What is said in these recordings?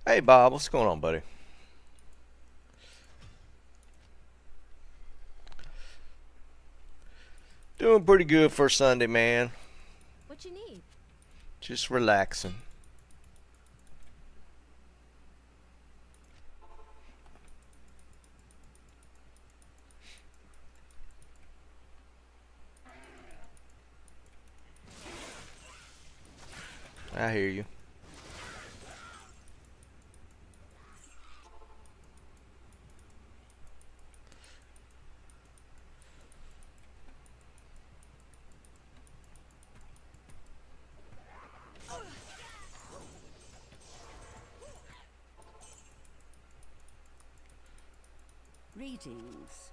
Hey Bob, what's going on, buddy? Doing pretty good for Sunday, man. What you need? Just relaxing. I hear you. Greetings.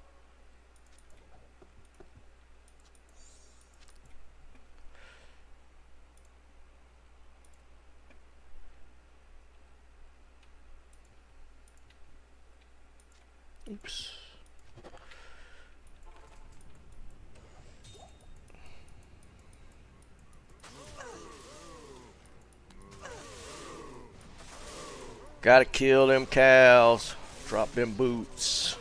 Oops. Gotta kill them cows. Drop them boots.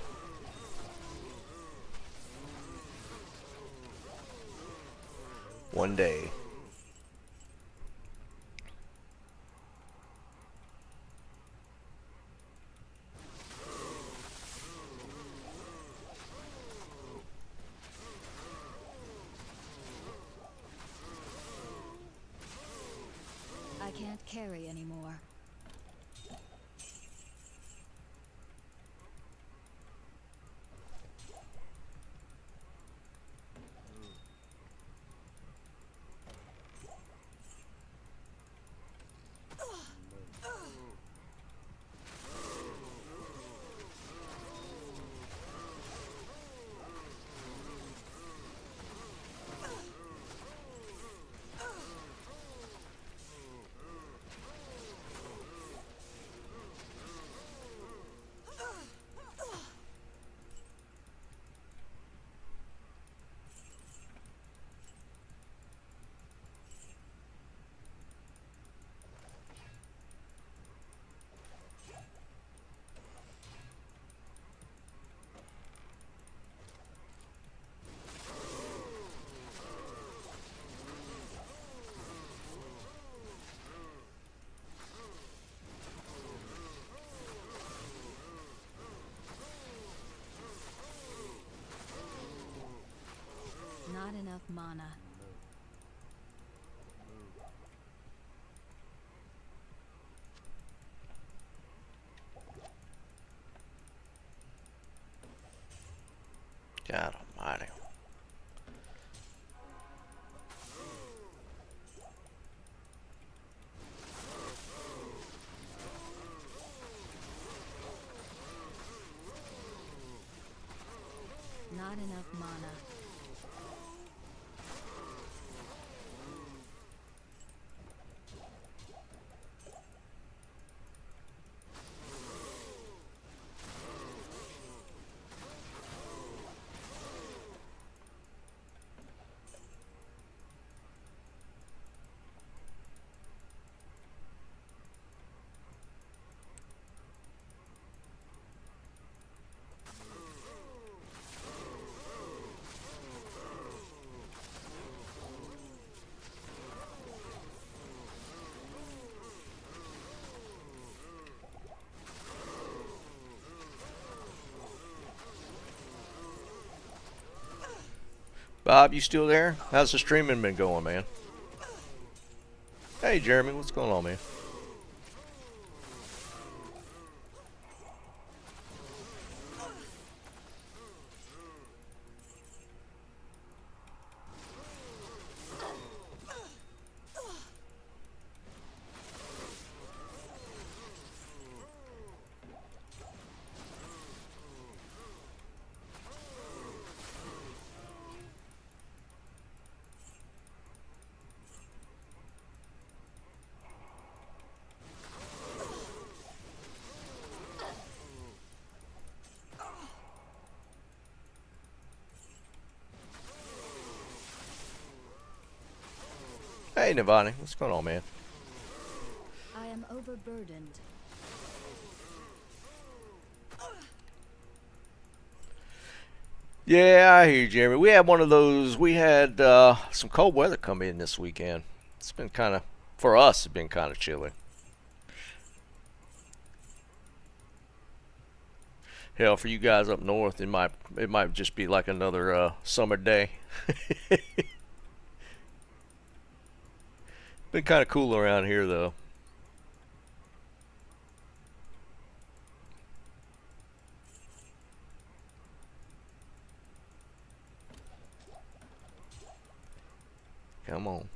One day. I can't carry anymore. Not enough mana. God almighty. Not enough mana. Bob, you still there? How's the streaming been going, man? Hey Jeremy, what's going on, man? Hey Navani, what's going on, man? I am overburdened. Yeah, I hear you, Jeremy. We had one of those. We had some cold weather come in this weekend. It's been kind of, for us, it's been kind of chilly. Hell, for you guys up north, it might just be like another summer day. Been kind of cool around here though. Come on.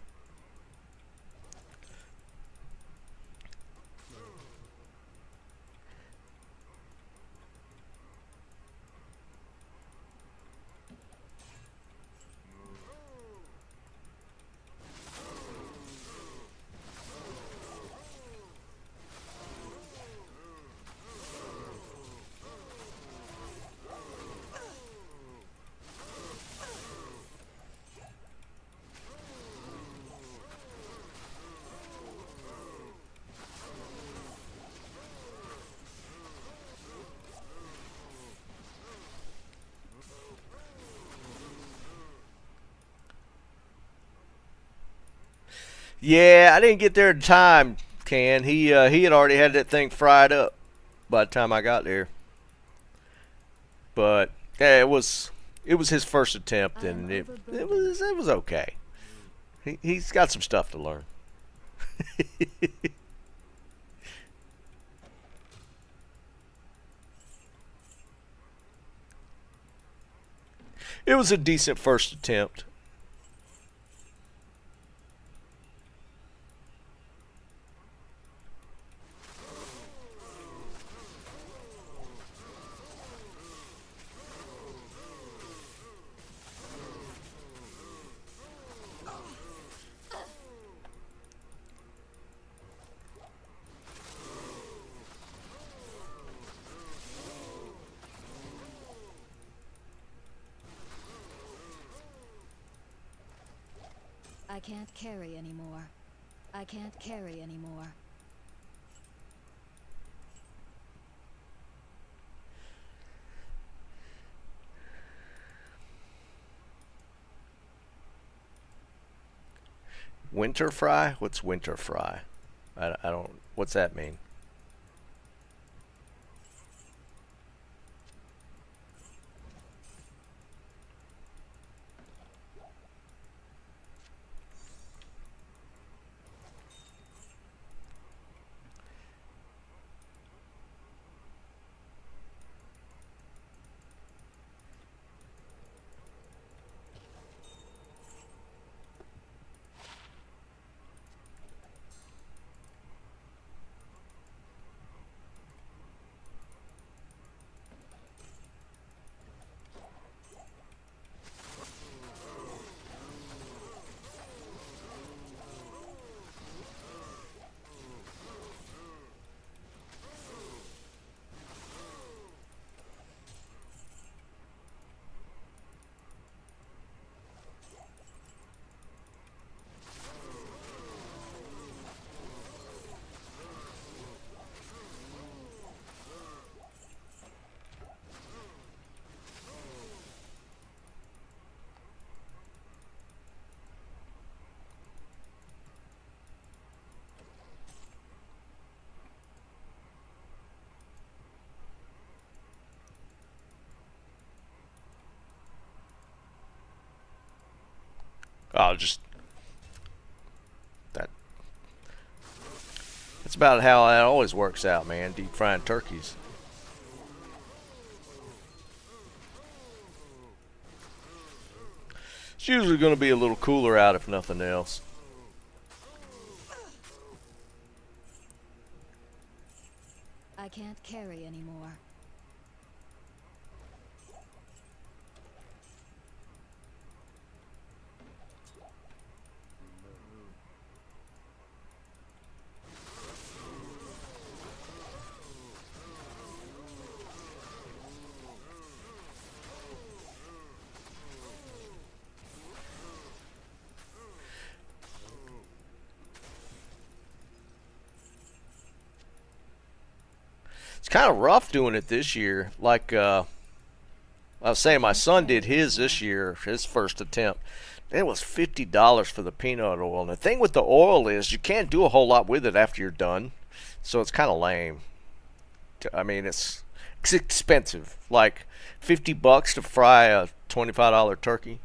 Yeah, I didn't get there in time. Can he had already had that thing fried up by the time I got there. But yeah, it was his first attempt, I am and it it overburdened. was it was okay. He's got some stuff to learn. It was a decent first attempt. I can't carry anymore. I can't carry anymore. Winter fry? What's winter fry? I don't. What's that mean? Oh, just that. That's about how that always works out, man. Deep frying turkeys. It's usually going to be a little cooler out if nothing else. I can't carry anymore. It's kind of rough doing it this year. Like I was saying my son did his this year, his first attempt. It was $50 for the peanut oil. And the thing with the oil is you can't do a whole lot with it after you're done. So it's kind of lame. I mean, it's expensive. Like $50 to fry a $25 turkey.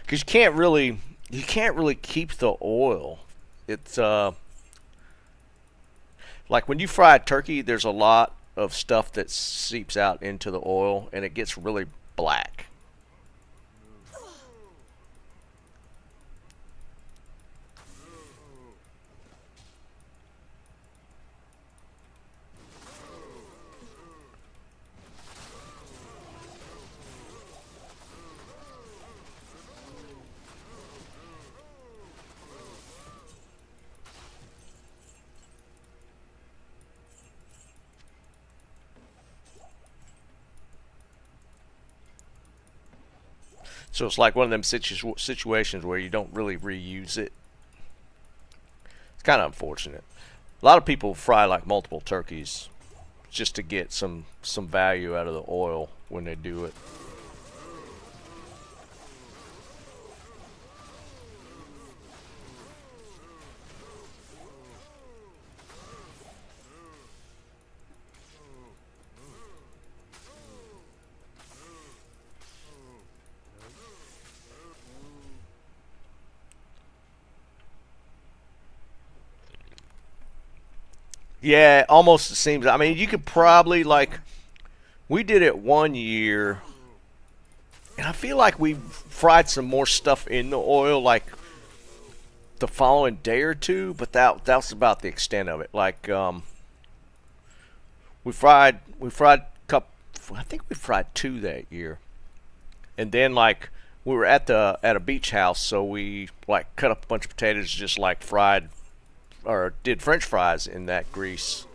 Because you can't really keep the oil. It's like when you fry a turkey, there's a lot of stuff that seeps out into the oil, and it gets really black. So it's like one of them situations where you don't really reuse it. It's kind of unfortunate. A lot of people fry like multiple turkeys just to get some value out of the oil when they do it. Yeah, it almost seems. I mean, you could probably like we did it one year, and I feel like we fried some more stuff in the oil like the following day or two, but that was about the extent of it. Like we fried cup. I think we fried two that year, and then like we were at a beach house, so we like cut up a bunch of potatoes, just like fried or did French fries in that grease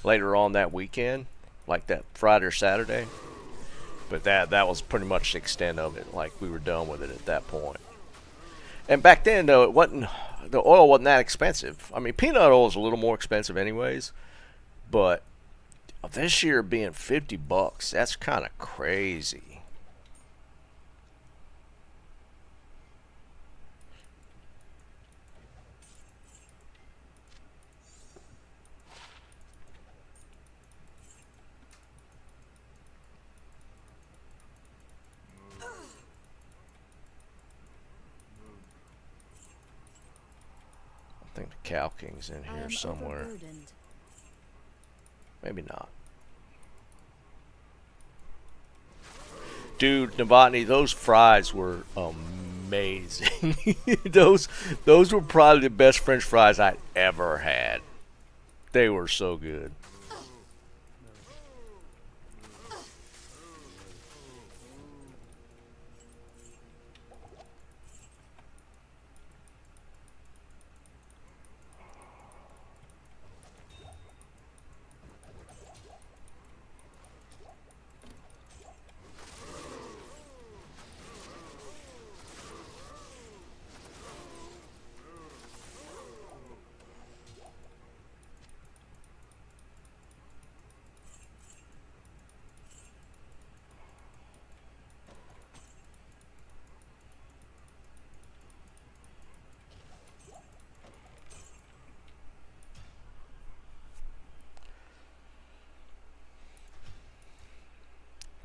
later on that weekend, like that Friday or Saturday. But that was pretty much the extent of it. Like we were done with it at that point. And back then, though, the oil wasn't that expensive. I mean, peanut oil is a little more expensive, anyways. But this year being $50, that's kind of crazy. I think the Cow King's in I here am somewhere. overburdened. Maybe not. Dude, Novotny, those fries were amazing. those were probably the best French fries I ever had. They were so good.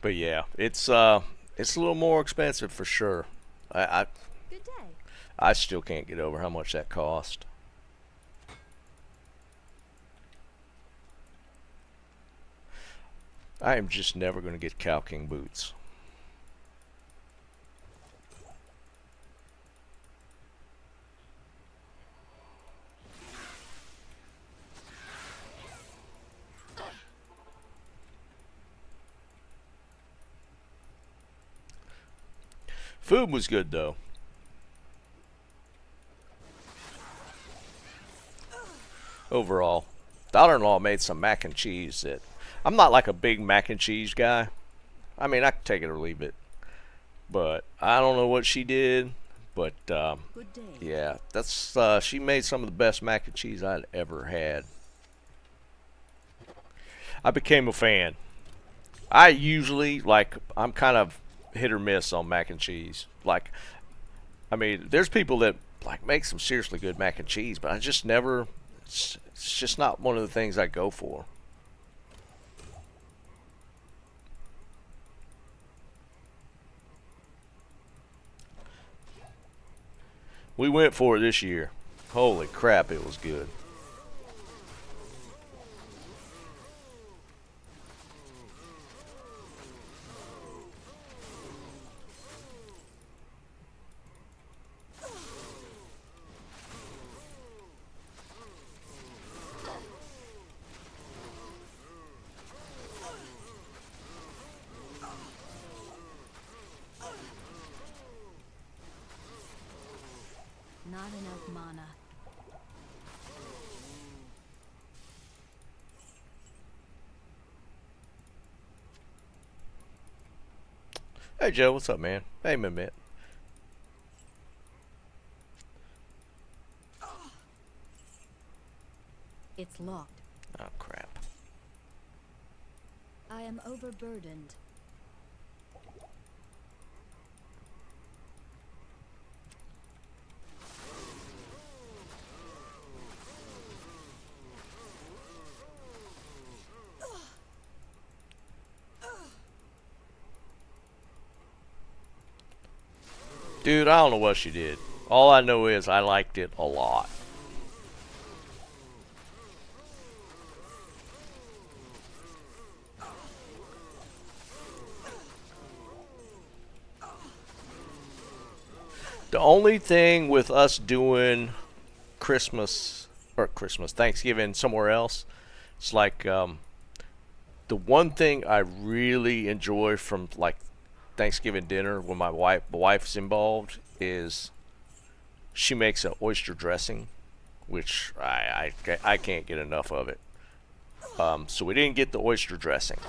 But yeah, it's a little more expensive for sure. I I, Good day. I still can't get over how much that cost. I am just never going to get Cow King boots. Food was good though. Overall, daughter-in-law made some mac and cheese that I'm not like a big mac and cheese guy. I mean, I can take it or leave it. But I don't know what she did. But Good day. yeah, that's she made some of the best mac and cheese I'd ever had. I became a fan. I usually like I'm kind of hit or miss on mac and cheese. Like, I mean, there's people that like make some seriously good mac and cheese, but I just never. It's just not one of the things I go for. We went for it this year. Holy crap, it was good. Not enough mana. Hey Joe, what's up, man? Hey, Mehmet. It's locked. Oh crap. I am overburdened. Dude, I don't know what she did. All I know is I liked it a lot. The only thing with us doing Thanksgiving somewhere else, it's like the one thing I really enjoy from like Thanksgiving dinner when my wife's involved is she makes an oyster dressing, which I can't get enough of it. So we didn't get the oyster dressing.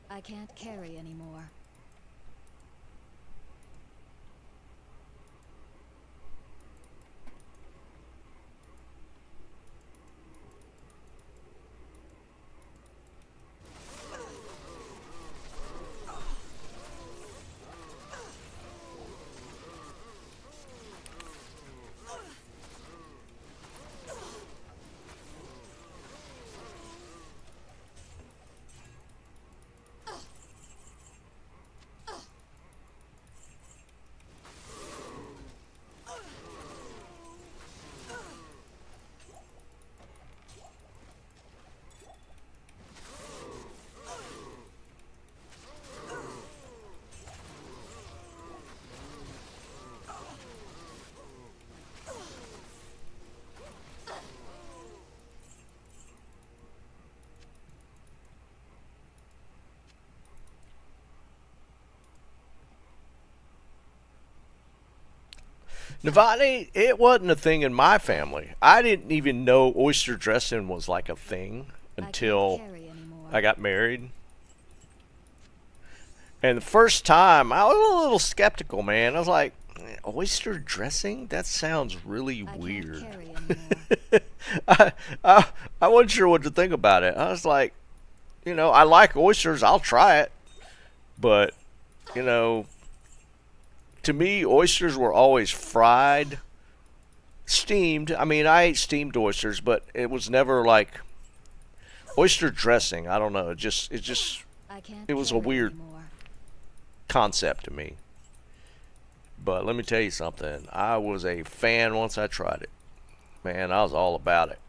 I can't carry anymore. Navani, it wasn't a thing in my family. I didn't even know oyster dressing was like a thing I can't until carry anymore. I got married. And the first time, I was a little skeptical, man. I was like, oyster dressing? That sounds really I weird. can't carry anymore. I, I, I wasn't sure what to think about it. I was like, I like oysters. I'll try it. But, you know, to me, oysters were always fried, steamed. I mean, I ate steamed oysters, but it was never like oyster dressing. I don't know. I can't It was a carry weird anymore. concept to me. But let me tell you something. I was a fan once I tried it. Man, I was all about it.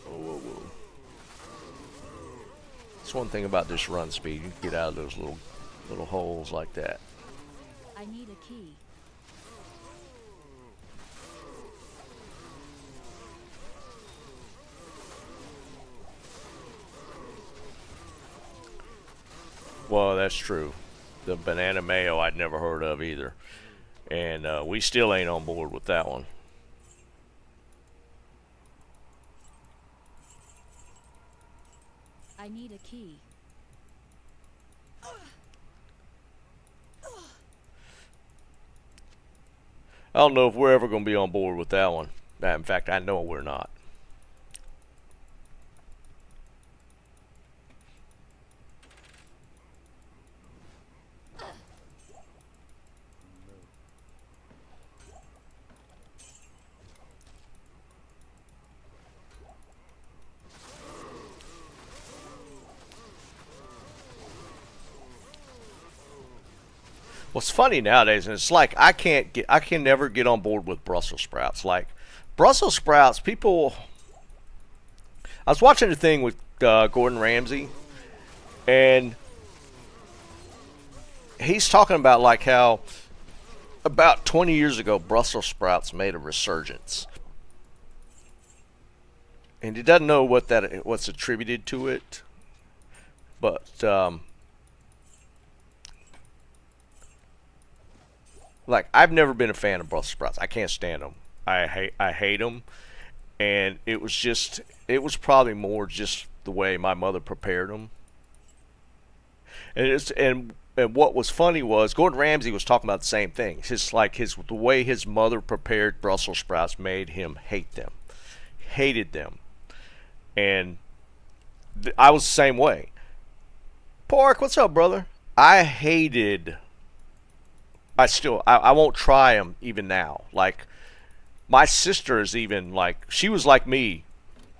Whoa, whoa, whoa. one thing about this run speed. You can get out of those little holes like that. I need a key. Well, that's true. The banana mayo I'd never heard of either. And we still ain't on board with that one. I need a key. I don't know if we're ever going to be on board with that one. In fact, I know we're not. What's funny nowadays, and it's like I can never get on board with Brussels sprouts. Like Brussels sprouts, people. I was watching a thing with Gordon Ramsay, and he's talking about like how about 20 years ago Brussels sprouts made a resurgence, and he doesn't know what's attributed to it, but like I've never been a fan of Brussels sprouts. I can't stand them. I hate them, and it was probably more just the way my mother prepared them. And what was funny was Gordon Ramsay was talking about the same thing. The way his mother prepared Brussels sprouts made him hate them, hated them, and I was the same way. Pork, what's up, brother? I hated. I won't try them even now. Like my sister is even like she was like me,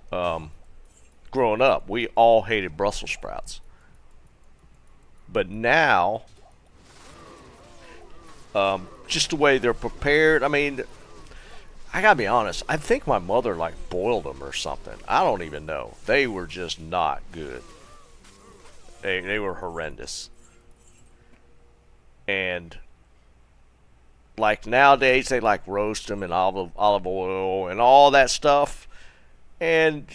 growing up. We all hated Brussels sprouts, but now, just the way they're prepared. I mean, I gotta be honest. I think my mother like boiled them or something. I don't even know. They were just not good. They were horrendous, and like nowadays they like roast them in olive oil and all that stuff, and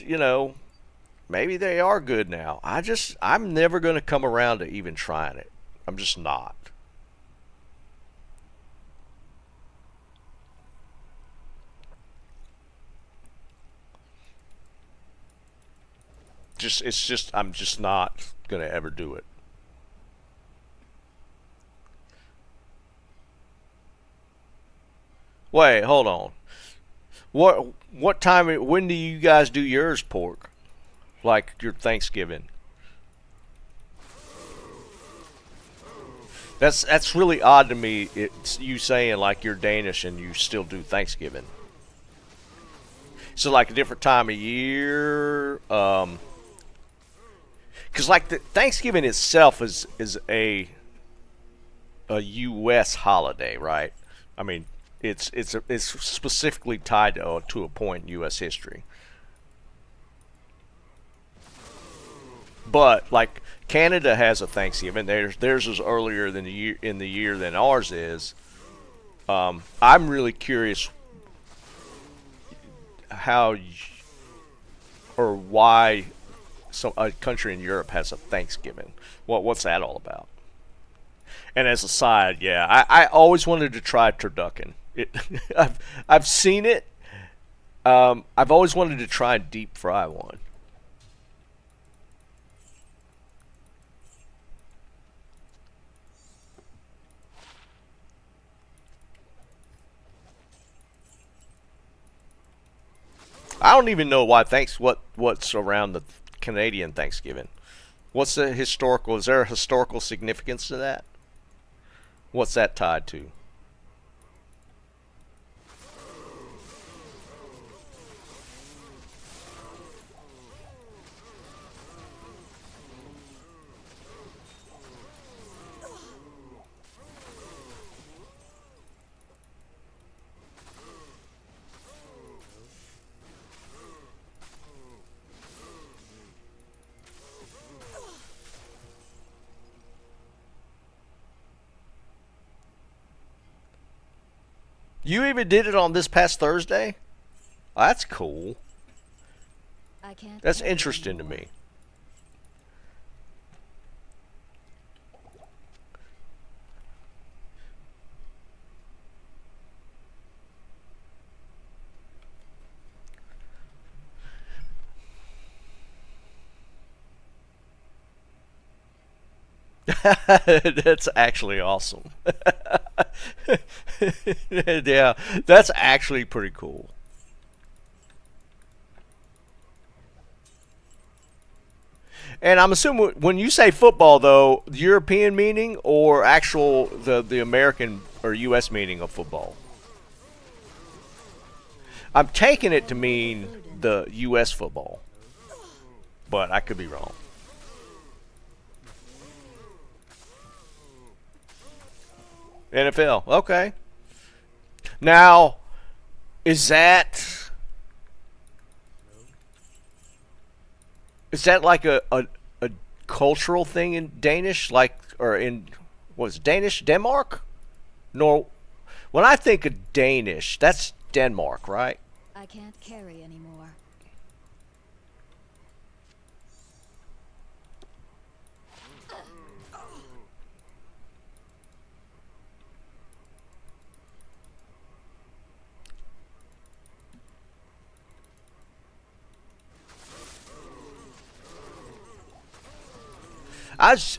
maybe they are good now. I'm never going to come around to even trying it. I'm just not. I'm just not going to ever do it. Wait, hold on. What time? When do you guys do yours, pork? Like your Thanksgiving? That's really odd to me. It's you saying like you're Danish and you still do Thanksgiving. So like a different time of year. Because like the Thanksgiving itself is a U.S. holiday, right? I mean, it's specifically tied to a point in U.S. history. But like Canada has a Thanksgiving. Theirs is earlier than the year than ours is. I'm really curious how or why a country in Europe has a Thanksgiving. What's that all about? And as a side, yeah, I always wanted to try turducken. I've seen it. I've always wanted to try and deep fry one. I don't even know why. What's around the Canadian Thanksgiving? What's the historical? Is there a historical significance to that? What's that tied to? You even did it on this past Thursday? That's cool. I can't That's carry interesting to anymore. me. That's actually awesome. Yeah, that's actually pretty cool. And I'm assuming when you say football, though, European meaning or actual the American or U.S. meaning of football. I'm taking I it to am mean overburdened. the U.S. football, but I could be wrong. NFL. Okay. Now, is that like a cultural thing in Danish, like or in was Danish Denmark? No, when I think of Danish, that's Denmark, right? I can't carry anymore.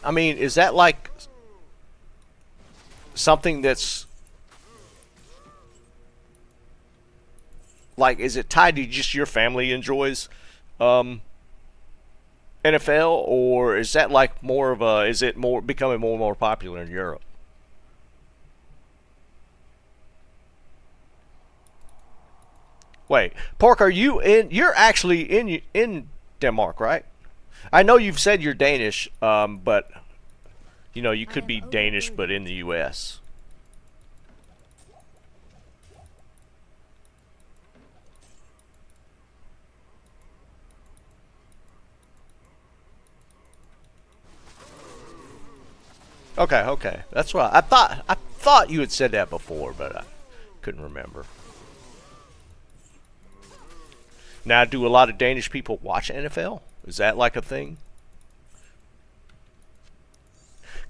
I mean, is that like something that's like, is it tied to just your family enjoys um, NFL, or is that like more of a? Is it more becoming more and more popular in Europe? Wait, Park, are you in? You're actually in Denmark, right? I know you've said you're Danish, but you I could am be Danish but in overburdened. the U.S. Okay, okay, that's right. I thought you had said that before, but I couldn't remember. Now, do a lot of Danish people watch NFL? Is that like a thing?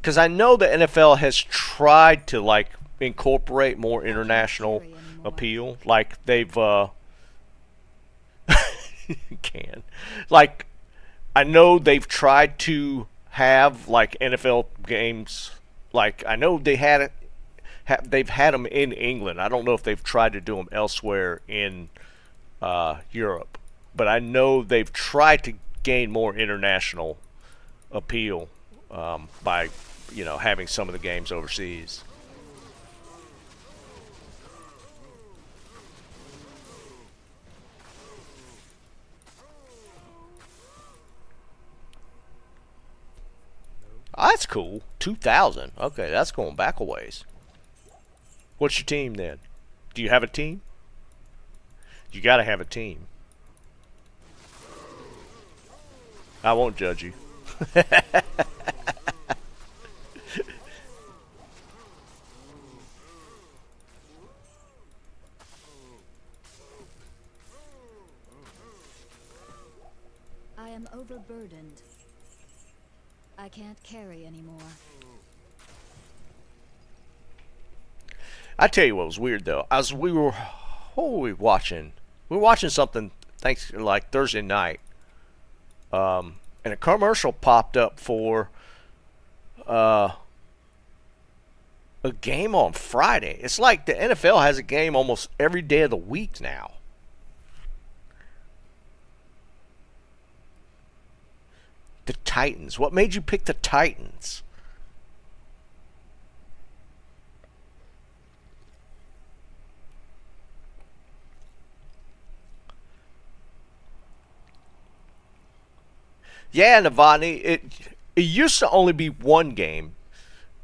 Because I know the NFL has tried to like incorporate more I can't international carry anymore. appeal. Like they've can like I know they've tried to have like NFL games. Like I know they've had them in England. I don't know if they've tried to do them elsewhere in Europe, but I know they've tried to gain more international appeal by having some of the games overseas. Oh, that's cool. 2000. Okay, that's going back a ways. What's your team then? Do you have a team? You got to have a team. I won't judge you. I am overburdened. I can't carry anymore. I tell you what was weird though. As we were, what were we watching? We were watching something. Thanks, like Thursday night, and a commercial popped up for uh, a game on Friday. It's like the NFL has a game almost every day of the week now. The Titans. What made you pick the Titans? Yeah, Navani. It used to only be one game.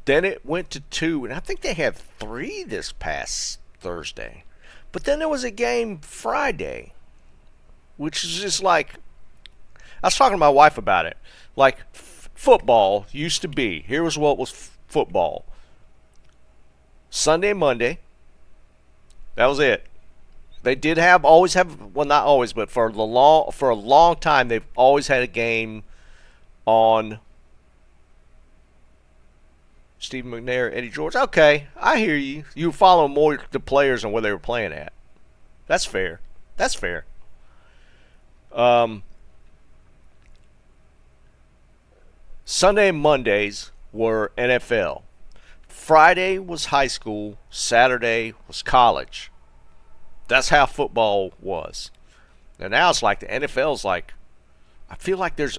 Then it went to two, and I think they had three this past Thursday. But then there was a game Friday, which is just like I was talking to my wife about it. Like football used to be. Here was what was football: Sunday, Monday, That was it. They did have always have well not always, but for a long time they've always had a game on Stephen McNair, Eddie George. Okay, I hear you. You follow more the players and where they were playing at. That's fair. That's fair. Um, Sunday and Mondays were NFL. Friday was high school. Saturday was college. That's how football was. And now it's like the NFL's like, I feel like there's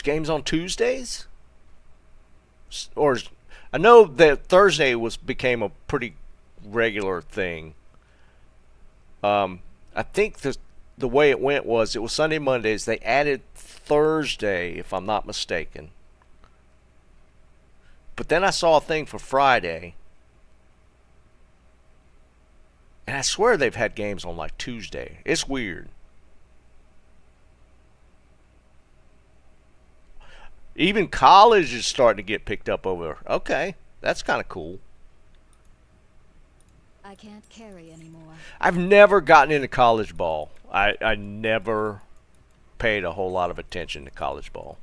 games on Tuesdays, or I know that Thursday became a pretty regular thing. I think the way it was Sunday Mondays. They added Thursday, if I'm not mistaken. But then I saw a thing for Friday, and I swear they've had games on like Tuesday. It's weird. Even college is starting to get picked up over. Okay, that's kind of cool. I can't carry anymore. I've never gotten into college ball. I never paid a whole lot of attention to college ball.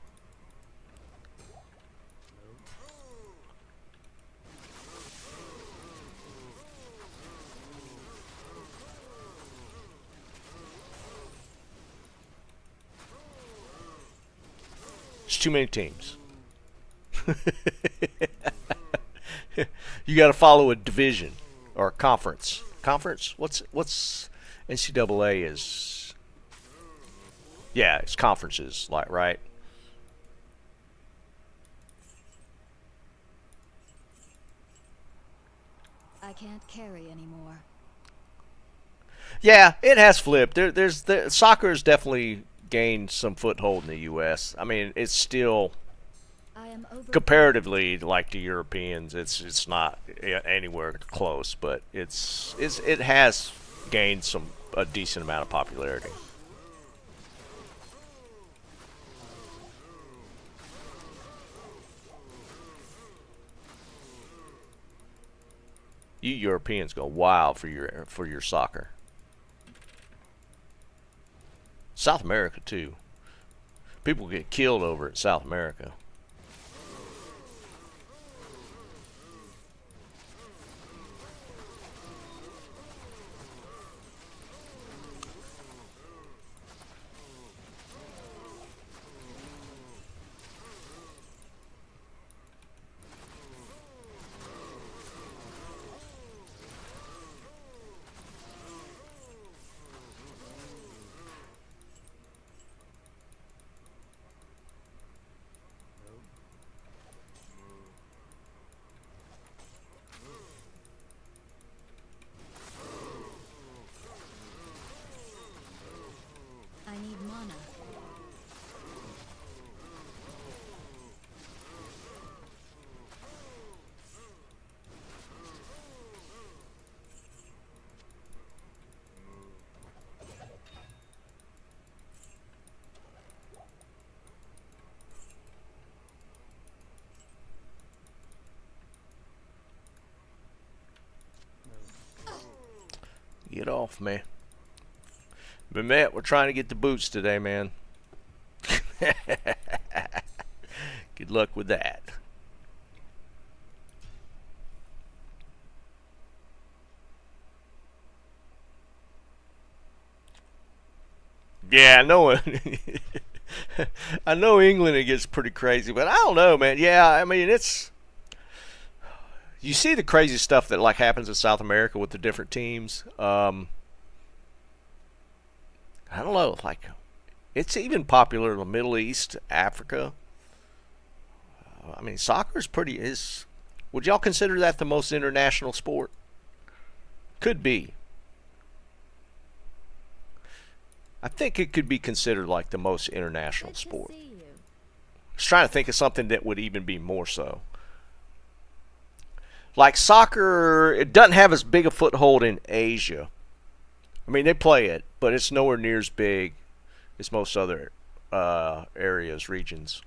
It's too many teams. You got to follow a division or a conference. Conference? What's NCAA is? Yeah, it's conferences, like right. I can't carry anymore. Yeah, it has flipped. Soccer has definitely gained some foothold in the U.S. I mean, it's still I am over. comparatively like the Europeans. It's not anywhere close, but it has gained a decent amount of popularity. You Europeans go wild for your soccer. South America too. People get killed over in South America. I need mana. Get off me. But Matt, we're trying to get the boots today, man. Good luck with that. Yeah, I know it. I know England it gets pretty crazy, but I don't know, man. Yeah, I mean it's you see the crazy stuff that like happens in South America with the different teams. I don't know, like it's even popular in the Middle East, Africa. I mean, soccer is pretty is. Would y'all consider that the most international sport? Could be. I think it could be considered like the most international Good to sport. see you. I was trying to think of something that would even be more so. Like soccer, it doesn't have as big a foothold in Asia. I mean, they play it, but it's nowhere near as big as most other areas, regions.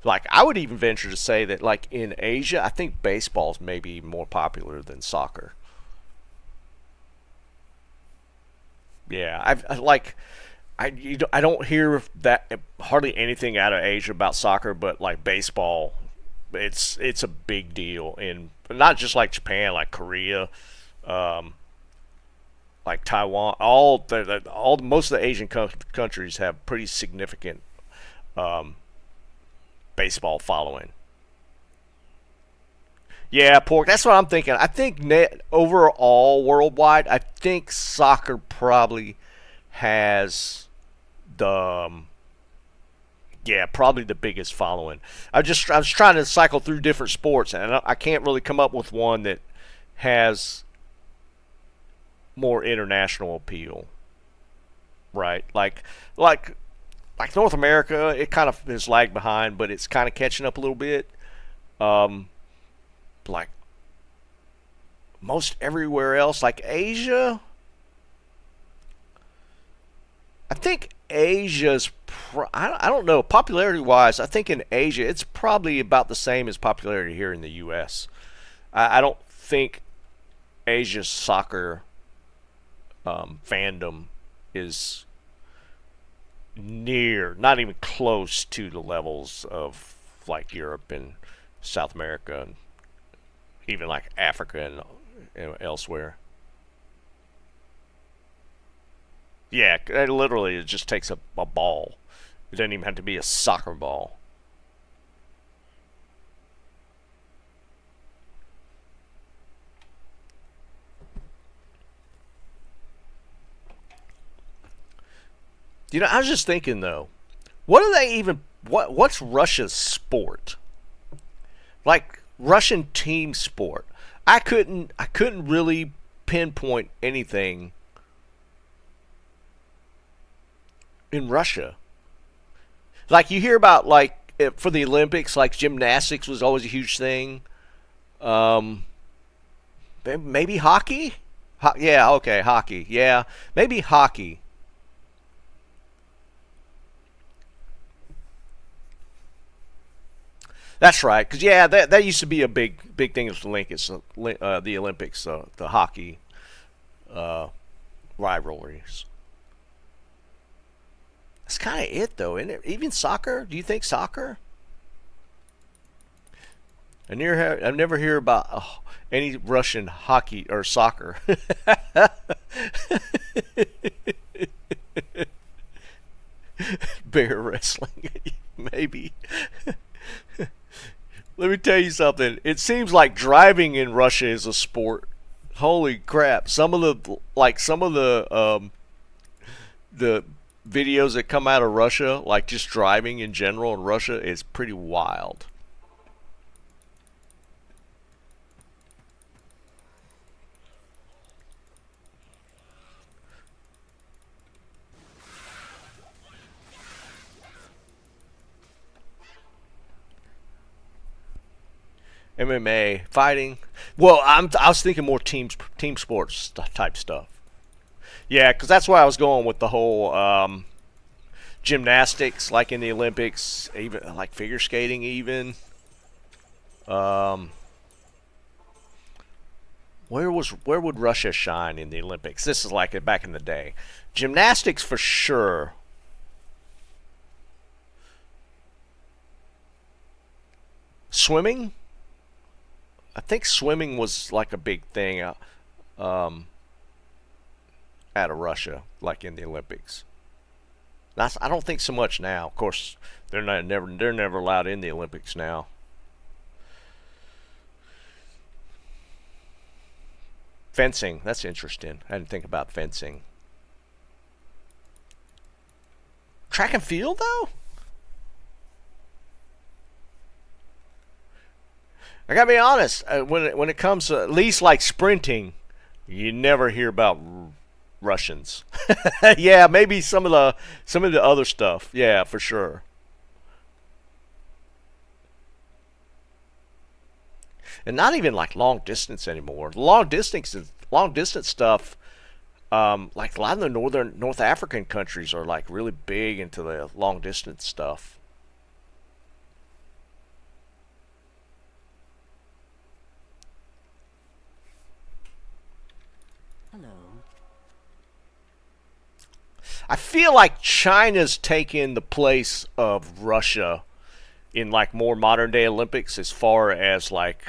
Like I would even venture to say that like in Asia, I think baseball's maybe more popular than soccer. Yeah, I don't hear that hardly anything out of Asia about soccer, but like baseball, it's a big deal in not just like Japan, like Korea, um, like Taiwan. All most of the Asian countries have pretty significant um, baseball following. Yeah, pork. That's what I'm thinking. I think net overall worldwide, I think soccer probably has the yeah, probably the biggest following. I was trying to cycle through different sports, and I can't really come up with one that has more international appeal, right? Like North America, it kind of is lagged behind, but it's kind of catching up a little bit. Um, like most everywhere else, like Asia, I think Asia's. I don't know. Popularity wise, I think in Asia it's probably about the same as popularity here in the U.S. I don't think Asia's soccer fandom is near, not even close to the levels of like Europe and South America and even like Africa and elsewhere. Yeah, it just takes a ball. It doesn't even have to be a soccer ball. You know, I was just thinking though, what are they even? What's Russia's sport? Like Russian team sport? I couldn't really pinpoint anything in Russia. Like you hear about like for the Olympics, like gymnastics was always a huge thing. Um, maybe hockey. Yeah, okay, hockey. Yeah, maybe hockey. That's right. Cause yeah, that used to be a big thing with the the Olympics, the hockey uh, rivalries. That's kind of it, though, isn't it? Even soccer. Do you think soccer? I never hear about any Russian hockey or soccer. Bear wrestling, maybe. Let me tell you something. It seems like driving in Russia is a sport. Holy crap! Some of the videos that come out of Russia, like just driving in general in Russia, is pretty wild. MMA fighting. Well, I was thinking more team sports type stuff. Yeah, because that's where I was going with the whole gymnastics, like in the Olympics, even like figure skating, even. Um, where would Russia shine in the Olympics? This is like back in the day. Gymnastics for sure. Swimming. I think swimming was like a big thing um, out of Russia, like in the Olympics. I don't think so much now. Of course, they're never allowed in the Olympics now. Fencing, that's interesting. I didn't think about fencing. Track and field though? I gotta be honest. When it comes to at least like sprinting, you never hear about Russians. Yeah, maybe some of the other stuff. Yeah, for sure. And not even like long distance anymore. Long distance stuff. Like a lot of the North African countries are like really big into the long distance stuff. I feel like China's taken the place of Russia in like more modern day Olympics as far as like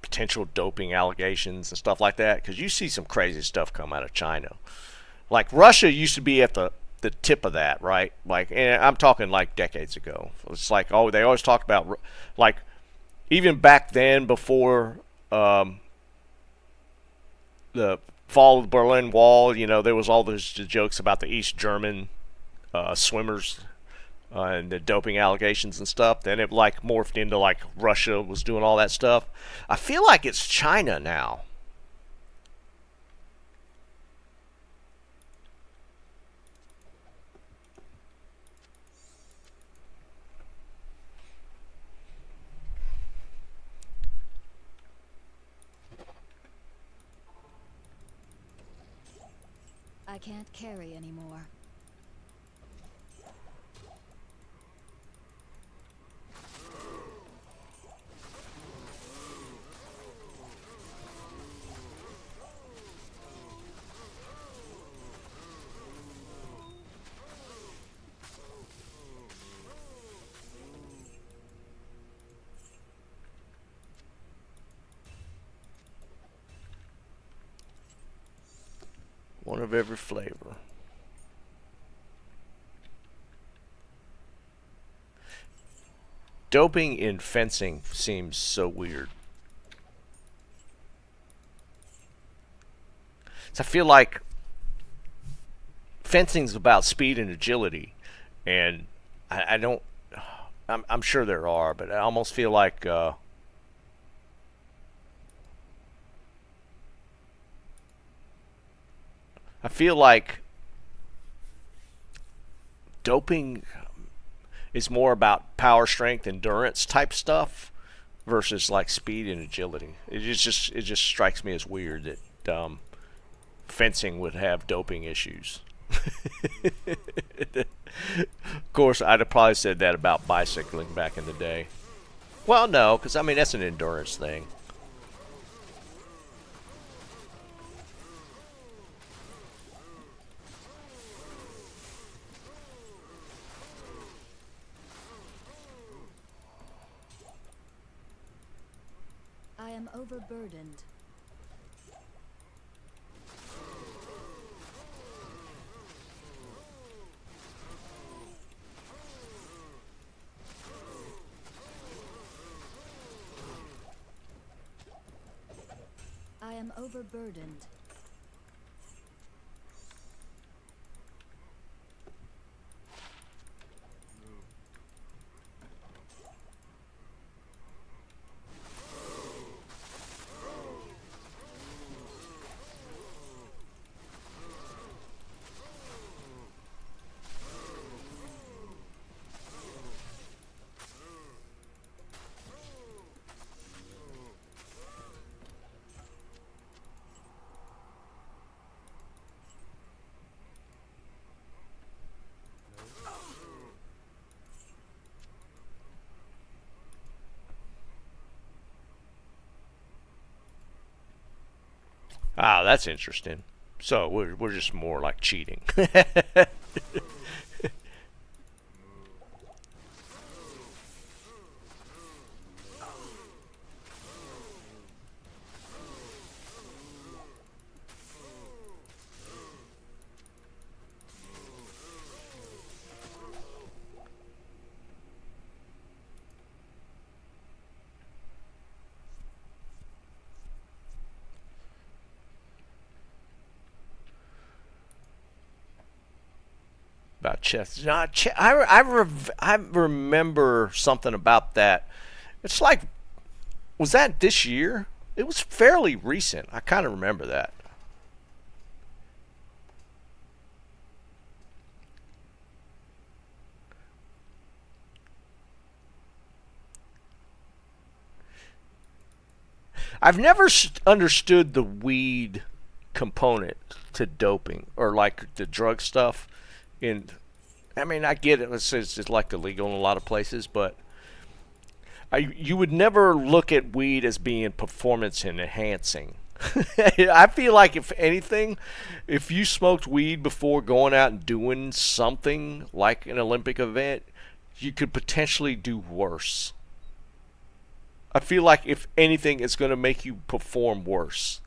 potential doping allegations and stuff like that, because you see some crazy stuff come out of China. Like Russia used to be at the tip of that, right? Like, and I'm talking like decades ago. It's like, oh, they always talk about like even back then before the fall of the Berlin Wall. You know, there was all those jokes about the East German swimmers and the doping allegations and stuff. Then it like morphed into like Russia was doing all that stuff. I feel like it's China now. I can't carry anymore. One of every flavor. Doping in fencing seems so weird. So I feel like fencing's about speed and agility, and I don't. I'm sure there are, but I almost feel like I feel like doping is more about power, strength, endurance type stuff versus like speed and agility. It just strikes me as weird that fencing would have doping issues. Of course, I'd have probably said that about bicycling back in the day. Well, no, because I mean that's an endurance thing. I am overburdened. I am overburdened. Ah, that's interesting. So we're just more like cheating. About chess. No, I remember something about that. It's like, was that this year? It was fairly recent. I kind of remember that. I've never understood the weed component to doping or like the drug stuff. In, I mean, I get it. It's like illegal in a lot of places, but you would never look at weed as being performance enhancing. I feel like if anything, if you smoked weed before going out and doing something like an Olympic event, you could potentially do worse. I feel like if anything, it's going to make you perform worse.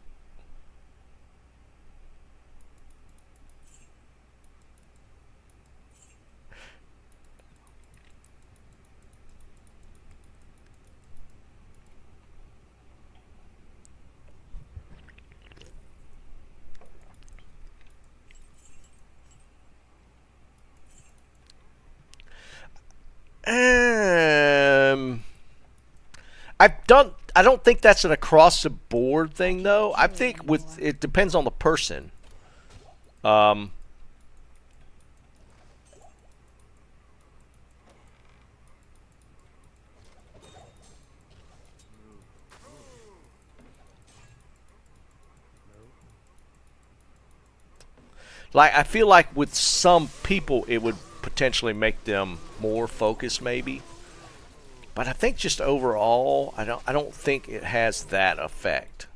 Um, I've done. I don't think that's an across the board thing, though. I think with it depends on the person. Um, like I feel like with some people, it would potentially make them more focused, maybe. But I think just overall, I don't think it has that effect.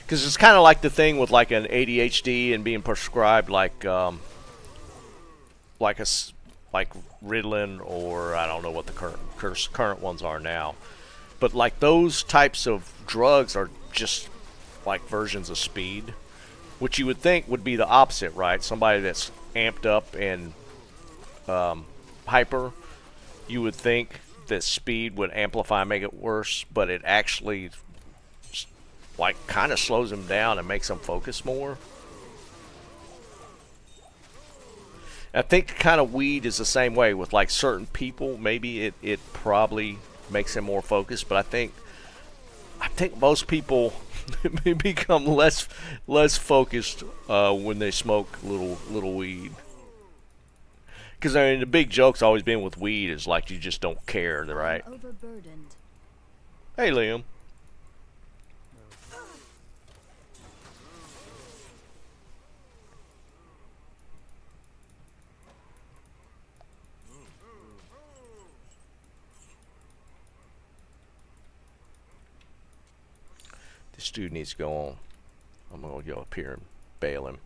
Because it's kind of like the thing with like an ADHD and being prescribed like like Ritalin, or I don't know what the current ones are now. But like those types of drugs are just like versions of speed, which you would think would be the opposite, right? Somebody that's amped up and hyper, you would think that speed would amplify and make it worse, but it actually like kind of slows them down and makes them focus more. I think kind of weed is the same way with like certain people. Maybe it probably makes them more focused, but I think most people become less focused when they smoke little weed. Because I mean, the big joke's always been with weed is like you just don't care, right? Overburdened. Hey, Liam. This dude needs to go on. I'm gonna go up here and bail him.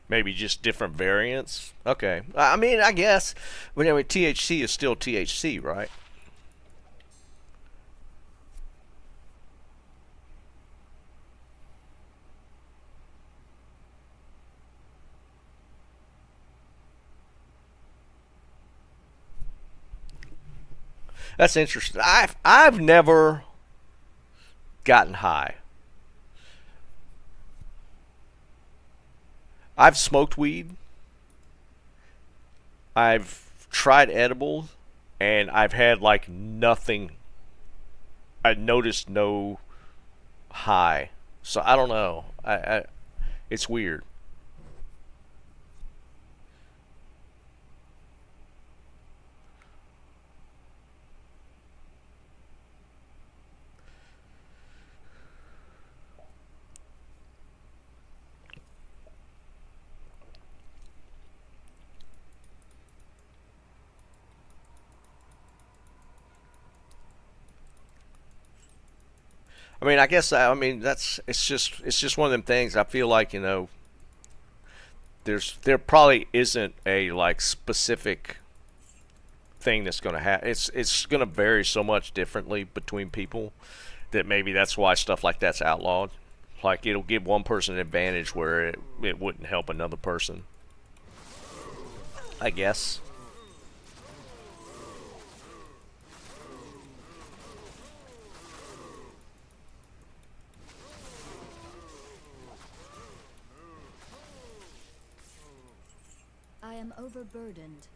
Maybe just different variants. Okay. I mean, I guess. But anyway, THC is still THC, right? That's interesting. I've never gotten high. I've smoked weed. I've tried edibles, and I've had like nothing. I noticed no high. So I don't know. It's weird. I mean, I guess I mean that's it's just one of them things. I feel like there probably isn't a like specific thing that's going to happen. It's going to vary so much differently between people that maybe that's why stuff like that's outlawed. Like it'll give one person an advantage where it wouldn't help another person. I guess. I am overburdened.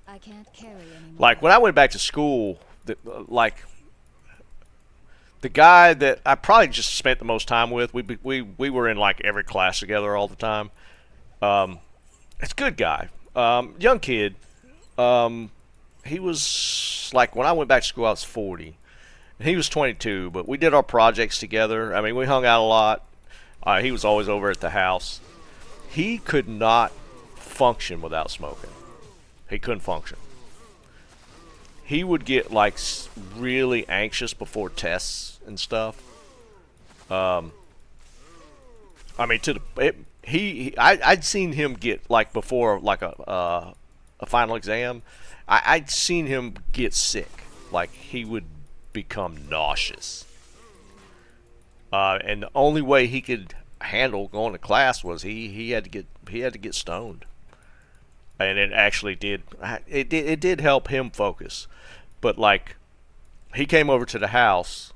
I can't carry anymore. Like when I went back to school, like The guy that I probably just spent the most time with, we were in like every class together all the time. Um, it's a good guy, young kid. Um, he was like when I went back to school, I was 40. And he was 22, but we did our projects together. I mean, we hung out a lot. He was always over at the house. He could not function without smoking. He couldn't function. He would get like really anxious before tests and stuff. Um, I mean, to the I'd seen him get like before like a final exam. I'd seen him get sick. Like he would become nauseous. And the only way he could handle going to class was he had to get stoned, and it actually did help him focus. But like he came over to the house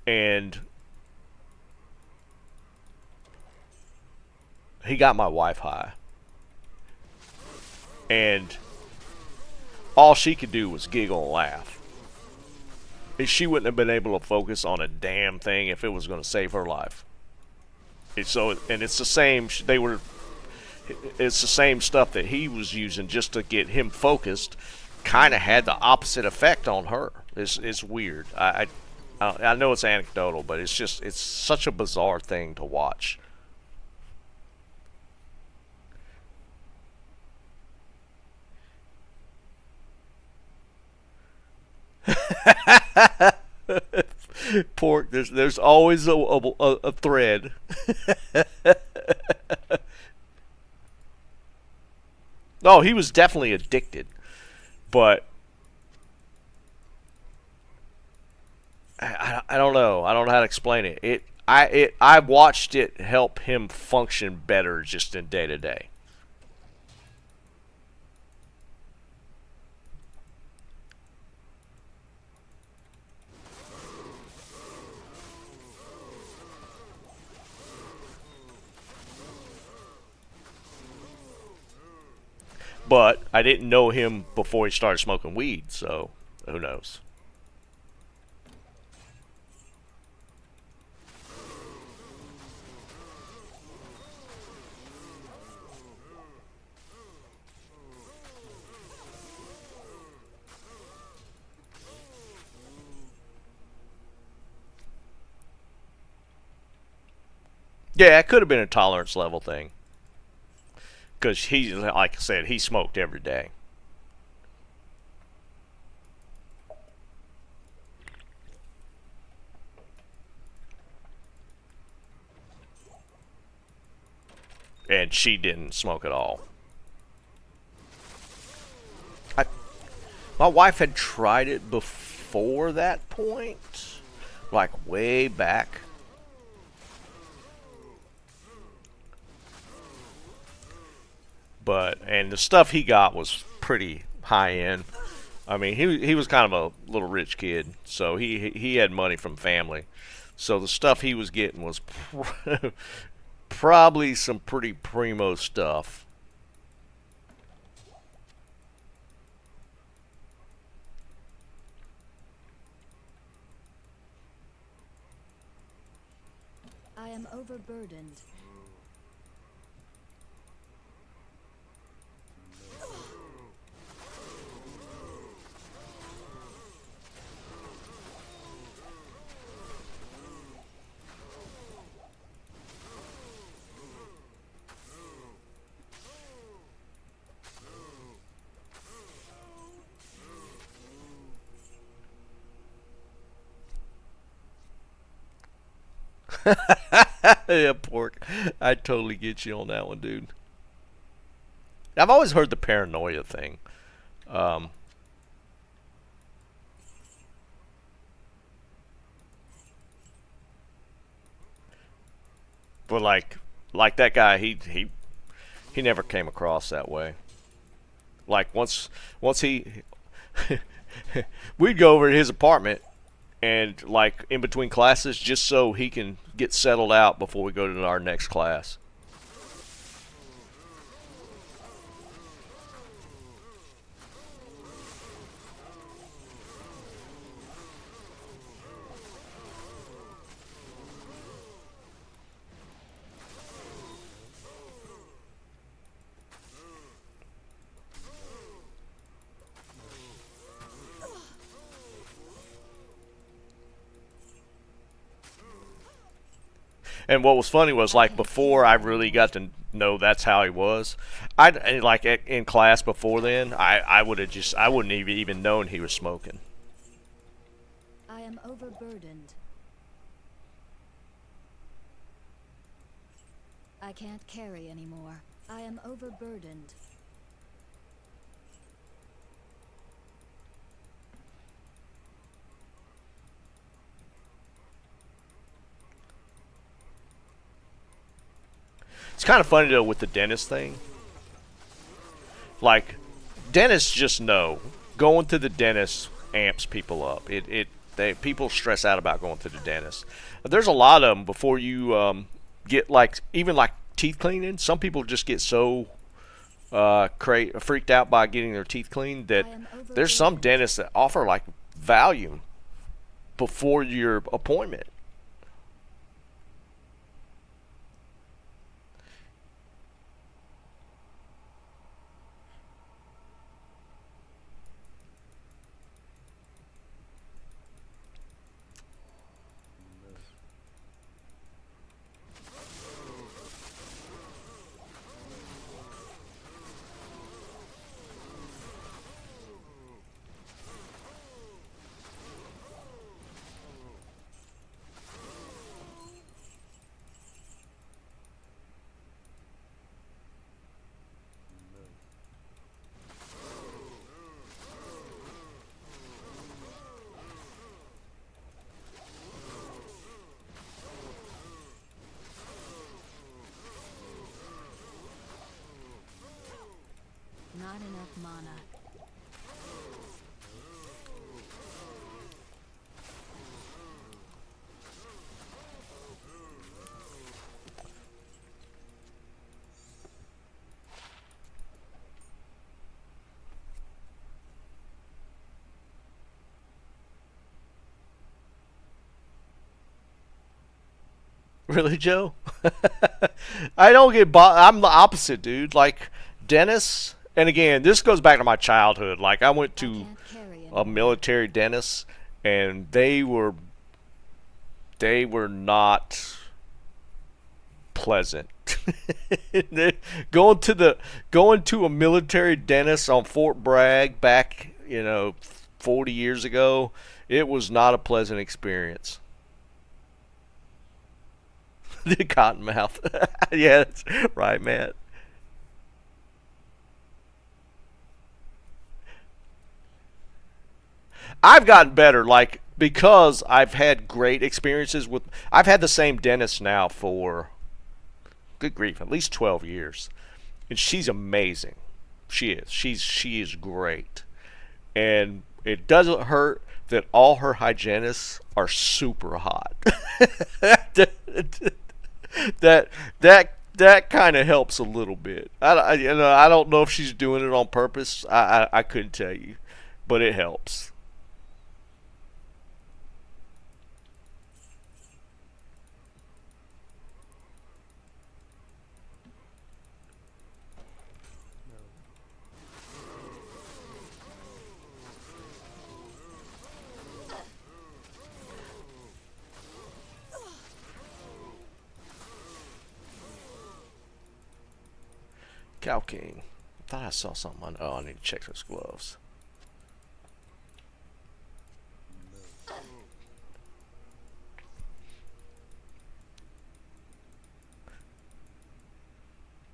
and he got my wife high, and all she could do was giggle and laugh. She wouldn't have been able to focus on a damn thing if it was going to save her life. It's the same. It's the same stuff that he was using just to get him focused. Kind of had the opposite effect on her. It's weird. I know it's anecdotal, but it's such a bizarre thing to watch. Pork. There's always a thread. No, he was definitely addicted, but I don't know. I don't know how to explain it. I watched it help him function better just in day to day. But I didn't know him before he started smoking weed, so who knows? Yeah, it could have been a tolerance level thing. Because he, like I said, he smoked every day. And she didn't smoke at all. I, my wife had tried it before that point, like way back. And the stuff he got was pretty high end. I mean, he was kind of a little rich kid, so he had money from family. So the stuff he was getting was probably some pretty primo stuff. I am overburdened. Yeah, pork. I totally get you on that one, dude. I've always heard the paranoia thing. Um, but like that guy, he never came across that way. Like once he we'd go over to his apartment and like in between classes just so he can get settled out before we go to our next class. And what was funny was like before I really got to know that's how he was. I like in class before then, I would have just I wouldn't even known he was smoking. I am overburdened. I can't carry anymore. I am overburdened. It's kind of funny though with the dentist thing. Like dentists just know going to the dentist amps people up. People stress out about going to the dentist. There's a lot of them before you get like even like teeth cleaning. Some people just get so freaked out by getting their teeth cleaned that there's some dentists that offer like Valium before your appointment. Not enough mana. Really, Joe? I don't get. I'm the opposite, dude. Like dentists, and again, this goes back to my childhood. Like I went to a military dentist, and they were not pleasant. Going to a military dentist on Fort Bragg back, 40 years ago, it was not a pleasant experience. The cottonmouth. Yeah, that's right, Matt. I've gotten better, like because I've had great experiences with. I've had the same dentist now for good grief, at least 12 years, and she's amazing. She is. She is great, and it doesn't hurt that all her hygienists are super hot. that that kind of helps a little bit. I don't know if she's doing it on purpose. I couldn't tell you, but it helps. Cow King. I thought I saw something on. Oh, I need to check those gloves.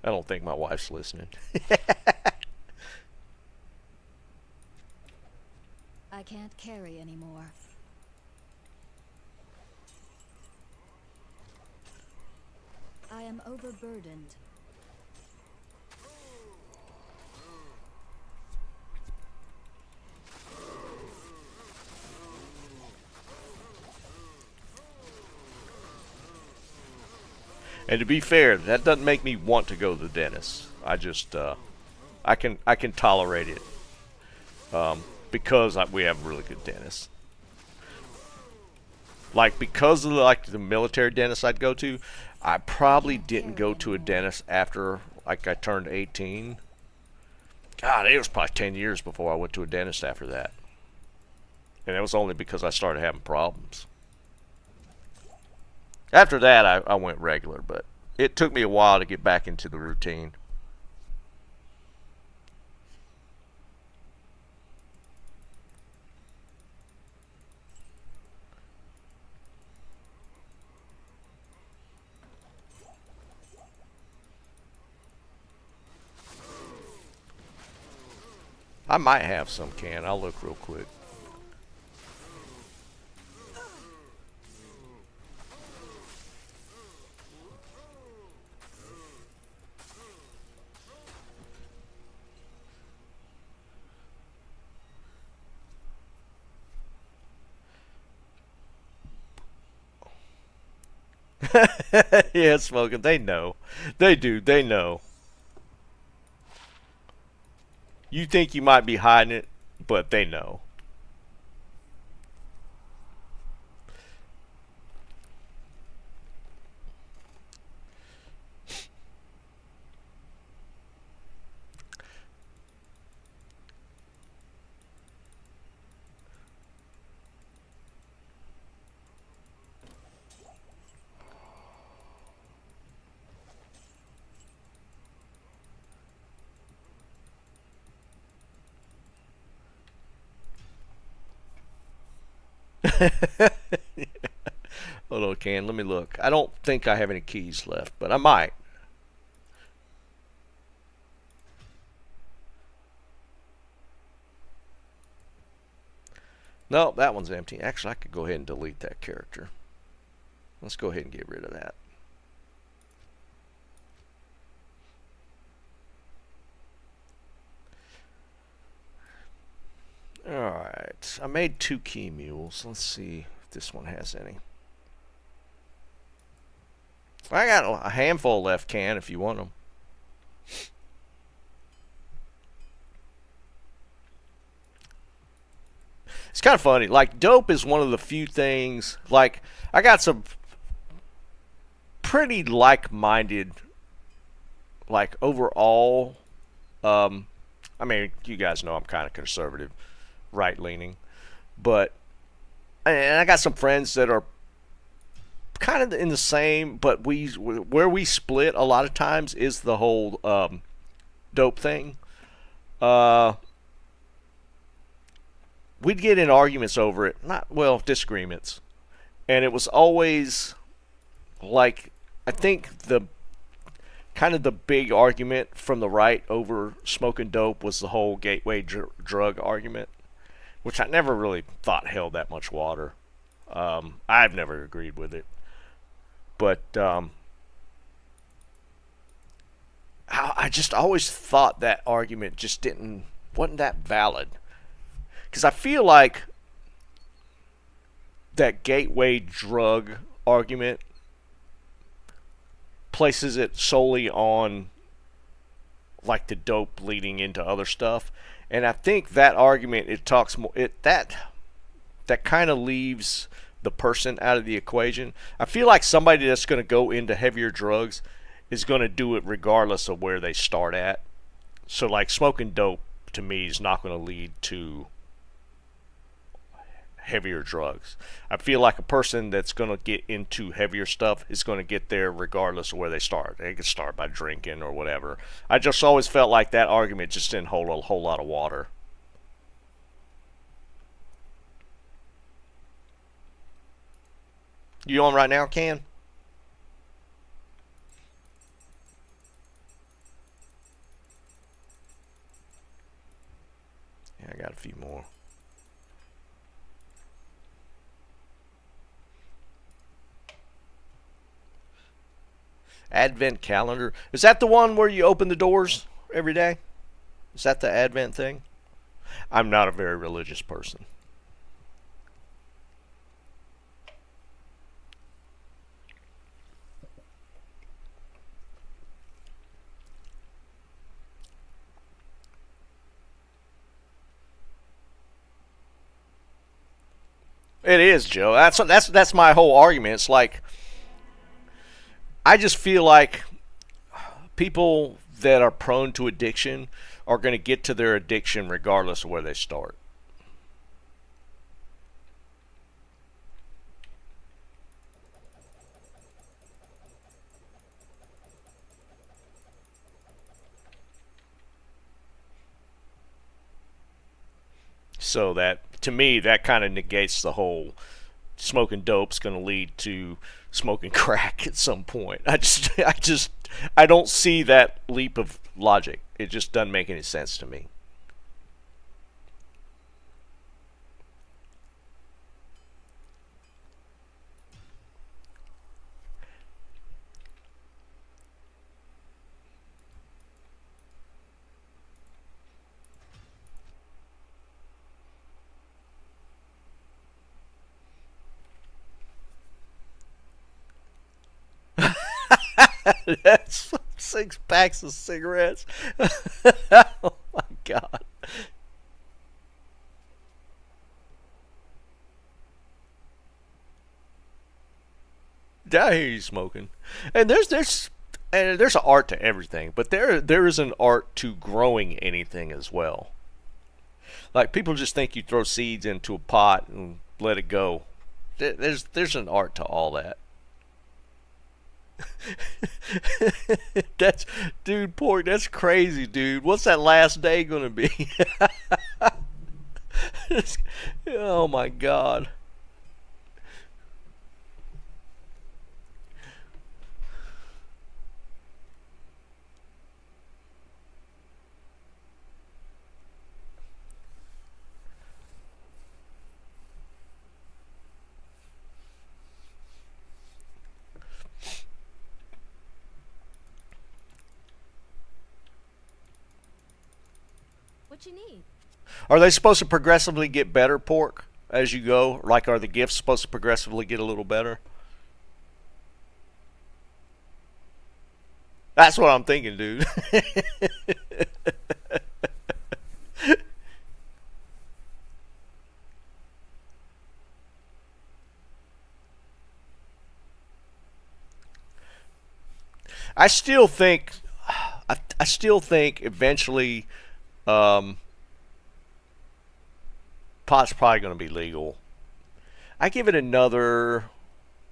I don't think my wife's listening. I can't carry anymore. I am overburdened. And to be fair, that doesn't make me want to go to the dentist. I just, I can tolerate it because we have really good dentists. Like because of like the military dentist I'd go to, I probably didn't go to a dentist after like I turned 18. God, it was probably 10 years before I went to a dentist after that, and it was only because I started having problems. After that, I went regular, but it took me a while to get back into the routine. I might have some can. I'll look real quick. Yeah, smoking. They know. They do. They know. You think you might be hiding it, but they know. Hold on, can. Let me look. I don't think I have any keys left, but I might. No, that one's empty. Actually, I could go ahead and delete that character. Let's go ahead and get rid of that. Alright, I made 2 key mules. Let's see if this one has any. I got a handful left, can, if you want them. It's kind of funny. Like, dope is one of the few things. Like, I got some pretty like-minded, like, overall. I mean, you guys know I'm kind of conservative, right-leaning. But, and I got some friends that are kind of in the same, but where we split a lot of times is the whole dope thing. We'd get in arguments over it, disagreements, and it was always like, I think the kind of the big argument from the right over smoking dope was the whole gateway drug argument, which I never really thought held that much water. I've never agreed with it. But I just always thought that argument just wasn't that valid. Because I feel like that gateway drug argument places it solely on like the dope leading into other stuff. And I think that argument, it talks more, that kind of leaves the person out of the equation. I feel like somebody that's going to go into heavier drugs is going to do it regardless of where they start at. So like smoking dope to me is not going to lead to heavier drugs. I feel like a person that's going to get into heavier stuff is going to get there regardless of where they start. They could start by drinking or whatever. I just always felt like that argument just didn't hold a whole lot of water. You on right now, Can? Yeah, I got a few more. Advent calendar. Is that the one where you open the doors every day? Is that the Advent thing? I'm not a very religious person. It is, Joe. That's my whole argument. It's like, I just feel like people that are prone to addiction are going to get to their addiction regardless of where they start. So that, to me, that kind of negates the whole smoking dope's going to lead to smoking crack at some point. I don't see that leap of logic. It just doesn't make any sense to me. That's 6 packs of cigarettes. Oh my god. I hear you smoking. And there's an art to everything, but there is an art to growing anything as well. Like, people just think you throw seeds into a pot and let it go. There's an art to all that. That's, dude, pork, that's crazy, dude. What's that last day gonna be? Oh my god. What you need? Are they supposed to progressively get better, pork, as you go? Like, are the gifts supposed to progressively get a little better? That's what I'm thinking, dude. I still think, I still think eventually, um, pot's probably going to be legal. I give it another,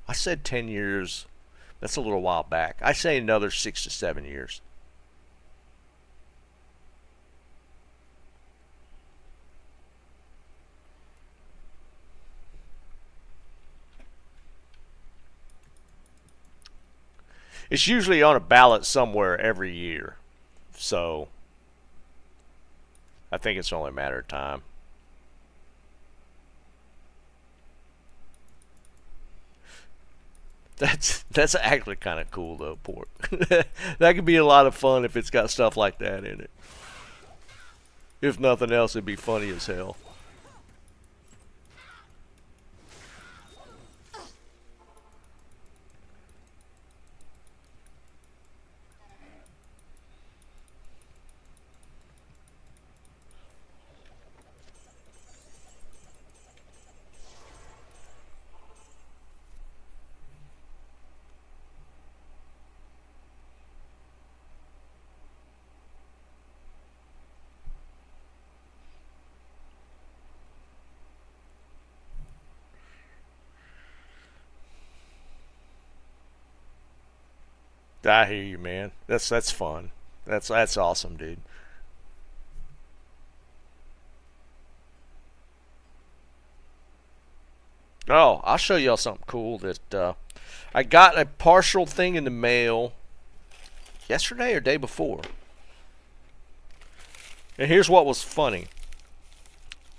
I said 10 years. That's a little while back. I say another 6 to 7 years. It's usually on a ballot somewhere every year. So I think it's only a matter of time. That's actually kind of cool though, pork. That could be a lot of fun if it's got stuff like that in it. If nothing else, it'd be funny as hell. I hear you, man. That's fun. That's awesome, dude. Oh, I'll show y'all something cool that I got a partial thing in the mail yesterday or day before. And here's what was funny.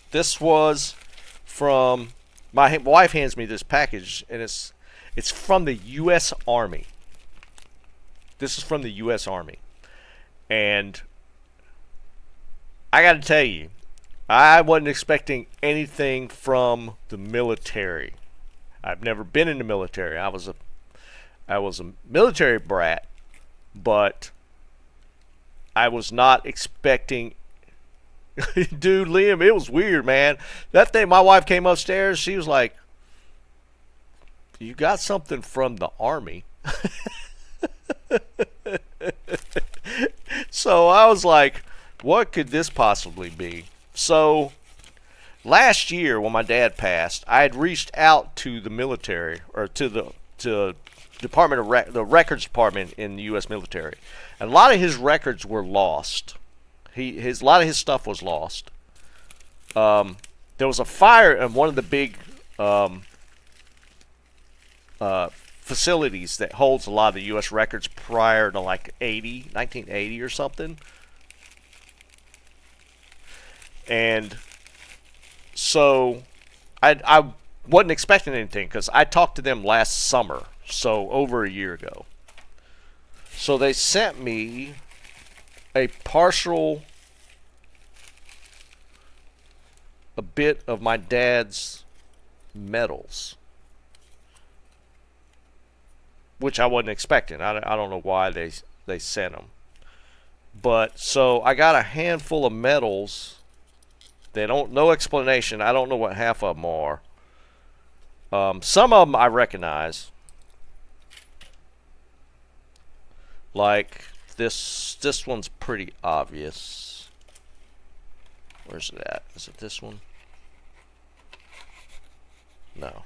This was from my wife hands me this package, and it's from the U.S. Army. This is from the U.S. Army, and I got to tell you, I wasn't expecting anything from the military. I've never been in the military. I was a military brat, but I was not expecting. Dude, Liam, it was weird, man. That thing, my wife came upstairs. She was like, "You got something from the Army?" So I was like, what could this possibly be? So last year when my dad passed, I had reached out to the military, or to the Department of the records department in the U.S. military, and a lot of his records were lost. A lot of his stuff was lost. there was a fire in one of the big facilities that holds a lot of the U.S. records prior to like 1980 or something. And so I wasn't expecting anything because I talked to them last summer, so over a year ago. So they sent me a bit of my dad's medals, which I wasn't expecting. I don't know why they sent them. But so I got a handful of medals. They don't, no explanation. I don't know what half of them are. Some of them I recognize. Like this one's pretty obvious. Where's it at? Is it this one? No.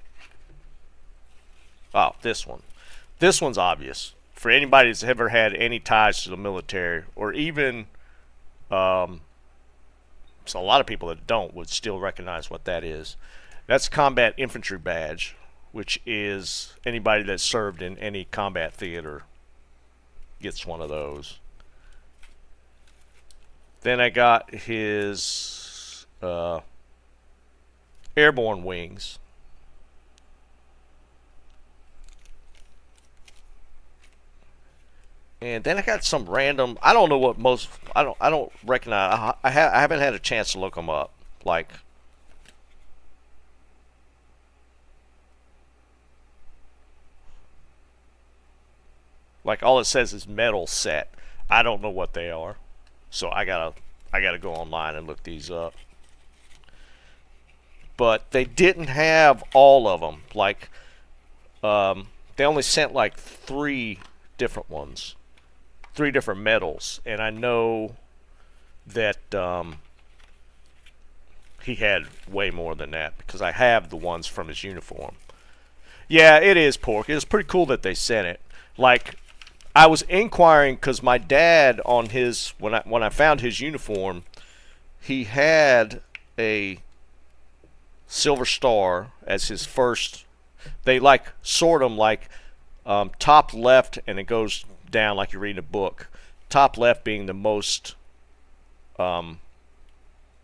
Oh, this one. This one's obvious. For anybody that's ever had any ties to the military, or even so a lot of people that don't would still recognize what that is. That's Combat Infantry Badge, which is anybody that served in any combat theater gets one of those. Then I got his airborne wings. And then I got some random, I don't know what most, I don't recognize. I haven't had a chance to look them up. Like all it says is medal set. I don't know what they are. So I gotta go online and look these up. But they didn't have all of them. Like they only sent like 3 different ones. 3 different medals, and I know that he had way more than that because I have the ones from his uniform. Yeah, it is pork. It was pretty cool that they sent it. Like, I was inquiring because my dad on his when I found his uniform, he had a Silver Star as his first. They like sort them like top left, and it goes down like you're reading a book. Top left being the most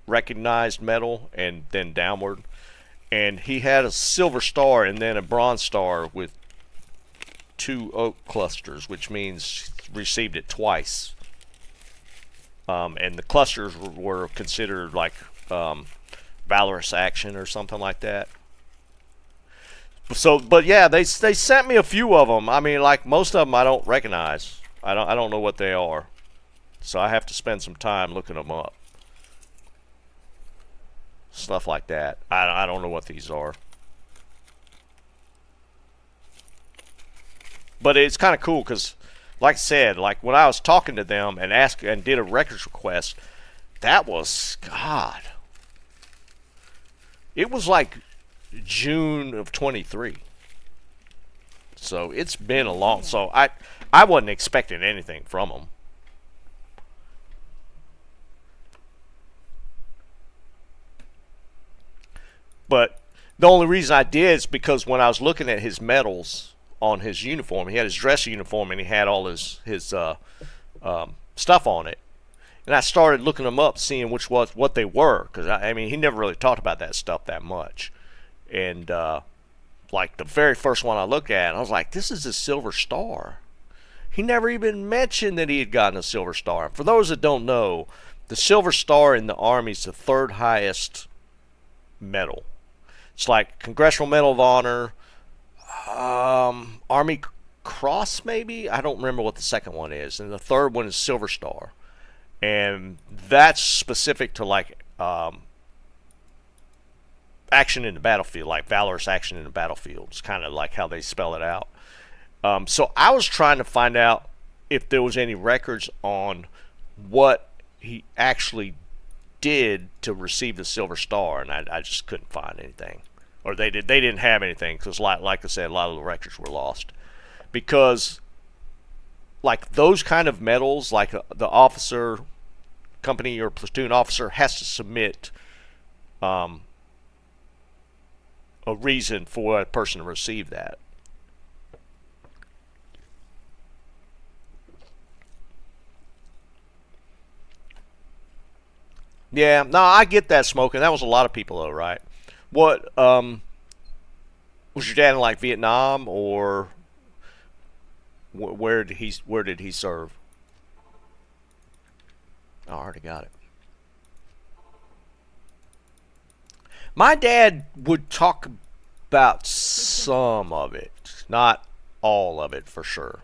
recognized medal, and then downward. And he had a Silver Star and then a Bronze Star with 2 oak clusters, which means received it twice. And the clusters were considered like valorous action or something like that. So, but yeah, they sent me a few of them. I mean, like most of them I don't recognize. I don't know what they are. So I have to spend some time looking them up. Stuff like that. I don't know what these are. But it's kind of cool because, like I said, like when I was talking to them and asked and did a records request, that was, God, it was like June of 23. So it's been a long. So I wasn't expecting anything from them. But the only reason I did is because when I was looking at his medals on his uniform, he had his dress uniform and he had all his stuff on it. And I started looking them up, seeing what they were, because I mean he never really talked about that stuff that much. And like the very first one I looked at, I was like, this is a Silver Star. He never even mentioned that he had gotten a Silver Star. For those that don't know, the Silver Star in the Army is the 3rd highest medal. It's like Congressional Medal of Honor, Army Cross maybe? I don't remember what the second one is. And the 3rd one is Silver Star. And that's specific to like action in the battlefield, like valorous action in the battlefield. It's kind of like how they spell it out. So I was trying to find out if there was any records on what he actually did to receive the Silver Star, and I just couldn't find anything. Or they didn't have anything because, like I said, a lot of the records were lost. Because, like those kind of medals, like the officer, company or platoon officer has to submit a reason for a person to receive that. Yeah, no, I get that smoking. That was a lot of people though, right? What was your dad in like Vietnam or where did he serve? Oh, I already got it. My dad would talk about some of it, not all of it for sure.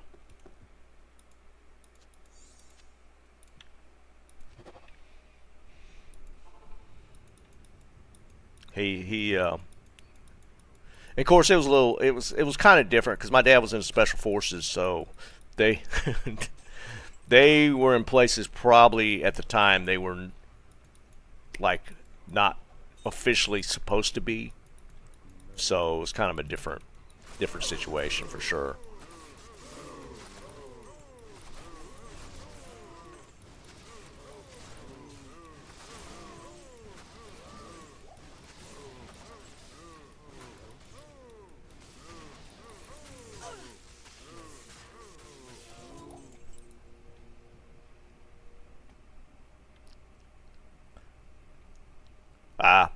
He of course, it was kind of different because my dad was in special forces, so they they were in places probably at the time they were like not officially supposed to be. So it was kind of a different situation for sure.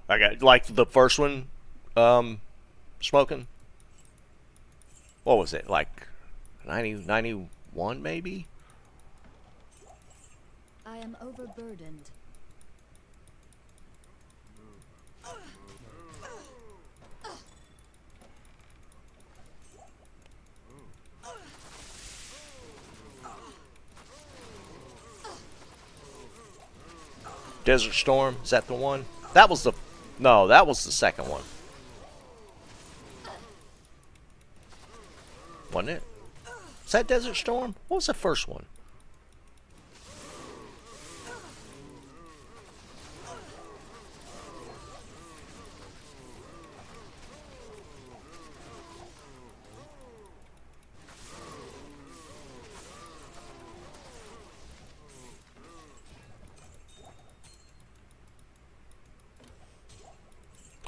I got like the first one, smoking. What was it like? 91 maybe? I am overburdened. Desert Storm, is that the one? That was the No, that was the second one. Wasn't it? Is that Desert Storm? What was the first one?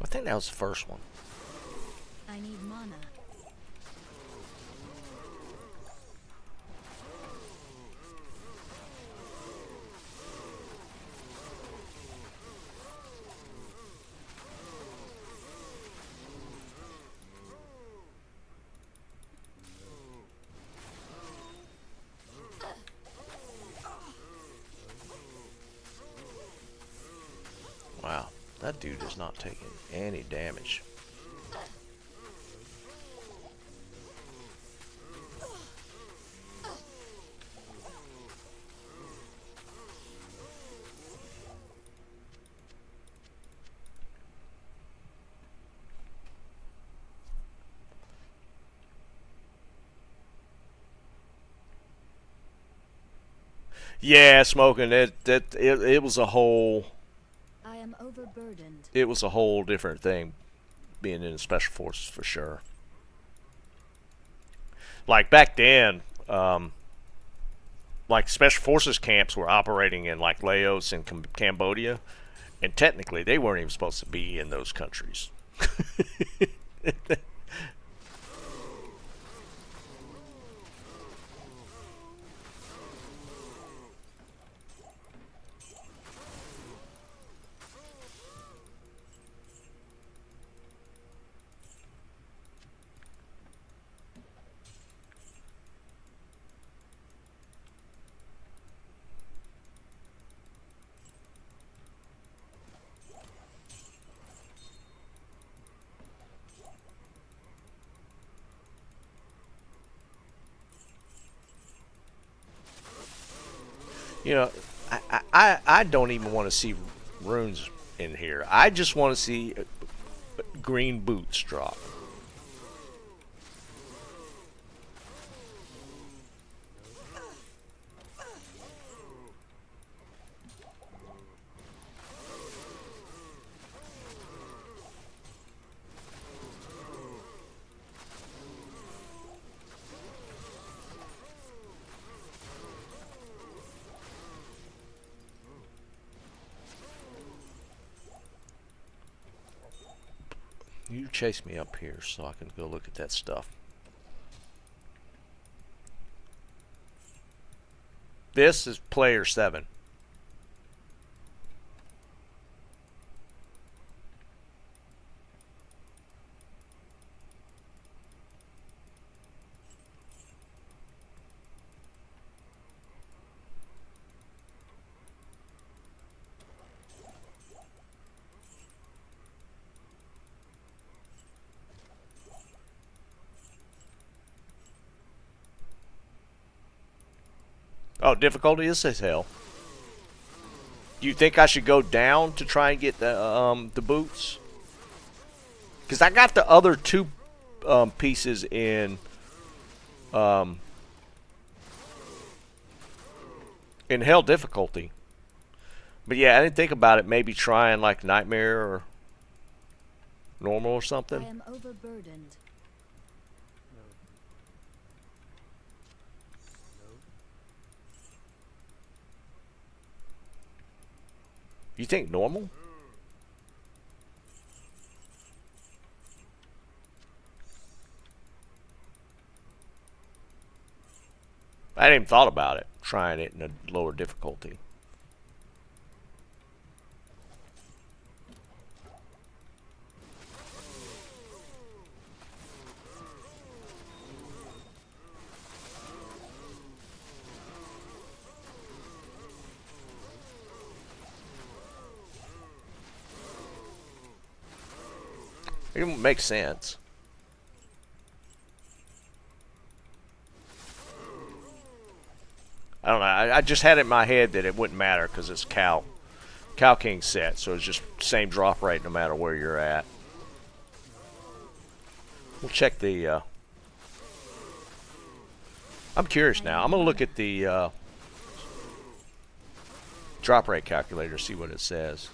I think that was the first one. I need mana. Wow, that dude is not taking any damage. Yeah, smoking it was a whole I am overburdened. it was a whole different thing being in the special forces for sure. Like back then, like special forces camps were operating in like Laos and Cambodia, and technically they weren't even supposed to be in those countries. You know, I don't even want to see runes in here. I just want to see green boots drop. You chase me up here so I can go look at that stuff. This is player 7. Oh, difficulty is as hell. Do you think I should go down to try and get the boots? Because I got the other 2 pieces in hell difficulty. But yeah, I didn't think about it. Maybe trying like nightmare or normal or something. I am overburdened. You think normal? I hadn't even thought about it, trying it in a lower difficulty. It makes sense. I don't know. I just had it in my head that it wouldn't matter because it's Cow King set, so it's just same drop rate no matter where you're at. We'll check the. I'm curious now. I'm gonna look at the drop rate calculator, see what it says.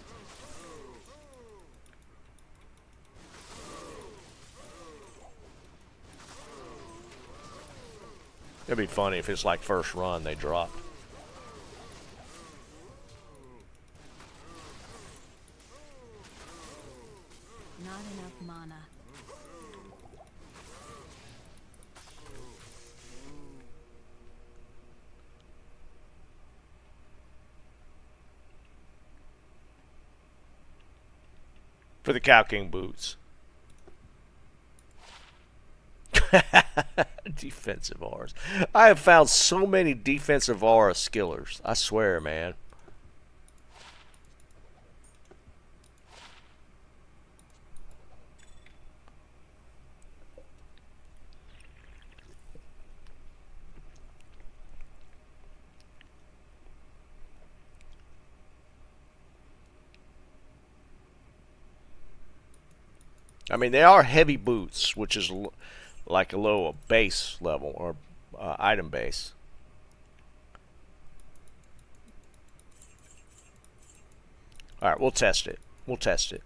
It'd be funny if it's like first run they dropped. Not enough mana. For the Cow King boots. Defensive auras. I have found so many defensive aura skillers. I swear, man. I mean, they are heavy boots, which is like a low base level or item base. All right, we'll test it. We'll test it.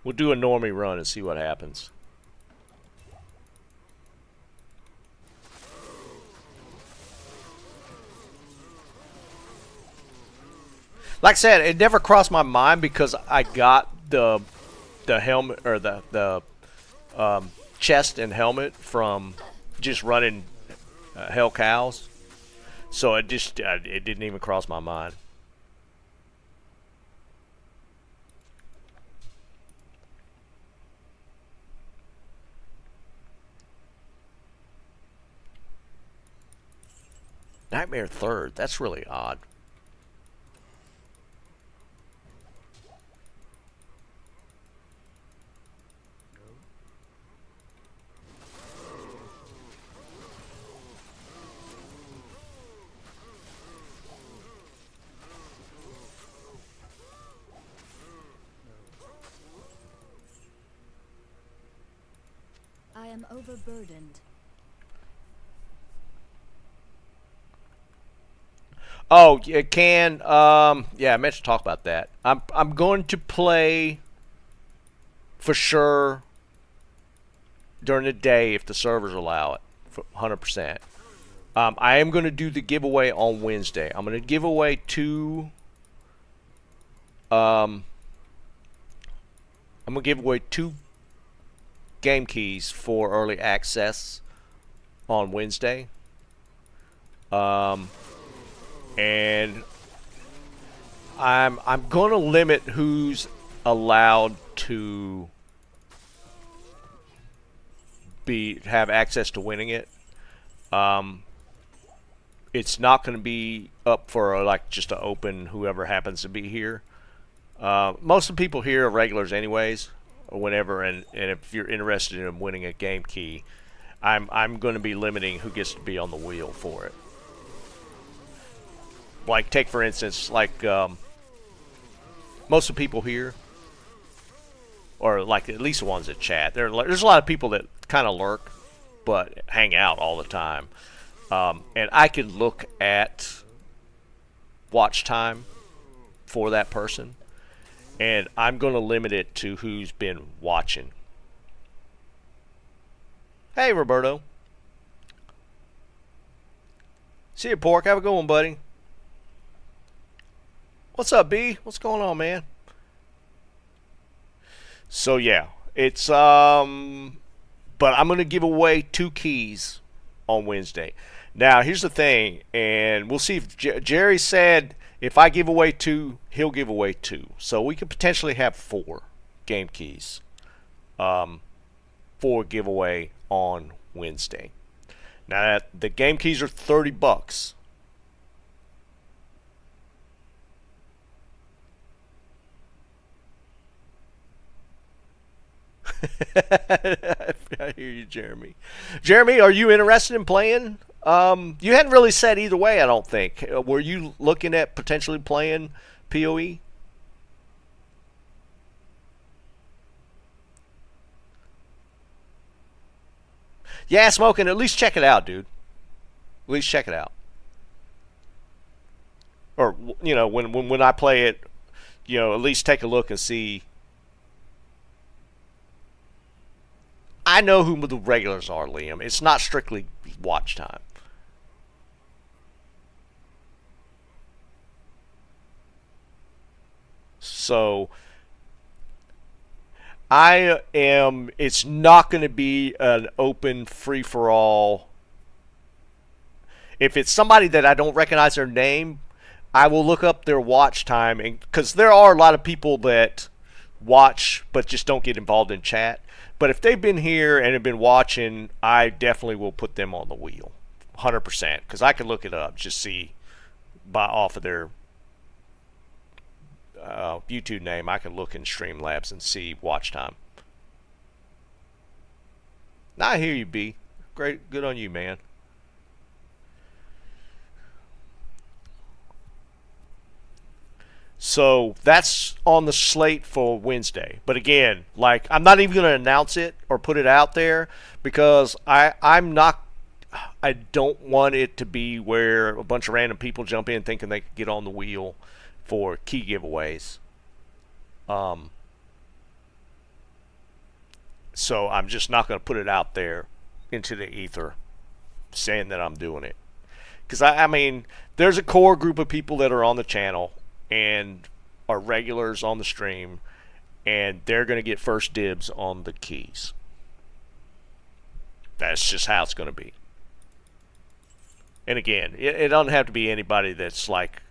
We'll do a normie run and see what happens. Like I said, it never crossed my mind because I got the helmet or the chest and helmet from just running Hell Cows, so it just it didn't even cross my mind. Nightmare third. That's really odd. I am overburdened. Oh, it can. Yeah, I meant to talk about that. I'm going to play for sure during the day if the servers allow it, for 100%. I am going to do the giveaway on Wednesday. I'm going to give away 2 I'm gonna give away 2 game keys for early access on Wednesday. And I'm gonna limit who's allowed to have access to winning it. It's not going to be up for like just to open whoever happens to be here. Most of the people here are regulars anyways, or whenever, and if you're interested in winning a game key, I'm going to be limiting who gets to be on the wheel for it. Like, take for instance, like most of the people here, or like at least the ones that chat. There's a lot of people that kind of lurk, but hang out all the time. And I could look at watch time for that person, and I'm going to limit it to who's been watching. Hey, Roberto. See you, Pork. Have a good one, buddy. What's up, B? What's going on, man? So yeah, it's but I'm going to give away 2 keys on Wednesday. Now, here's the thing, and we'll see if Jerry said if I give away 2, he'll give away 2. So we could potentially have 4 game keys for giveaway on Wednesday. Now, the game keys are $30. I hear you, Jeremy. Jeremy, are you interested in playing? You hadn't really said either way, I don't think. Were you looking at potentially playing PoE? Yeah, Smoking. At least check it out, dude. At least check it out. Or, you know, when I play it, you know, at least take a look and see. I know who the regulars are, Liam. It's not strictly watch time. So it's not going to be an open free-for-all. If it's somebody that I don't recognize their name, I will look up their watch time, and because there are a lot of people that watch but just don't get involved in chat. But if they've been here and have been watching, I definitely will put them on the wheel, 100%. Because I can look it up, just see off of their YouTube name. I can look in Streamlabs and see watch time. Now I hear you, B. Great, good on you, man. So that's on the slate for Wednesday. But again, like, I'm not even going to announce it or put it out there because I don't want it to be where a bunch of random people jump in thinking they could get on the wheel for key giveaways. So I'm just not going to put it out there into the ether saying that I'm doing it. Because, I mean, there's a core group of people that are on the channel and are regulars on the stream, and they're going to get first dibs on the keys. That's just how it's going to be. And again, it doesn't have to be anybody that's like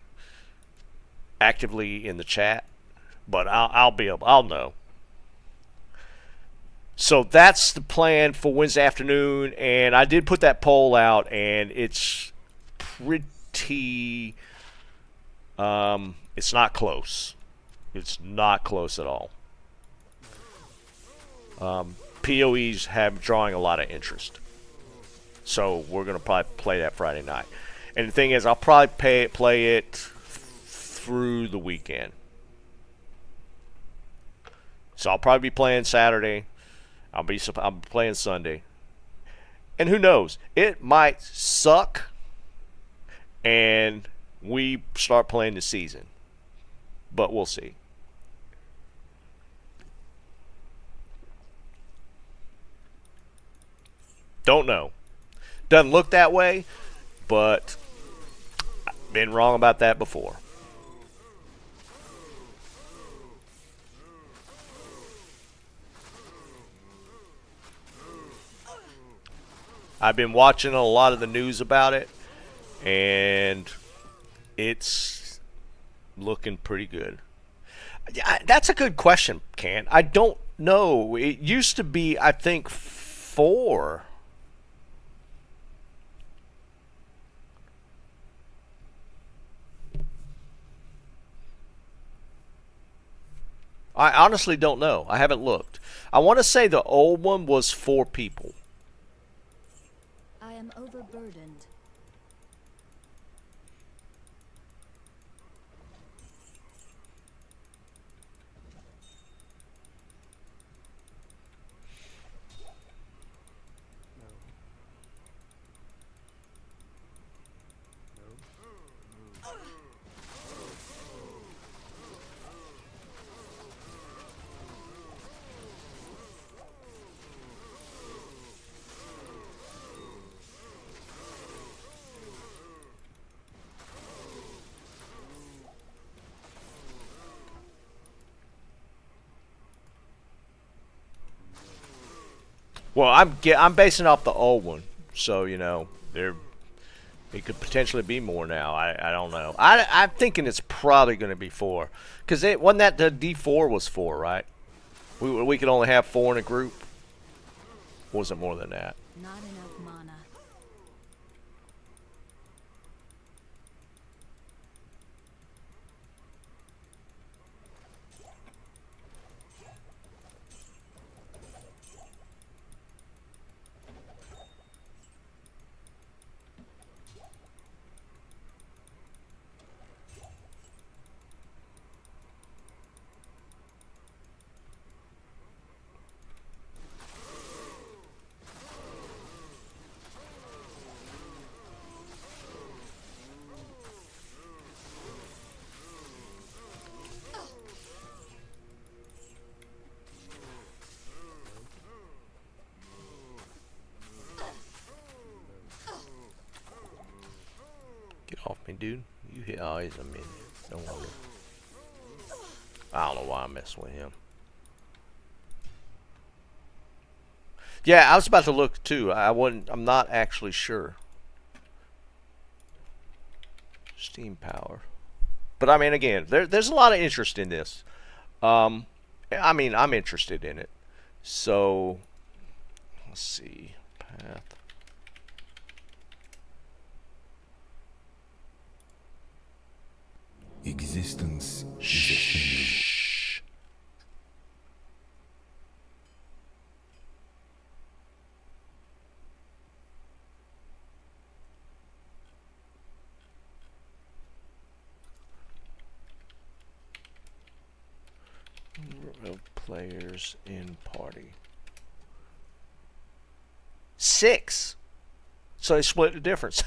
actively in the chat, but I'll know. So that's the plan for Wednesday afternoon, and I did put that poll out, and it's pretty. It's not close. It's not close at all. PoEs have drawing a lot of interest. So we're going to probably play that Friday night. And the thing is, I'll probably play it through the weekend. So I'll probably be playing Saturday. I'll be playing Sunday. And who knows? It might suck. And we start playing the season. But we'll see. Don't know. Doesn't look that way, but I've been wrong about that before. I've been watching a lot of the news about it, and it's looking pretty good. Yeah, that's a good question, Can. I don't know. It used to be, I think, 4. I honestly don't know. I haven't looked. I want to say the old one was 4 people. I am overburdened. Well, I'm basing off the old one, so there it could potentially be more now. I don't know. I'm thinking it's probably going to be 4, because it wasn't that the D4 was 4, right? We could only have 4 in a group. Wasn't more than that. Not enough mana. Get off me, dude. You hit. Oh, he's a minion. Don't worry. I don't know why I messed with him. Yeah, I was about to look too. I'm not actually sure. Steam power. But I mean, again, there's a lot of interest in this. I mean, I'm interested in it. So, let's see. Path. Existence is Shh. Of players in party. 6. So they split the difference.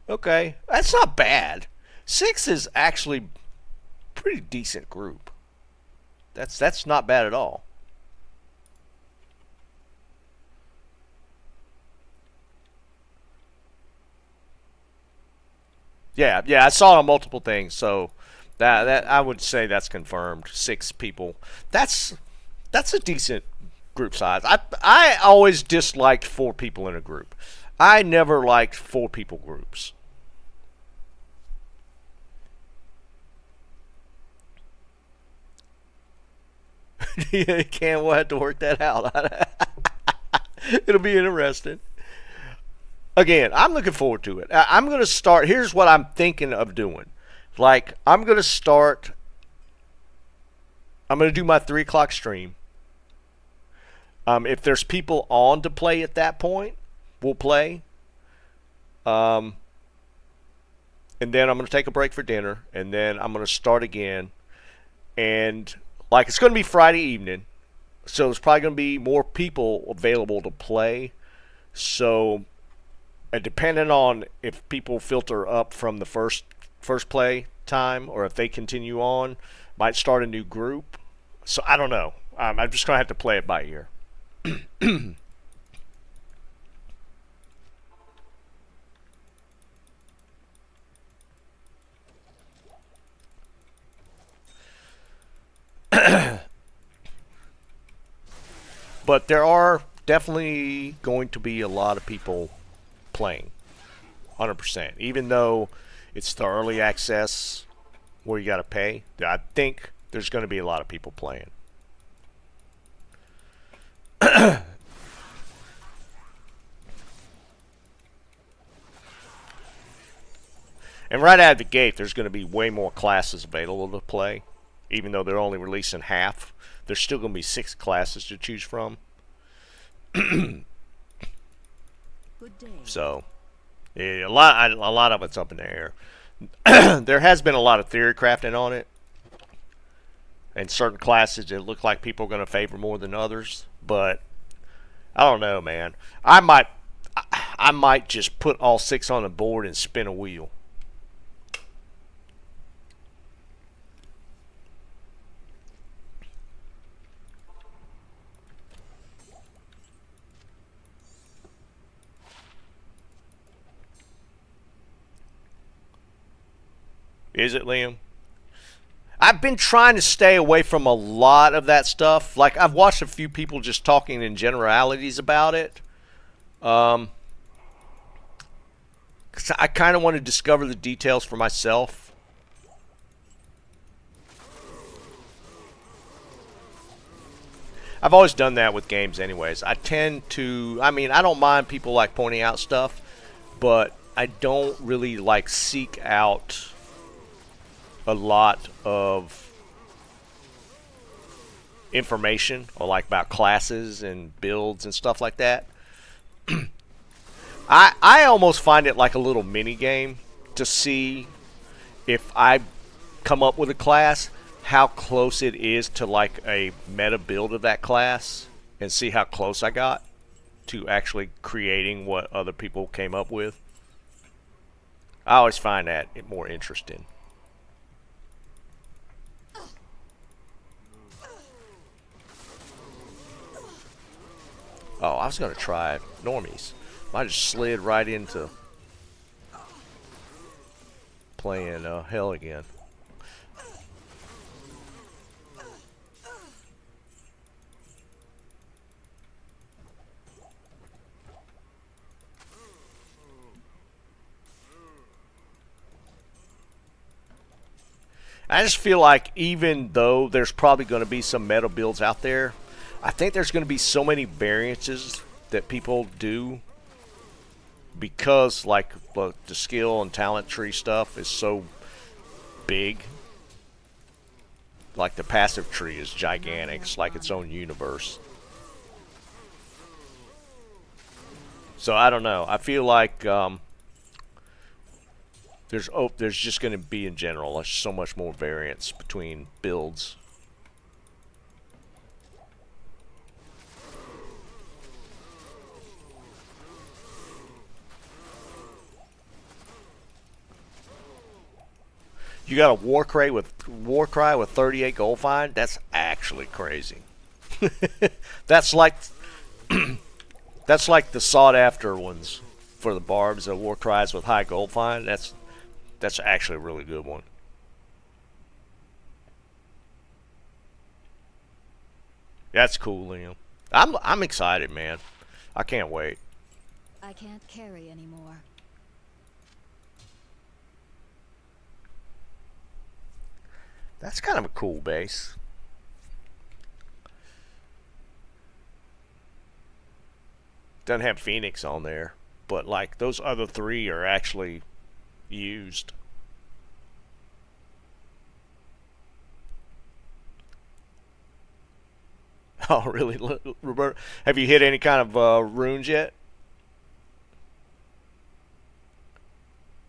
Okay, that's not bad. 6 is actually pretty decent group. That's not bad at all. Yeah, I saw on multiple things, so that I would say that's confirmed. 6 people. That's a decent group size. I always disliked 4 people in a group. I never liked 4 people groups. You can't. We'll have to work that out. It'll be interesting. Again, I'm looking forward to it. I'm going to start. Here's what I'm thinking of doing. Like, I'm going to start. I'm going to do my 3 o'clock stream. If there's people on to play at that point, we'll play. And then I'm going to take a break for dinner. And then I'm going to start again. And, like, it's going to be Friday evening. So there's probably going to be more people available to play. So, and depending on if people filter up from the first play time or if they continue on, might start a new group. So I don't know. I'm just going to have to play it by ear. But there are definitely going to be a lot of people playing. 100%. Even though it's the early access where you got to pay, I think there's going to be a lot of people playing. And right out of the gate, there's going to be way more classes available to play. Even though they're only releasing half, there's still going to be 6 classes to choose from. So, yeah, a lot of it's up in the air. There has been a lot of theory crafting on it, and certain classes it look like people are going to favor more than others. But I don't know, man. I might just put all 6 on the board and spin a wheel. Is it, Liam? I've been trying to stay away from a lot of that stuff. Like, I've watched a few people just talking in generalities about it. 'Cause I kind of want to discover the details for myself. I've always done that with games anyways. I tend to, I mean, I don't mind people like pointing out stuff, but I don't really like seek out a lot of information or like about classes and builds and stuff like that. I almost find it like a little mini game to see if I come up with a class, how close it is to like a meta build of that class, and see how close I got to actually creating what other people came up with. I always find that more interesting. Oh, I was going to try normies. I just slid right into playing hell again. I just feel like even though there's probably going to be some meta builds out there, I think there's going to be so many variances that people do because like the skill and talent tree stuff is so big. Like the passive tree is gigantic. It's like its own universe. So I don't know. I feel like there's just going to be in general there's so much more variance between builds. You got a Warcry with 38 gold find? That's actually crazy. That's like that's like the sought after ones for the barbs of Warcries with high gold find. That's actually a really good one. That's cool, Liam. I'm excited, man. I can't wait. I can't carry anymore. That's kind of a cool base. Doesn't have Phoenix on there, but like those other 3 are actually used. Oh, really, Robert? Have you hit any kind of runes yet?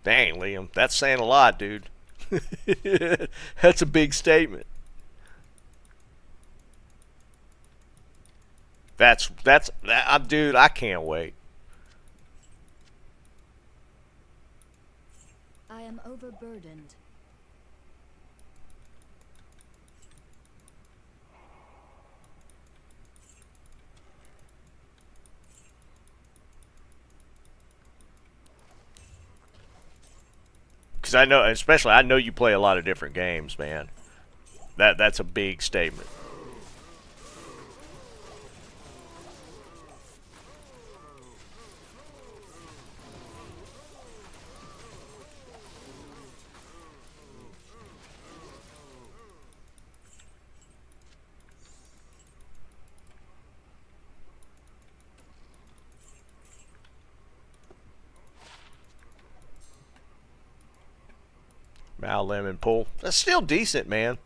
Dang, Liam, that's saying a lot, dude. That's a big statement. Dude, I can't wait. I am overburdened. Because I know, especially, I know you play a lot of different games, man. That's a big statement. Mal Lemon Pool. That's still decent, man.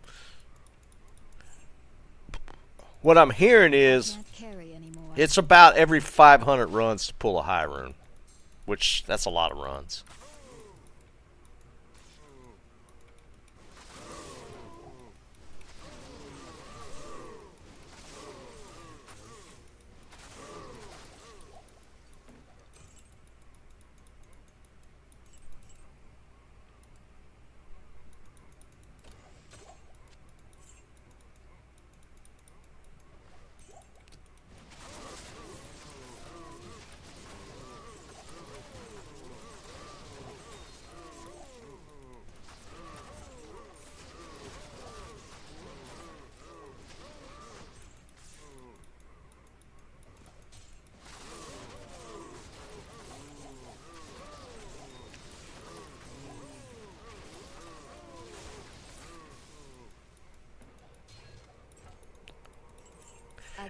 What I'm hearing is Can't carry anymore. it's about every 500 runs to pull a high rune, which that's a lot of runs.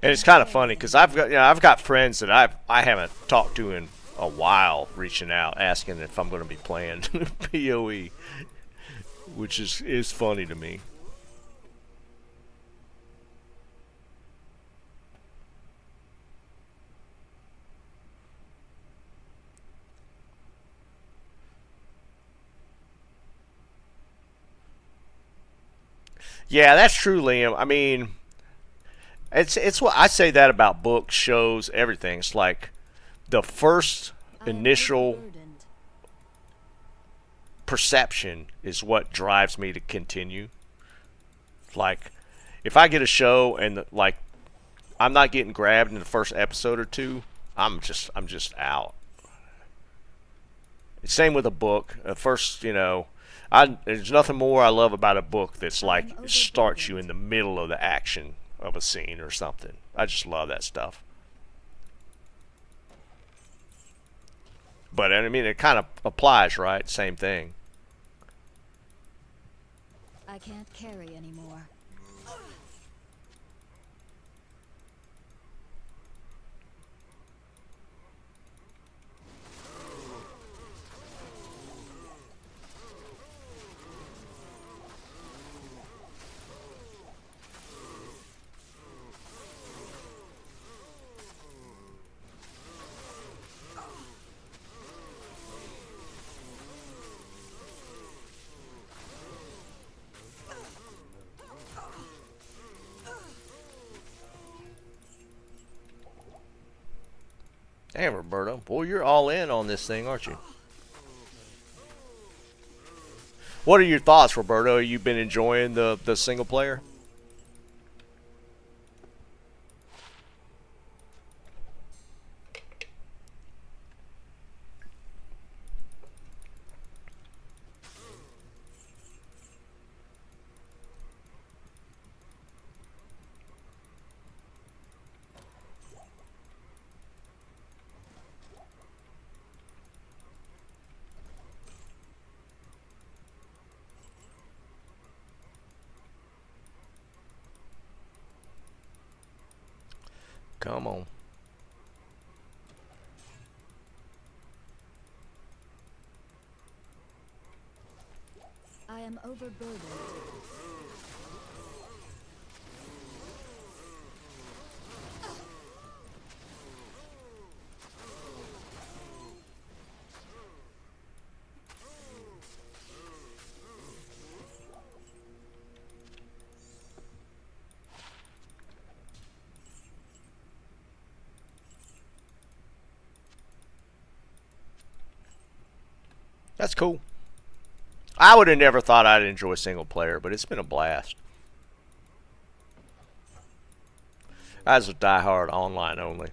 And it's kind of funny because I've got friends that I haven't talked to in a while, reaching out asking if I'm going to be playing PoE, which is funny to me. Yeah, that's true, Liam. I mean, it's what I say that about books, shows, everything. It's like the first I am initial overburdened. perception is what drives me to continue. Like, if I get a show and like I'm not getting grabbed in the first episode or two, I'm just out. Same with a book. First, there's nothing more I love about a book that's like it starts you in the middle of the action of a scene or something. I just love that stuff. But I mean, it kind of applies, right? Same thing. I can't carry anymore. Damn, Roberto. Boy, you're all in on this thing, aren't you? What are your thoughts, Roberto? You've been enjoying the single player? Come on. I am overburdened. That's cool. I would have never thought I'd enjoy single player, but it's been a blast. I was a diehard online only.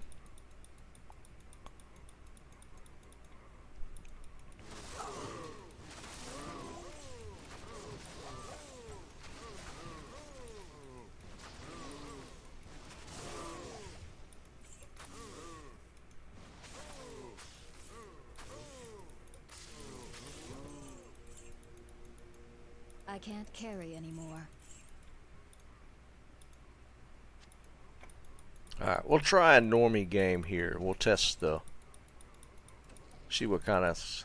I can't carry anymore. Alright, we'll try a normie game here. We'll test see what kind of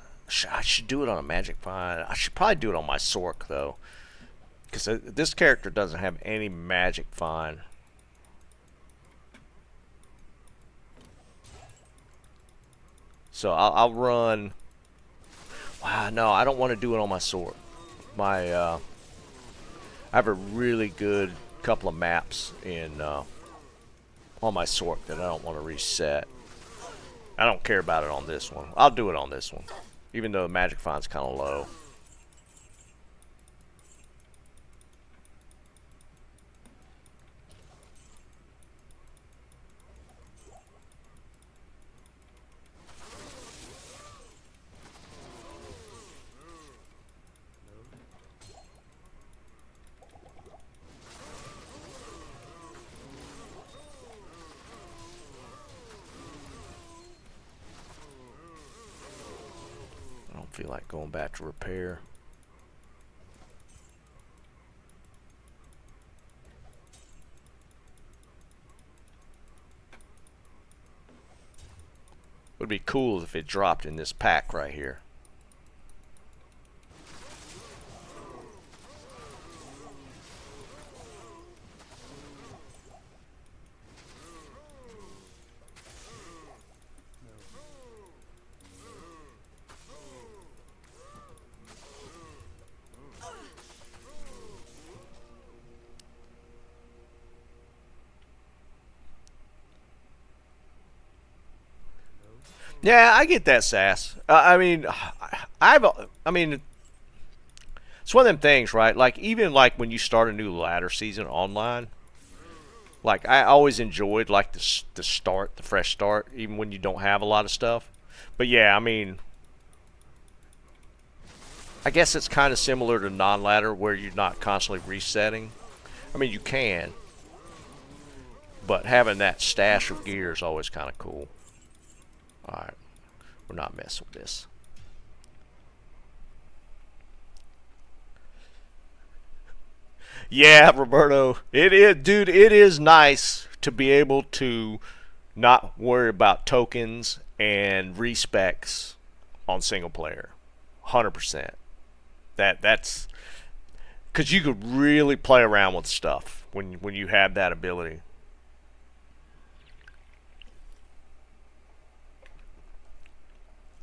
I should do it on a magic find. I should probably do it on my Sork though, because this character doesn't have any magic find. So I'll run. Wow, no, I don't want to do it on my Sork. I have a really good couple of maps in on my Sork that I don't want to reset. I don't care about it on this one. I'll do it on this one, even though the magic find's kind of low. I don't feel like going back to repair. Would be cool if it dropped in this pack right here. Yeah, I get that, Sass. I mean, I mean, it's one of them things, right? Like even like when you start a new ladder season online, like I always enjoyed like the start, the fresh start, even when you don't have a lot of stuff. But yeah, I mean, I guess it's kind of similar to non-ladder where you're not constantly resetting. I mean, you can, but having that stash of gear is always kind of cool. All right, we're not messing with this. Yeah, Roberto, it is, dude. It is nice to be able to not worry about tokens and respecs on single player. 100%. That's because you could really play around with stuff when you have that ability.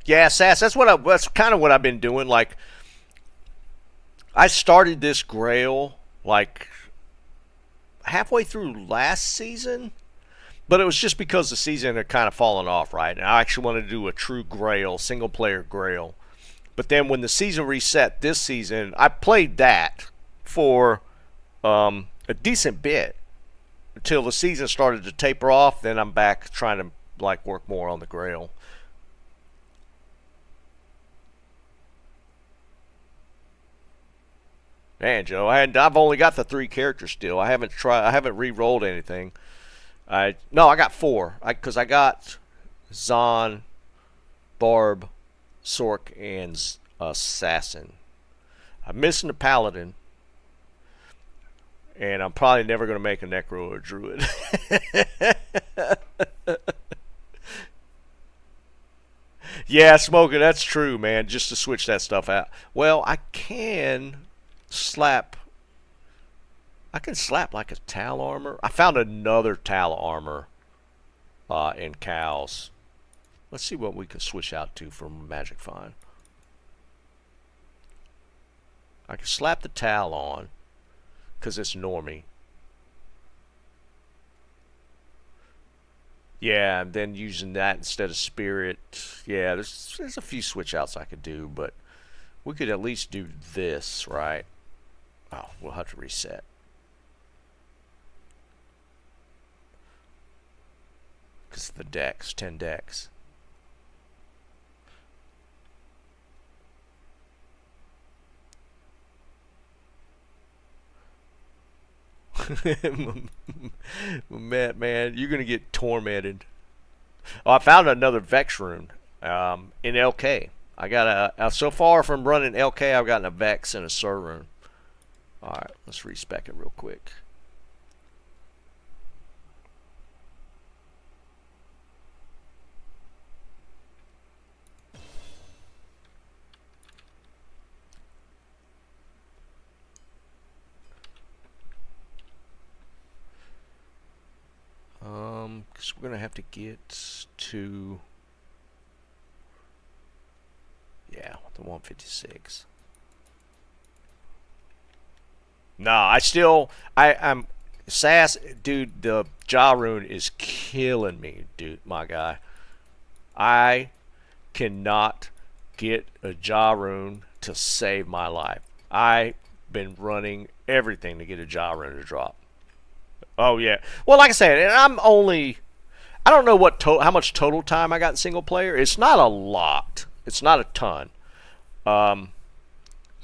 Yeah, Sass. That's kind of what I've been doing. Like I started this Grail like halfway through last season, but it was just because the season had kind of fallen off, right? And I actually wanted to do a true Grail, single player Grail. But then when the season reset this season, I played that for a decent bit until the season started to taper off. Then I'm back trying to like work more on the Grail. Man, Joe, I've only got the 3 characters still. I haven't re-rolled anything. No, I got 4. Because I got Zon, Barb, Sork, and Assassin. I'm missing the Paladin, and I'm probably never going to make a Necro or Druid. Yeah, Smoker, that's true, man. Just to switch that stuff out. Well, slap. I can slap like a Tal armor. I found another Tal armor in cows. Let's see what we can switch out to from Magic Find. I can slap the Tal on because it's normie. Yeah, and then using that instead of Spirit. Yeah, there's a few switch outs I could do, but we could at least do this, right? Oh, we'll have to reset. Because the decks, 10 decks. Man, you're going to get tormented. Oh, I found another Vex rune in LK. I got so far from running LK, I've gotten a Vex and a Sur rune. Alright, let's respec it real quick. we're gonna have to get to, yeah, the 156. No, I'm Sass, dude. The jaw rune is killing me, dude. My guy, I cannot get a jaw rune to save my life. I've been running everything to get a jaw rune to drop. Oh yeah. Well, like I said, and I don't know how much total time I got in single player. It's not a lot. It's not a ton. I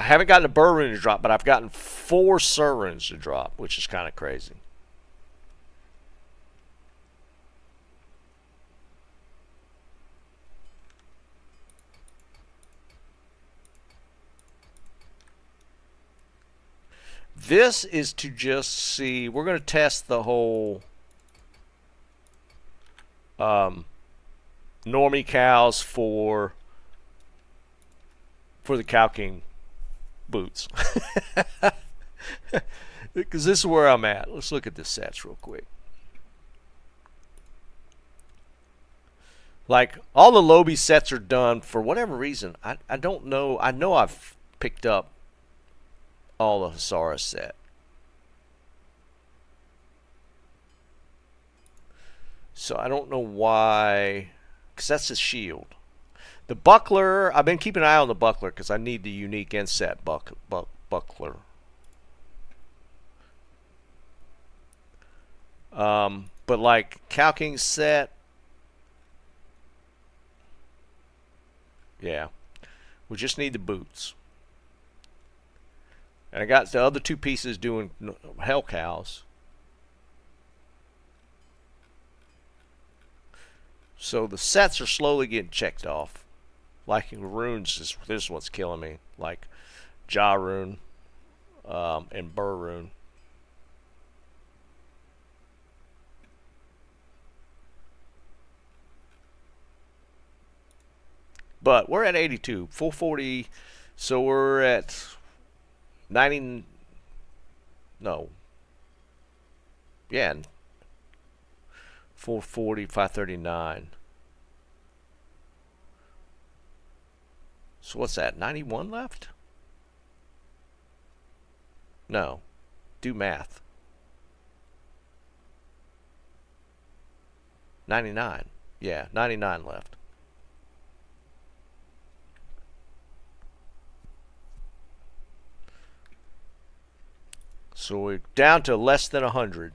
haven't gotten a burr rune to drop, but I've gotten 4 sur runes to drop, which is kind of crazy. This is to just see. We're going to test the whole normie cows for the Cow King boots. Because this is where I'm at. Let's look at the sets real quick. Like, all the Lobie sets are done for whatever reason. I don't know. I know I've picked up all the Hasara set. So I don't know why. Because that's his shield. The buckler, I've been keeping an eye on the buckler because I need the unique inset buckler. But like Cow King set, yeah, we just need the boots. And I got the other 2 pieces doing hell cows. So the sets are slowly getting checked off. Like runes, this is what's killing me. Like jaw rune and burr rune. But we're at 82, full 40, so we're at 90. No. Yeah. 440, 539. So what's that? 91 left? No. Do math. 99. Yeah, 99 left. So we're down to less than 100.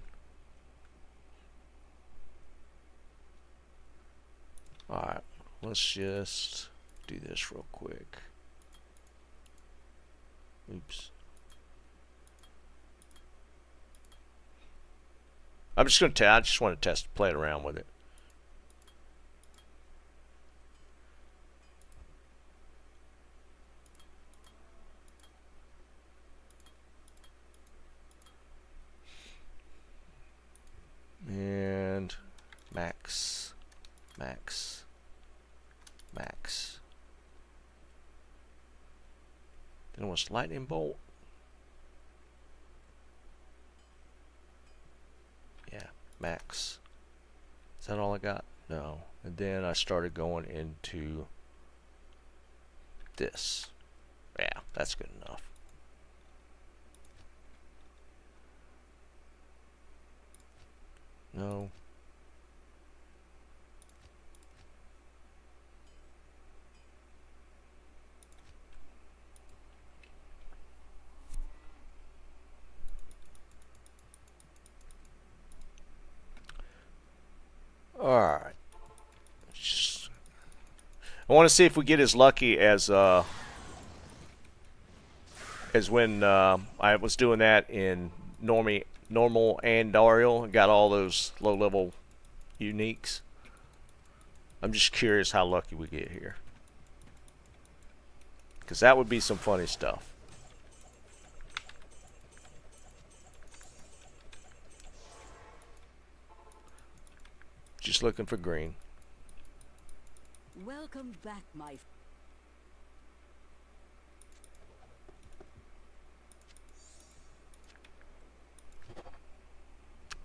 Alright, let's just do this real quick. Oops. I'm just going to I just want to play it around with it. And max. Then it was lightning bolt. Yeah, max. Is that all I got? No. And then I started going into this. Yeah, that's good enough. No. Alright. I want to see if we get as lucky as when I was doing that in normal and Dariel and got all those low-level uniques. I'm just curious how lucky we get here. Because that would be some funny stuff. Just looking for green. Welcome back, my...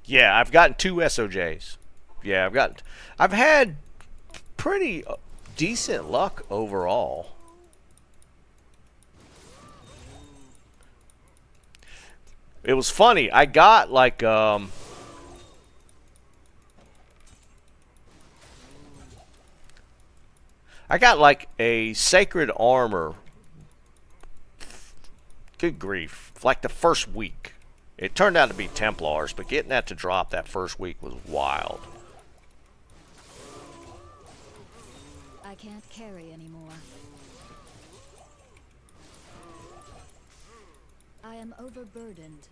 Yeah, I've gotten 2 SOJs. Yeah, I've had pretty decent luck overall. It was funny. I got like I got like a sacred armor. Good grief! Like the first week, it turned out to be Templars, but getting that to drop that first week was wild. I can't carry anymore. I am overburdened.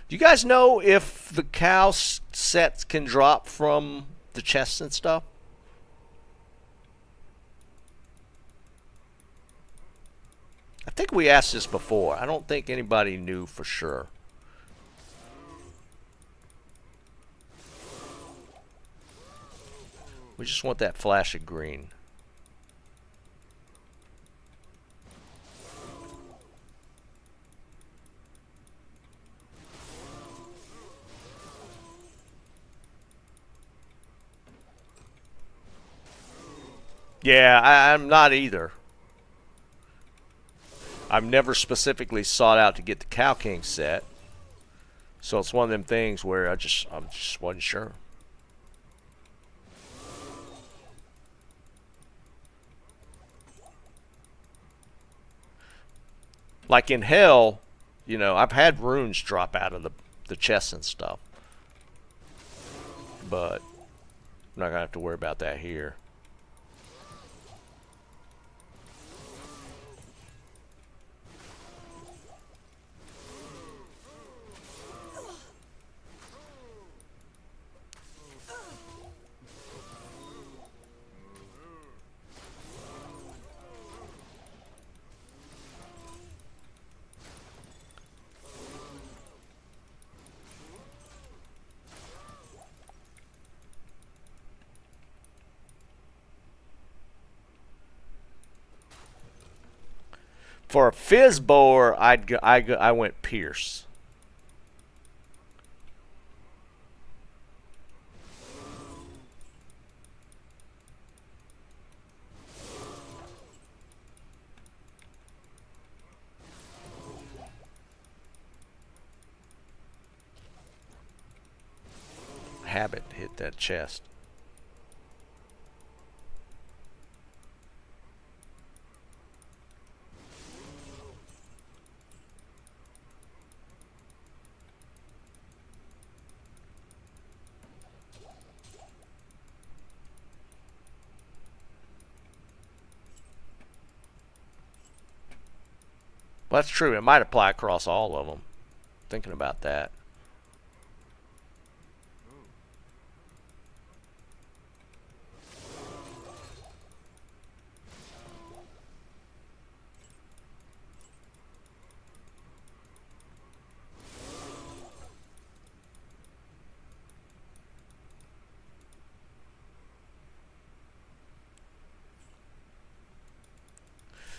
Do you guys know if the cow sets can drop from the chests and stuff? I think we asked this before. I don't think anybody knew for sure. We just want that flash of green. Yeah, I'm not either. I've never specifically sought out to get the Cow King set. So it's one of them things where I just wasn't sure. Like in Hell, you know, I've had runes drop out of the chests and stuff. But I'm not going to have to worry about that here. For a fizz bower, I went Pierce. Habit hit that chest. Well, that's true. It might apply across all of them. Thinking about that.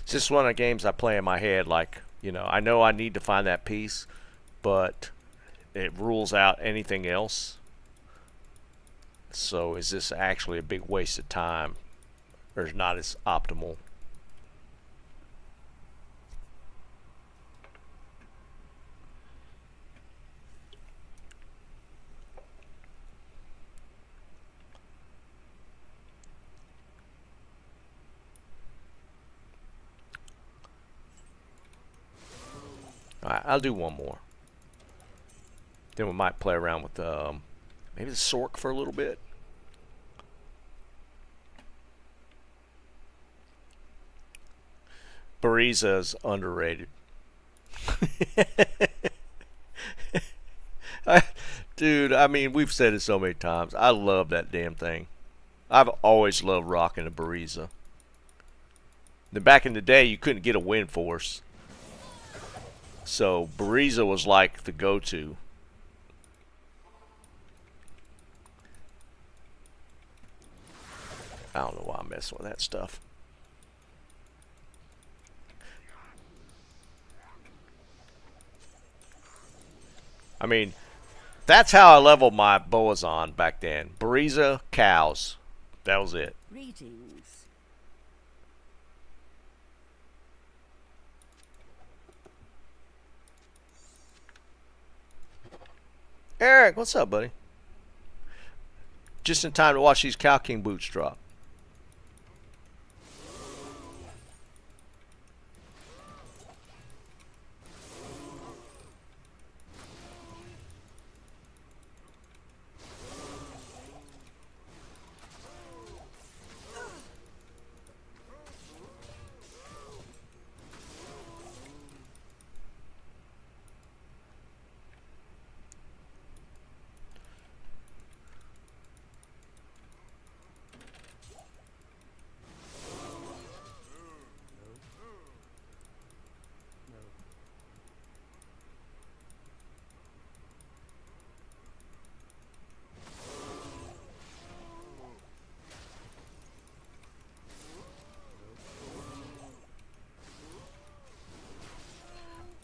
It's just one of the games I play in my head. Like, you know I need to find that piece, but it rules out anything else. So is this actually a big waste of time, or is not as optimal? Alright, I'll do one more. Then we might play around with maybe the Sork for a little bit. Bariza is underrated. Dude, I mean, we've said it so many times. I love that damn thing. I've always loved rocking a Bariza. Then back in the day, you couldn't get a Wind Force. So Bariza was like the go-to. I don't know why I'm messing with that stuff. I mean, that's how I leveled my boas on back then. Bariza, cows. That was it. Greetings. Eric, what's up, buddy? Just in time to watch these Cow King boots drop.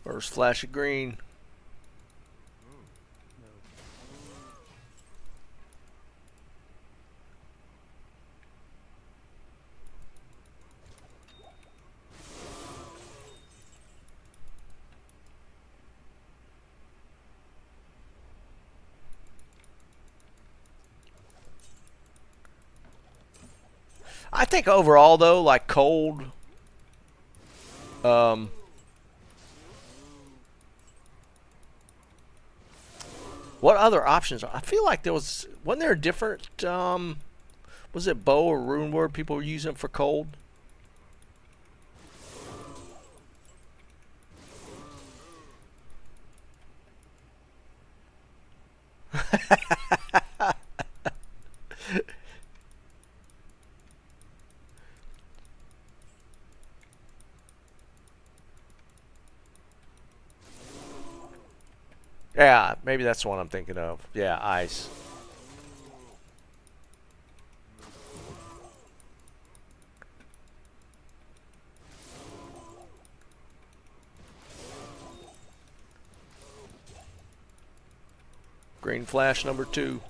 First flash of green. I think overall though, like cold, um, what other options? I feel like wasn't there a different was it bow or rune word people were using for cold? Yeah, maybe that's the one I'm thinking of. Yeah, ice. Green flash number 2.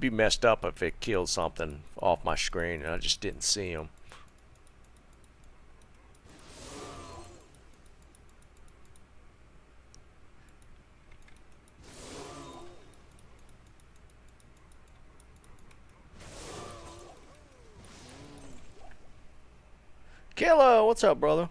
Be messed up if it killed something off my screen and I just didn't see him. Killa, what's up, brother?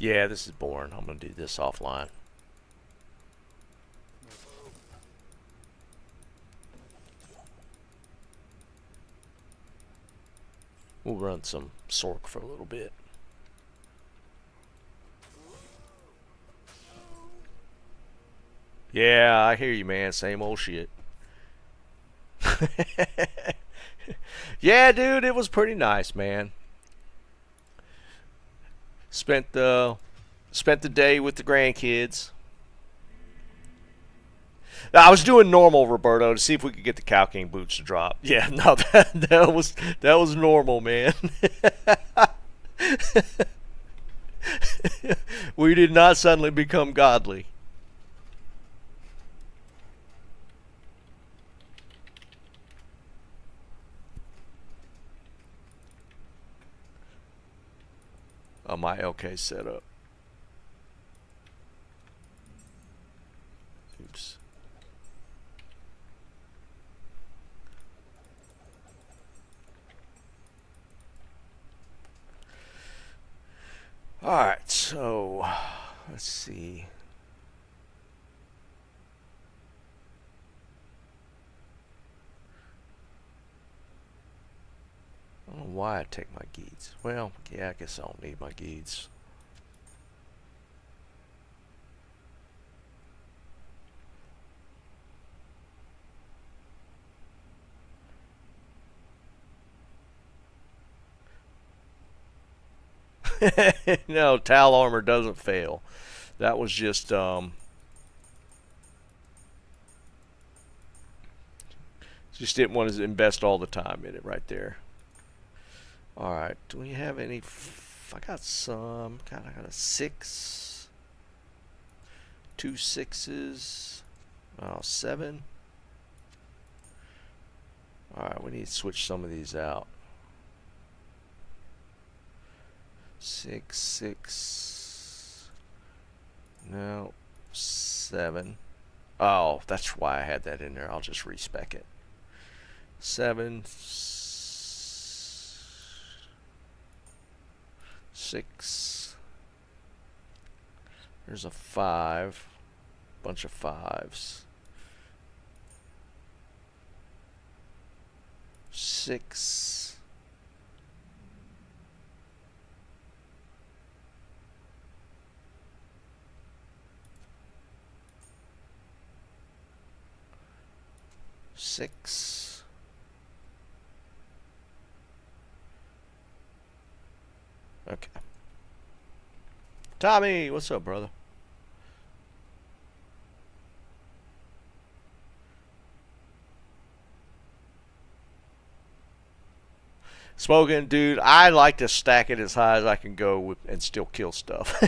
Yeah, this is boring. I'm gonna do this offline. We'll run some Sork for a little bit. Yeah, I hear you, man. Same old shit. Yeah, dude, it was pretty nice, man. Spent the day with the grandkids. I was doing normal, Roberto, to see if we could get the Cow King boots to drop. Yeah, no, that was normal, man. We did not suddenly become godly. On my LK setup. Oops. Alright, so let's see. I don't know why I take my geeds. Well, yeah, I guess I don't need my geeds. No, towel armor doesn't fail. That was just didn't want to invest all the time in it right there. All right, do we have any? I got some. God, I got a 6, 2 6s. Oh, 7. All right, we need to switch some of these out. 6 6. No, 7. Oh, that's why I had that in there. I'll just respec it. 7 6. There's a 5. Bunch of 5s. 6. 6. Okay. Tommy, what's up, brother? Smoking, dude, I like to stack it as high as I can go with, and still kill stuff.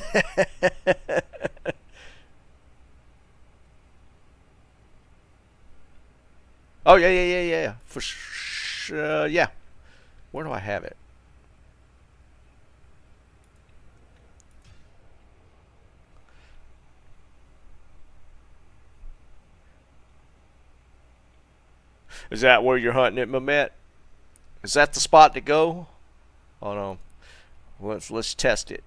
Oh, yeah, yeah, yeah, yeah. For sure. Yeah. Where do I have it? Is that where you're hunting it, Mamet? Is that the spot to go? Hold on. Let's test it.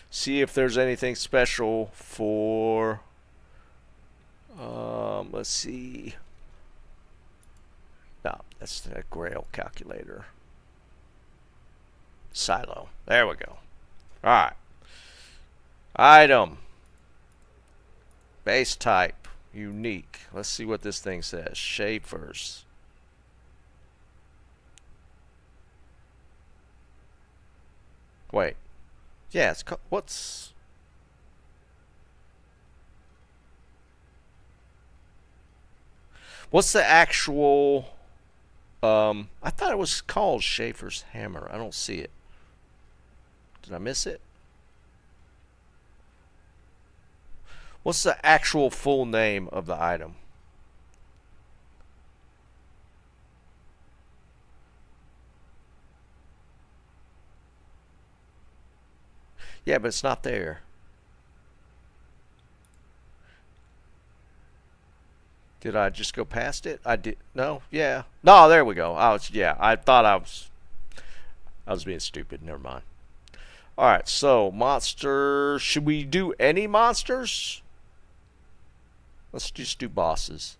See if there's anything special for. Let's see. No, that's the grail calculator. Silo. There we go. All right. Item. Base type. Unique. Let's see what this thing says. Schaefer's. Wait. Yeah, it's what's the actual I thought it was called Schaefer's hammer. I don't see it. Did I miss it? What's the actual full name of the item? Yeah, but it's not there. Did I just go past it? I did. No. Yeah. No. There we go. Yeah. I thought I was being stupid. Never mind. All right. So monster. Should we do any monsters? Let's just do bosses.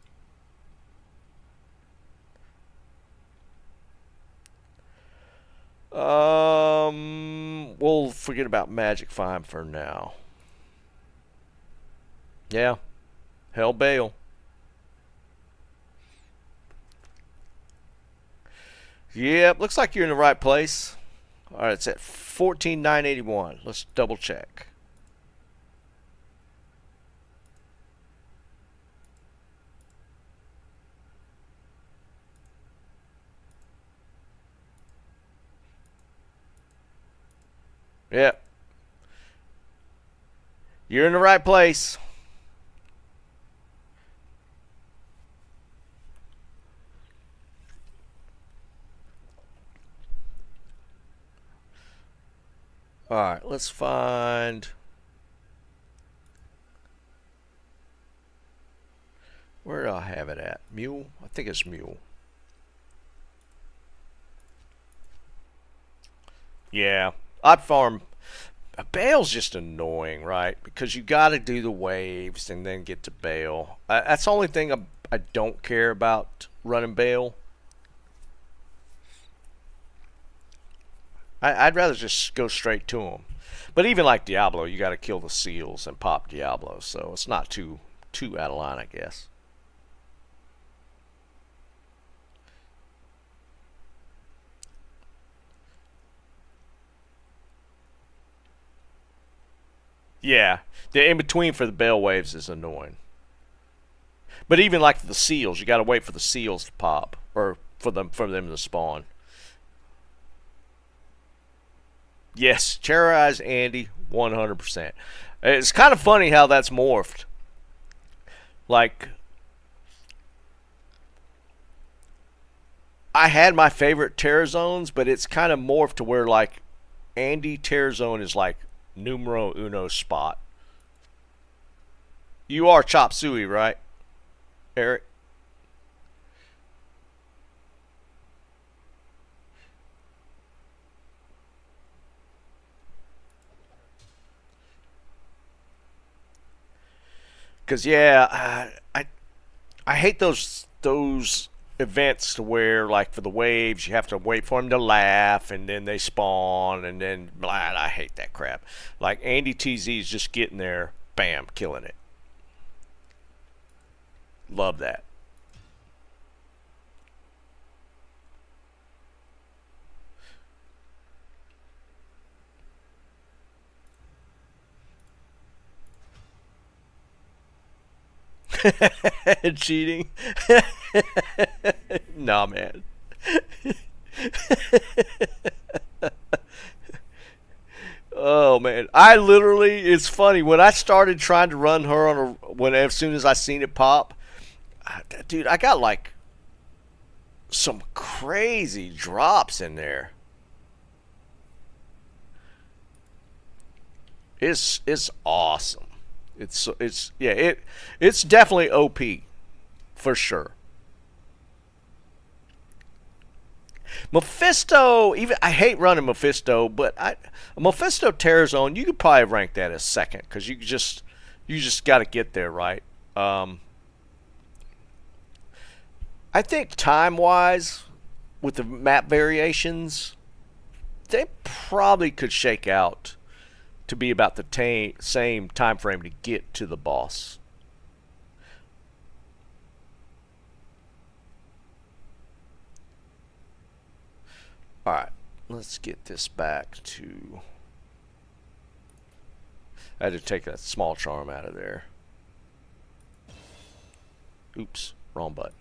We'll forget about Magic Find for now. Yeah. Hell Bale. Yep, looks like you're in the right place. All right, it's at 14,981. Let's double check. Yep. You're in the right place. All right, let's find. Where do I have it at? Mule? I think it's Mule. Yeah, I'd farm. Bale's just annoying, right? Because you got to do the waves and then get to Bale. That's the only thing I don't care about running Bale. I'd rather just go straight to him. But even like Diablo, you got to kill the seals and pop Diablo, so it's not too out of line, I guess. Yeah, the in between for the bell waves is annoying. But even like the seals, you got to wait for the seals to pop or for them to spawn. Yes, terrorize Andy 100%. It's kind of funny how that's morphed. Like I had my favorite terror zones, but it's kind of morphed to where like Andy terror zone is like numero uno spot. You are chop suey, right, Eric? Because yeah, I hate those events to where like for the waves you have to wait for them to laugh and then they spawn and then blah. I hate that crap. Like Andy TZ is just getting there, bam, killing it. Love that. Cheating? Nah, man. Oh man, I literally. It's funny when I started trying to run her on a when as soon as I seen it pop, dude, I got like some crazy drops in there. It's awesome. It's yeah it's definitely OP for sure. Mephisto, even I hate running Mephisto, but Mephisto Terror Zone you could probably rank that as second because you just got to get there right. Um, I think time wise with the map variations, they probably could shake out to be about the same time frame to get to the boss. All right, let's get this back to. I had to take that small charm out of there. Oops, wrong button.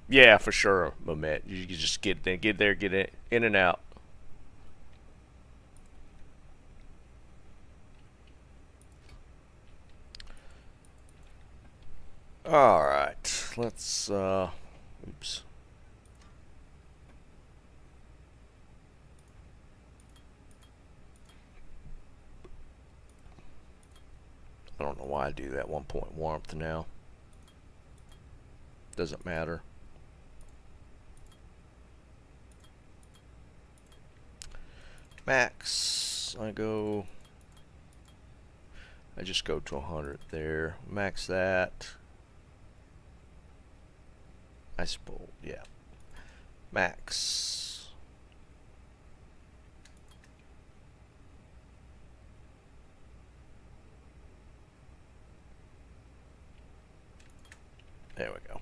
Yeah, for sure, Mamet. You can just get there, get it in and out. All right, let's. Oops. I don't know why I do that. 1 point warmth now. Doesn't matter. Max. I just go to 100 there. Max that. I suppose. Yeah. Max. There we go.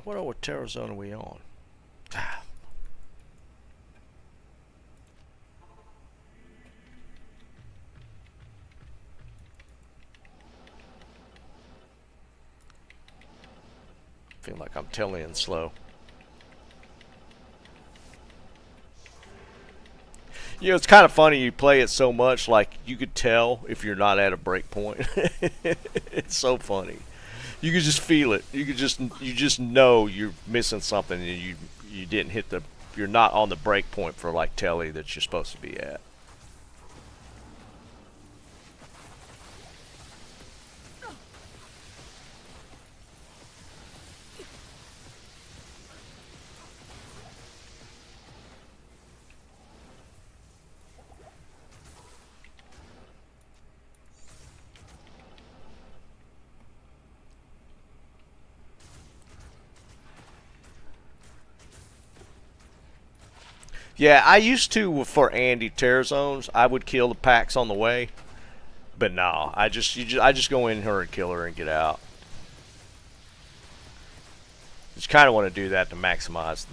What terror zone are we on? Feel like I'm telling slow. You know, it's kind of funny you play it so much, like you could tell if you're not at a break point. It's so funny. You could just feel it. You just know you're missing something and you didn't hit the you're not on the break point for like telly that you're supposed to be at. Yeah, I used to for Andy tear zones. I would kill the packs on the way, but no, I just go in her and kill her and get out. Just kind of want to do that to maximize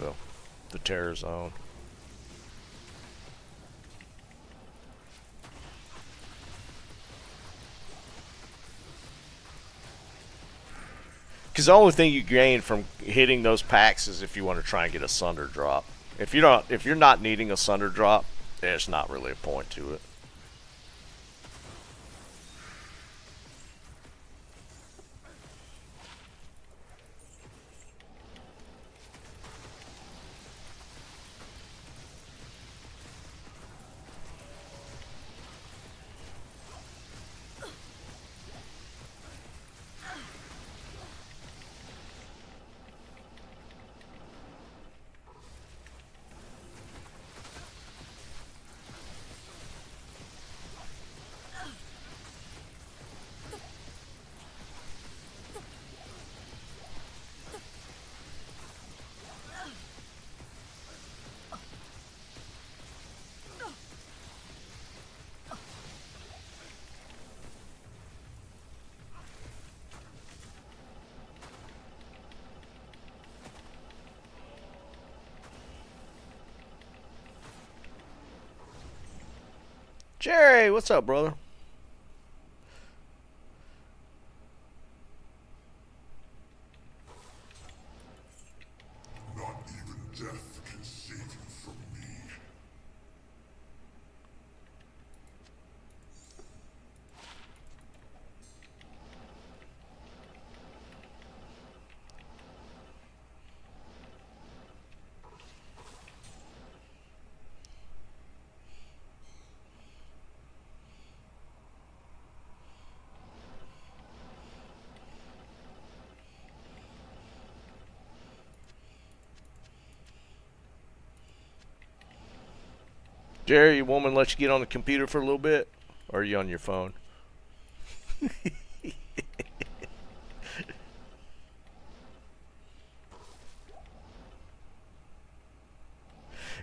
the terror zone. Because the only thing you gain from hitting those packs is if you want to try and get a Sunder drop. If you're not needing a Sunder drop, there's not really a point to it. Jerry, what's up, brother? Not even death can save you from me. Jerry, your woman let you get on the computer for a little bit? Or are you on your phone?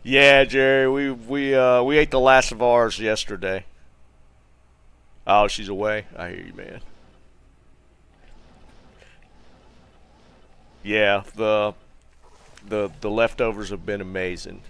Yeah, Jerry, we ate the last of ours yesterday. Oh, she's away. I hear you, man. Yeah, the leftovers have been amazing.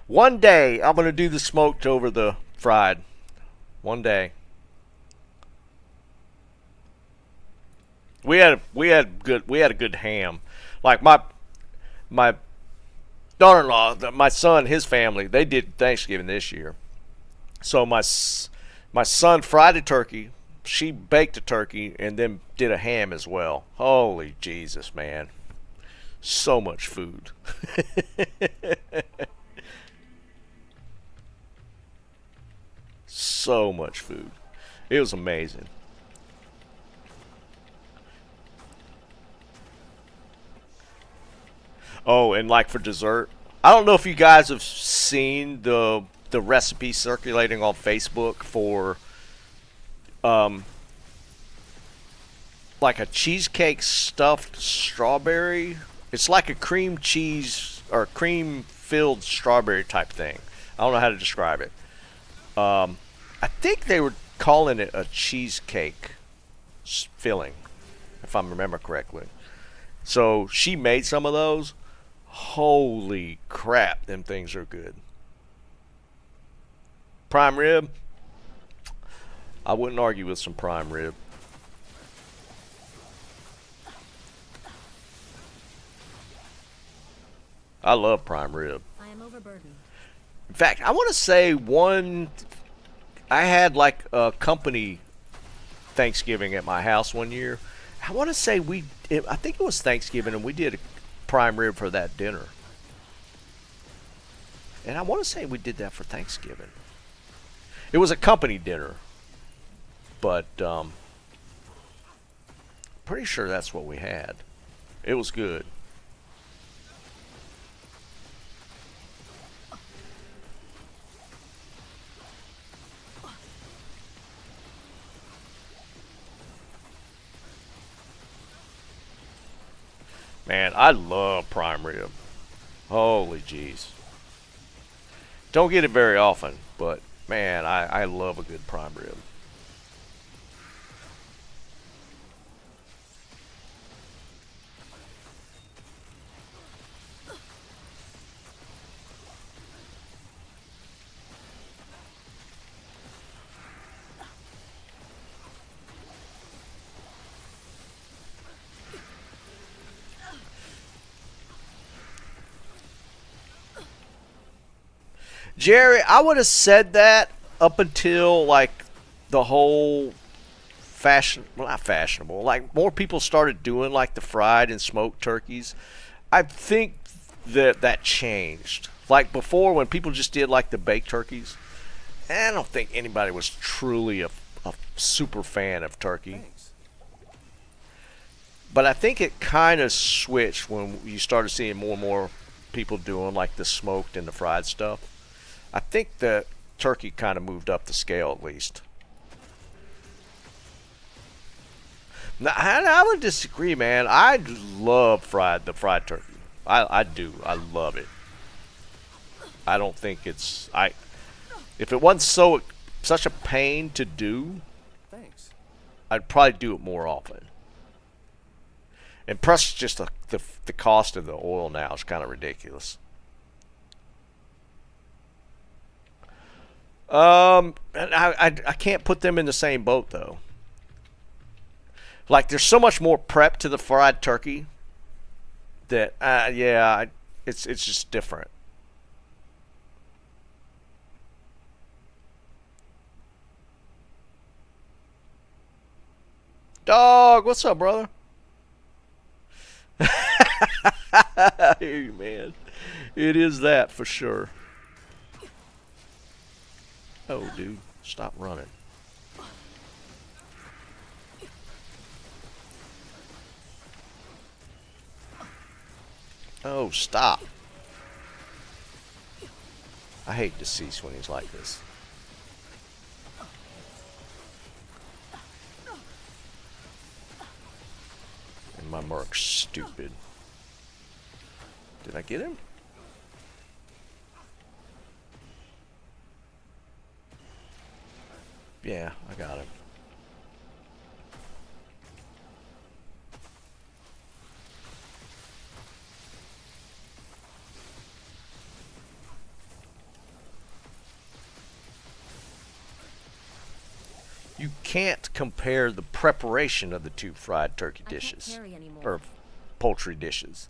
One day I'm gonna do the smoked over the fried. One day. We had a good ham. Like my daughter-in-law, my son, his family, they did Thanksgiving this year. So my son fried a turkey. She baked a turkey and then did a ham as well. Holy Jesus, man! So much food. So much food. It was amazing. Oh, and like for dessert, I don't know if you guys have seen the recipe circulating on Facebook for um like a cheesecake stuffed strawberry. It's like a cream cheese or cream filled strawberry type thing. I don't know how to describe it. I think they were calling it a cheesecake filling, if I remember correctly. So she made some of those. Holy crap, them things are good. Prime rib, I wouldn't argue with some prime rib. I love prime rib. I am overburdened. In fact, I want to say I had like a company Thanksgiving at my house one year. I want to say I think it was Thanksgiving, and we did a prime rib for that dinner. And I want to say we did that for Thanksgiving. It was a company dinner, but Pretty sure that's what we had. It was good. Man, I love prime rib. Holy jeez. Don't get it very often, but man, I love a good prime rib. Jerry, I would have said that up until like the whole well, not fashionable, like more people started doing like the fried and smoked turkeys. I think that changed. Like before, when people just did like the baked turkeys, I don't think anybody was truly a super fan of turkey. Thanks. But I think it kind of switched when you started seeing more and more people doing like the smoked and the fried stuff. I think the turkey kind of moved up the scale at least. Now, I would disagree, man. I love the fried turkey. I do. I love it. I don't think it's if it wasn't such a pain to do, Thanks. I'd probably do it more often. And plus, just the cost of the oil now is kind of ridiculous. And I can't put them in the same boat though. Like there's so much more prep to the fried turkey that yeah, it's just different. Dog, what's up, brother? I hear you, man. It is that for sure. Oh, dude, stop running. Oh, stop. I hate Deceased when he's like this. And my Merc's stupid. Did I get him? Yeah, I got him. You can't compare the preparation of the two fried turkey dishes or poultry dishes.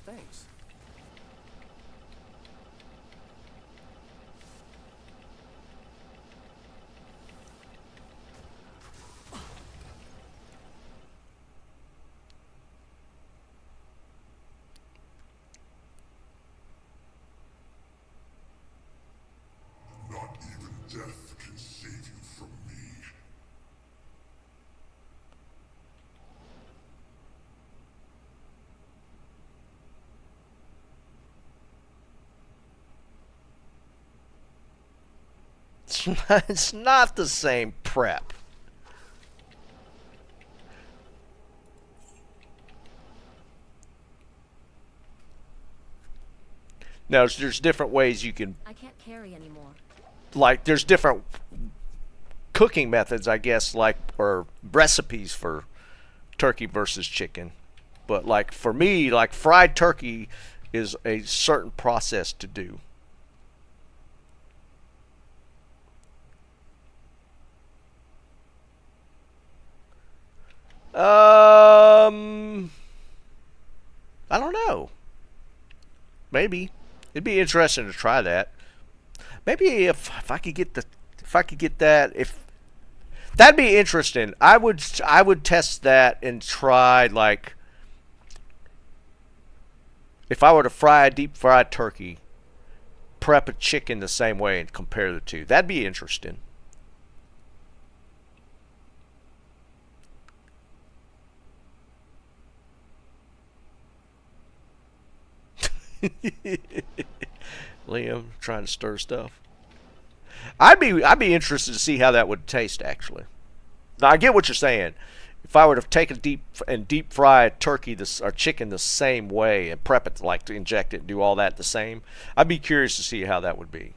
Thanks. Not even death can save you from me. It's not the same prep. Now, there's different ways you can, I can't carry anymore. like, there's different cooking methods, I guess, like, or recipes for turkey versus chicken. But, like, for me, like, fried turkey is a certain process to do. I don't know. Maybe it'd be interesting to try that. Maybe if I could get that, if that'd be interesting. I would test that and try like If I were to fry a deep fried turkey, prep a chicken the same way, and compare the two, that'd be interesting. Liam trying to stir stuff. I'd be interested to see how that would taste actually. Now I get what you're saying. If I were to take a deep fry turkey or chicken the same way and prep it like to inject it and do all that the same, I'd be curious to see how that would be.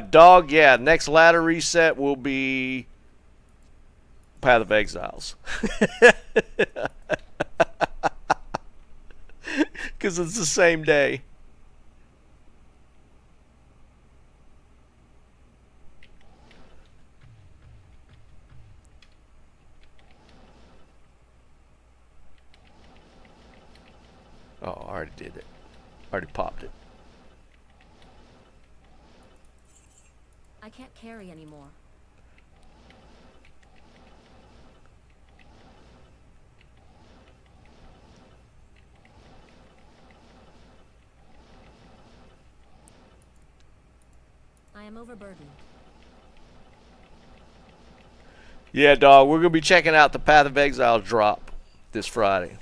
Dog, yeah, next ladder reset will be Path of Exiles. Because it's the same day. Oh, I already did it. Already popped it. I can't carry anymore. I am overburdened. Yeah, dog, we're going to be checking out the Path of Exile drop this Friday.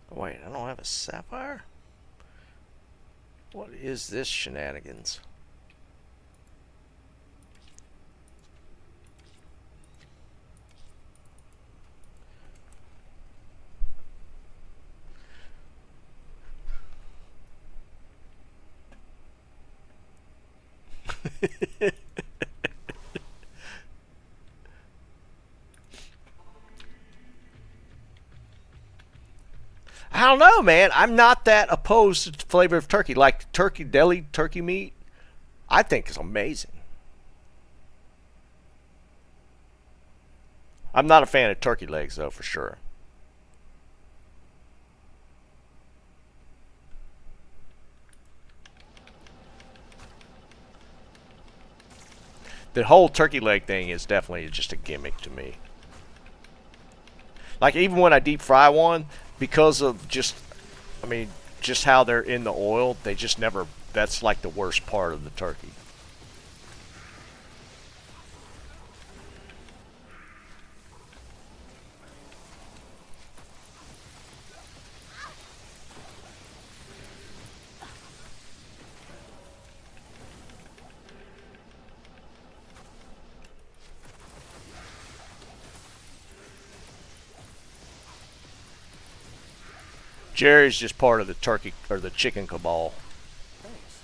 Wait, I don't have a sapphire? What is this shenanigans? I don't know, man. I'm not that opposed to the flavor of turkey. Like turkey deli turkey meat, I think is amazing. I'm not a fan of turkey legs though, for sure. The whole turkey leg thing is definitely just a gimmick to me. Like even when I deep fry one, because of just, I mean, just how they're in the oil, they just never, that's like the worst part of the turkey. Jerry's just part of the turkey or the chicken cabal. Thanks.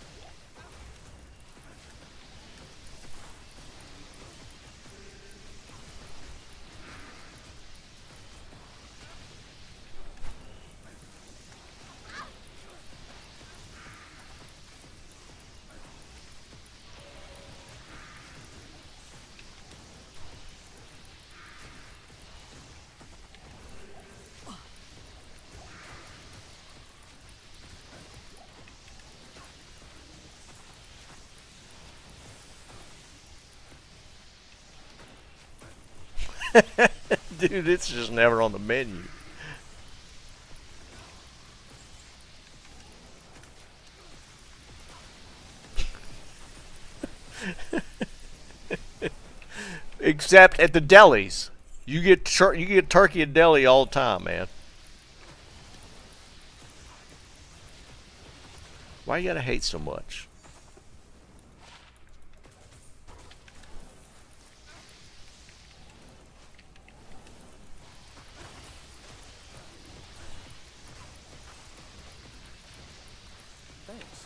Dude, it's just never on the menu. Except at the delis. You get turkey at deli all the time, man. Why you gotta hate so much? Thanks.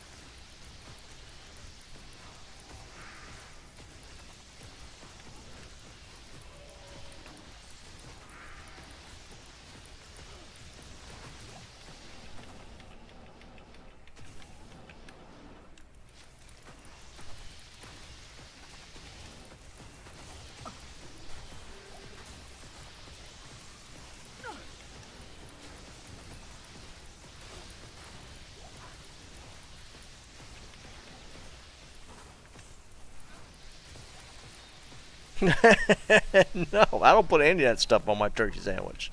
No, I don't put any of that stuff on my turkey sandwich.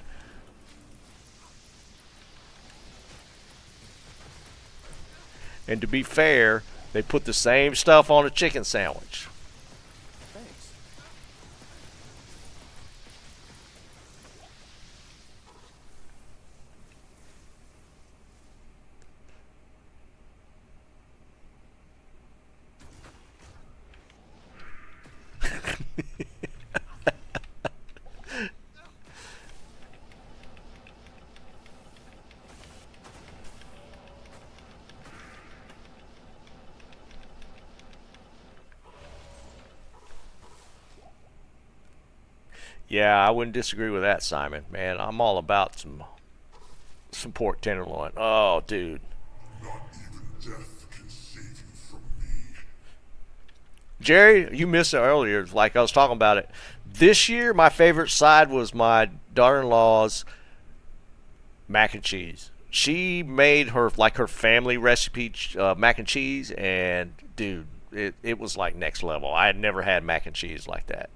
And to be fair, they put the same stuff on a chicken sandwich. Thanks. Yeah, I wouldn't disagree with that, Simon. Man, I'm all about some pork tenderloin. Oh, dude. Not even death can save you from me. Jerry, you missed it earlier. Like I was talking about it. This year, my favorite side was my daughter-in-law's mac and cheese. She made her family recipe mac and cheese, and dude, it was like next level. I had never had mac and cheese like that.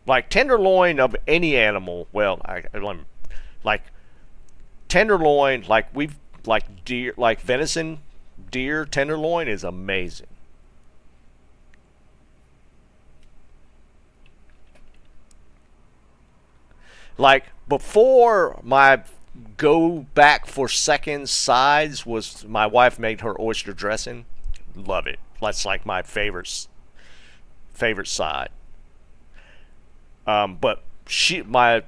Like tenderloin of any animal. Well, like tenderloin, like deer, like venison, deer tenderloin is amazing. Like before my go back for second sides was my wife made her oyster dressing. Love it. That's like my favorite side. But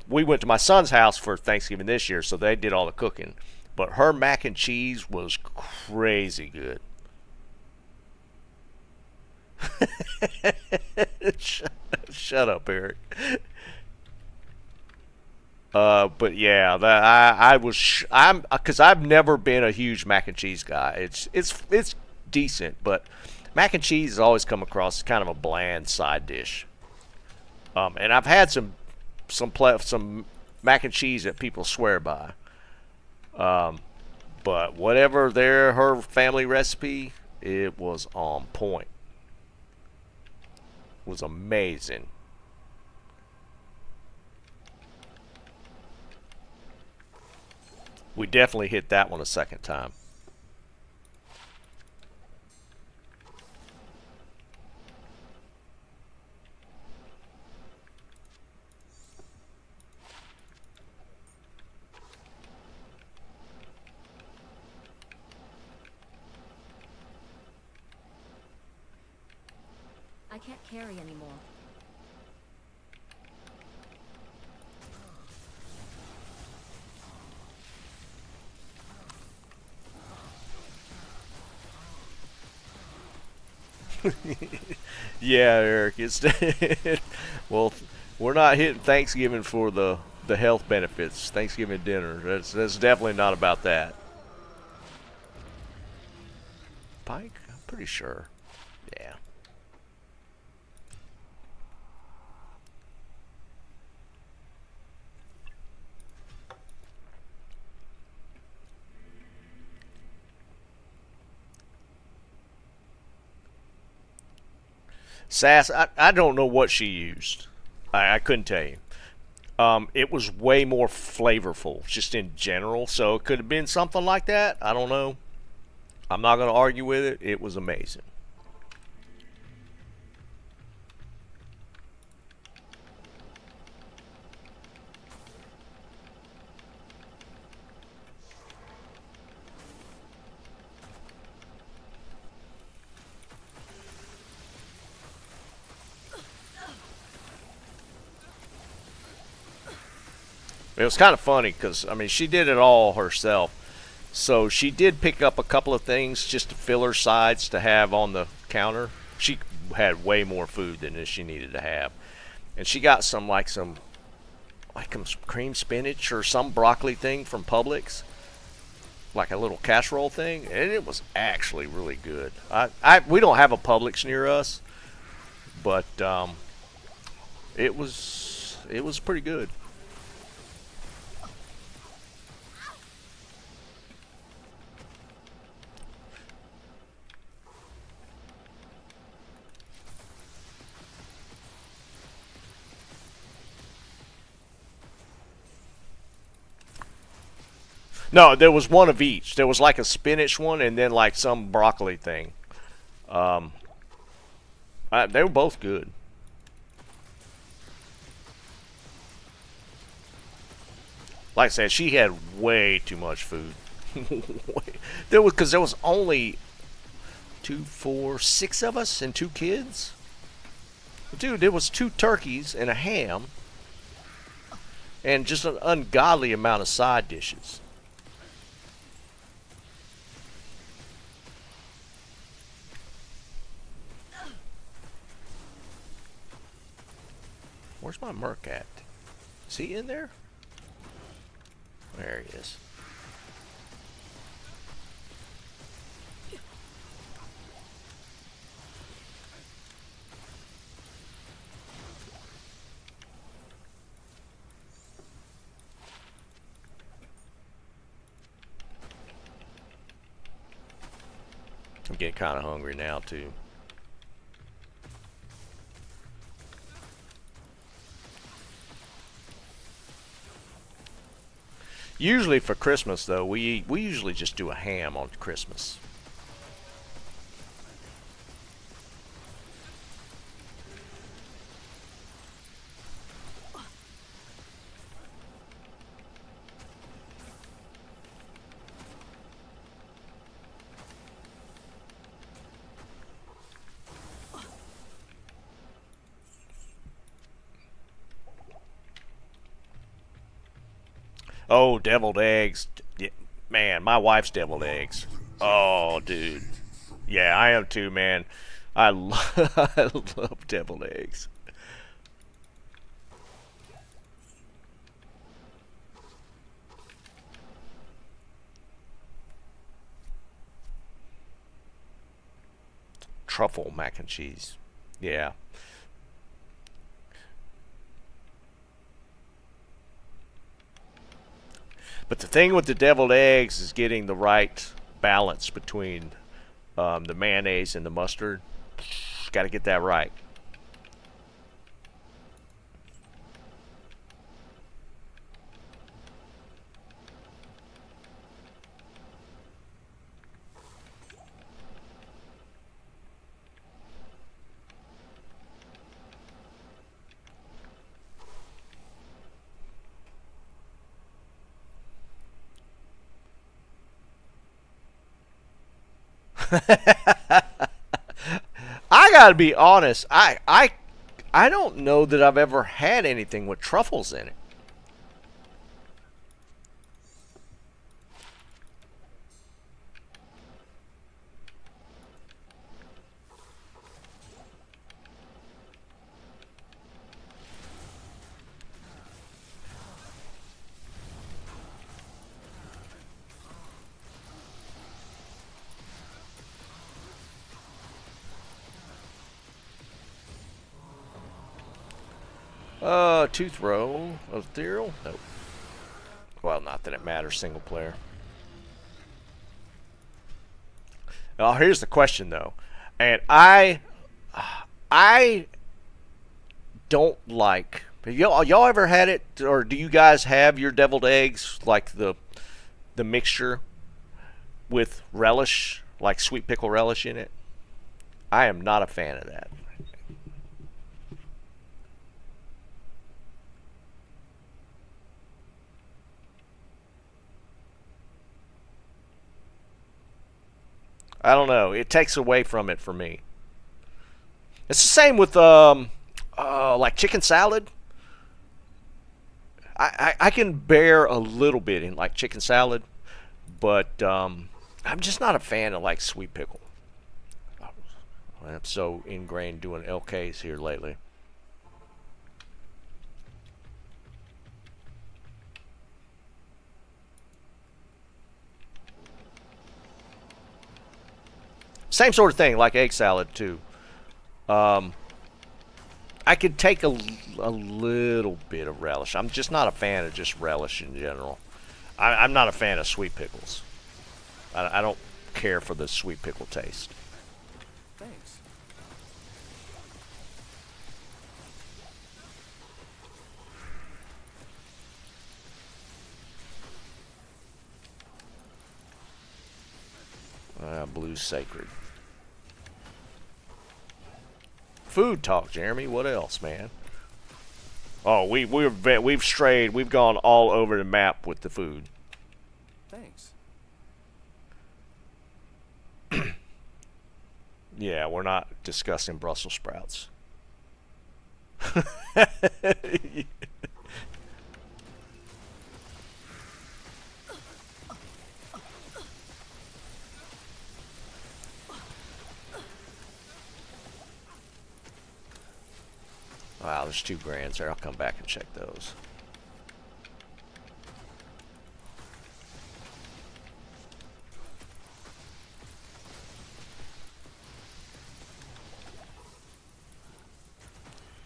we went to my son's house for Thanksgiving this year, so they did all the cooking. But her mac and cheese was crazy good. Shut up, Eric. But yeah, I'm because I've never been a huge mac and cheese guy. It's decent, but mac and cheese has always come across as kind of a bland side dish. And I've had some mac and cheese that people swear by. But whatever her family recipe, it was on point. It was amazing. We definitely hit that one a second time. I can't carry anymore. Yeah, Eric, it's well, we're not hitting Thanksgiving for the health benefits. Thanksgiving dinner, that's definitely not about that. Pike, I'm pretty sure. Yeah. Sass, I don't know what she used. I couldn't tell you. It was way more flavorful, just in general. So it could have been something like that. I don't know. I'm not going to argue with it. It was amazing. It was kind of funny because, I mean, she did it all herself. So she did pick up a couple of things just to fill her sides to have on the counter. She had way more food than she needed to have. And she got some cream spinach or some broccoli thing from Publix. Like a little casserole thing. And it was actually really good. We don't have a Publix near us. But it was pretty good. No, there was one of each. There was like a spinach one and then like some broccoli thing. They were both good. Like I said, she had way too much food. There was only 6 of us and 2 kids. Dude, there was 2 turkeys and a ham, and just an ungodly amount of side dishes. Where's my Merc at? Is he in there? There he is. I'm getting kind of hungry now too. Usually for Christmas, though, we usually just do a ham on Christmas. Oh, deviled eggs. Yeah, man, my wife's deviled eggs. Oh, dude. Yeah, I am too, man. I love deviled eggs. Truffle mac and cheese. Yeah. But the thing with the deviled eggs is getting the right balance between the mayonnaise and the mustard. Got to get that right. I gotta be honest. I don't know that I've ever had anything with truffles in it. Tooth roll of ethereal? Nope. Well, not that it matters, single player. Now, here's the question though. And I don't like But y'all ever had it, or do you guys have your deviled eggs like the mixture with relish, like sweet pickle relish in it? I am not a fan of that. I don't know. It takes away from it for me. It's the same with like chicken salad. I can bear a little bit in like chicken salad, but I'm just not a fan of like sweet pickle. I'm so ingrained doing LKs here lately. Same sort of thing, like egg salad too. Um, I could take a little bit of relish. I'm just not a fan of just relish in general. I'm not a fan of sweet pickles. I don't care for the sweet pickle taste. Thanks. Blue's sacred. Food talk, Jeremy. What else, man? Oh, we've strayed. We've gone all over the map with the food. Thanks. Yeah, we're not discussing Brussels sprouts. Wow, there's 2 grands there. I'll come back and check those.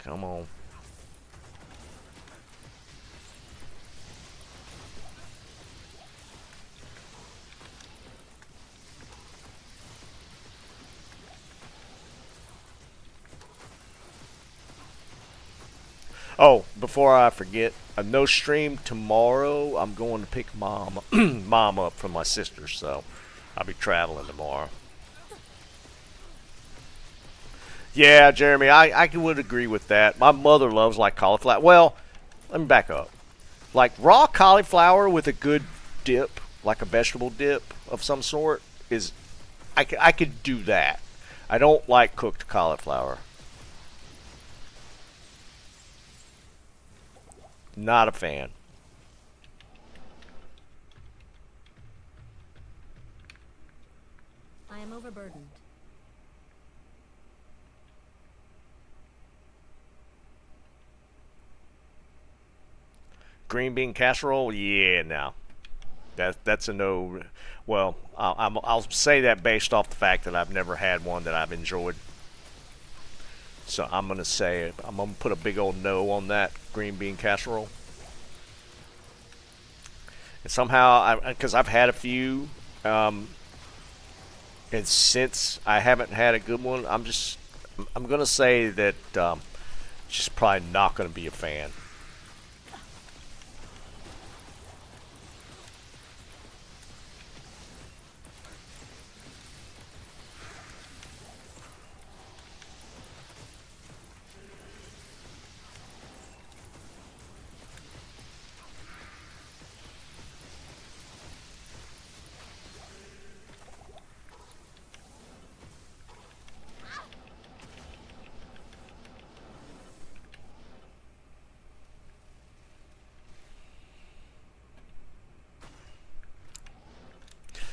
Come on. Oh, before I forget, no stream tomorrow. I'm going to pick mom up from my sister, so I'll be traveling tomorrow. Yeah, Jeremy, I would agree with that. My mother loves like cauliflower. Well, let me back up. Like raw cauliflower with a good dip, like a vegetable dip of some sort, is I could do that. I don't like cooked cauliflower. Not a fan. I am overburdened. Green bean casserole, yeah, no. That's a no. Well, I'll say that based off the fact that I've never had one that I've enjoyed. So I'm gonna put a big old no on that green bean casserole. And somehow, because I've had a few, and since I haven't had a good one, I'm gonna say that just probably not gonna be a fan.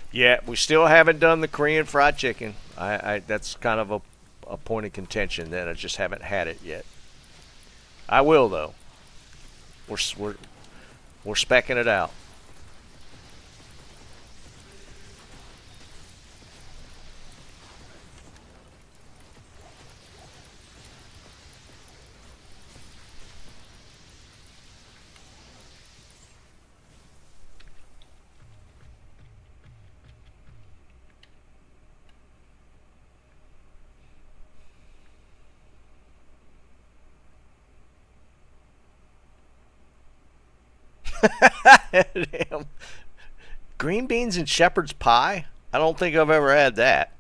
Yeah, we still haven't done the Korean fried chicken. That's kind of a point of contention that I just haven't had it yet. I will though. We're specking it out. Damn. Green beans and shepherd's pie? I don't think I've ever had that.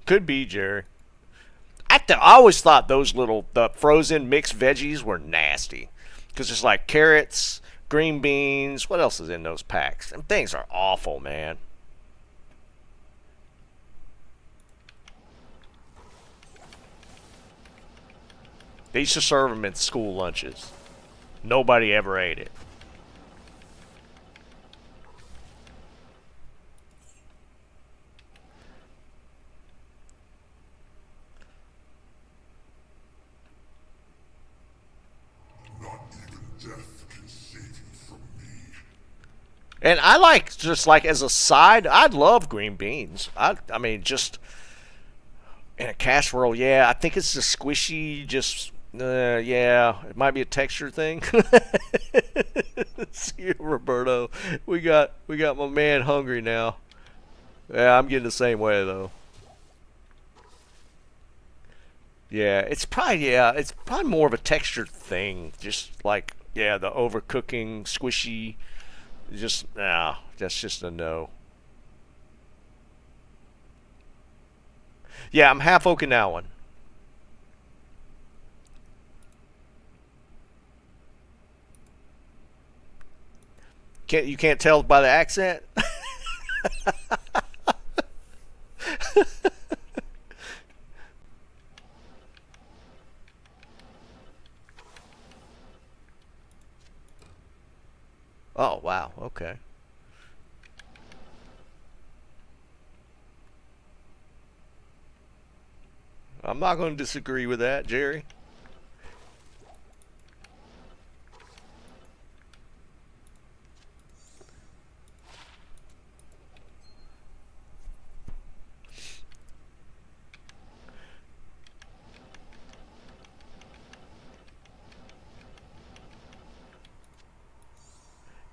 Could be, Jerry. I always thought those the frozen mixed veggies were nasty. Because it's like carrots, green beans. What else is in those packs? Them things are awful, man. They used to serve them in school lunches. Nobody ever ate it. Not even death can save you from me. And I like, just like as a side, I'd love green beans. I mean, just in a casserole, yeah. I think it's the squishy, just, yeah. It might be a texture thing. See you, Roberto. We got my man hungry now. Yeah, I'm getting the same way though. It's probably more of a texture thing. Just like, yeah, the overcooking, squishy. Just, nah, that's just a no. Yeah, I'm half Okinawan. You can't tell by the accent? Oh, wow, okay. I'm not going to disagree with that, Jerry.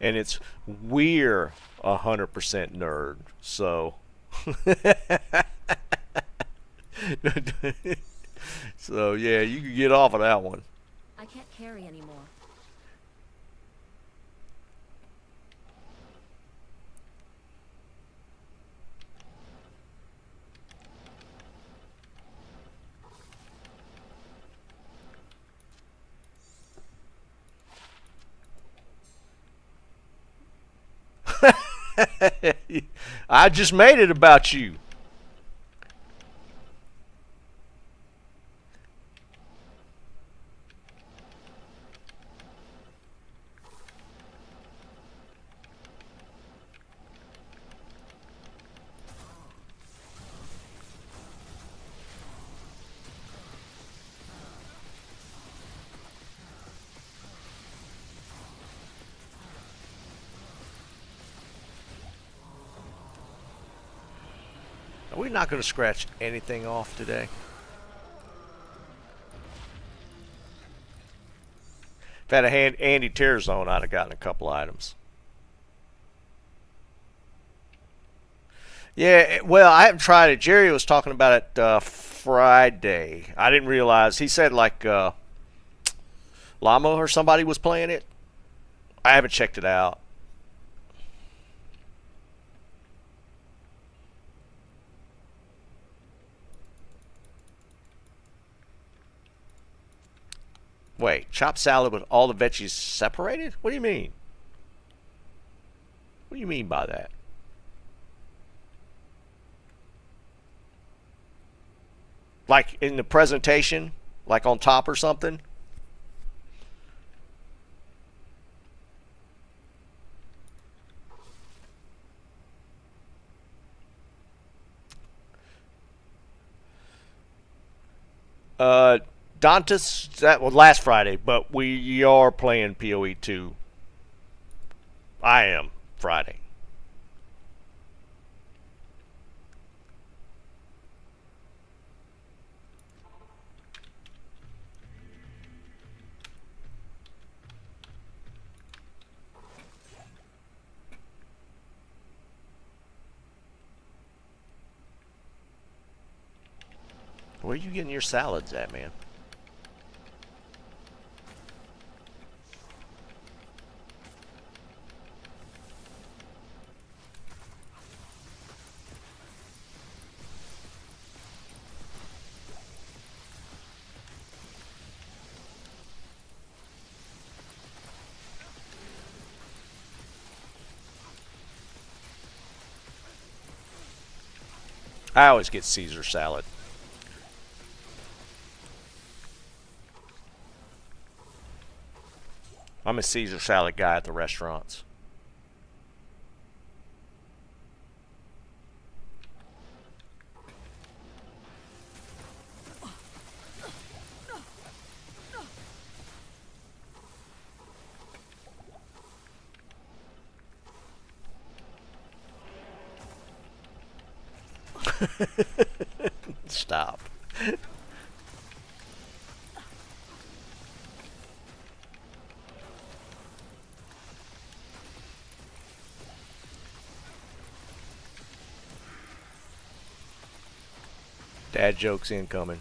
And it's we're 100% nerd, so so yeah, you can get off of that one. I can't carry anymore. I just made it about you. Are we not going to scratch anything off today? If I had a Andy Tear Zone, I'd have gotten a couple items. Yeah, well, I haven't tried it. Jerry was talking about it Friday. I didn't realize. He said like Llama or somebody was playing it. I haven't checked it out. Wait, chopped salad with all the veggies separated? What do you mean? What do you mean by that? Like in the presentation? Like on top or something? Uh, Dantas, that was last Friday, but we are playing PoE 2. I am Friday. Where are you getting your salads at, man? I always get Caesar salad. I'm a Caesar salad guy at the restaurants. Stop. Dad jokes incoming.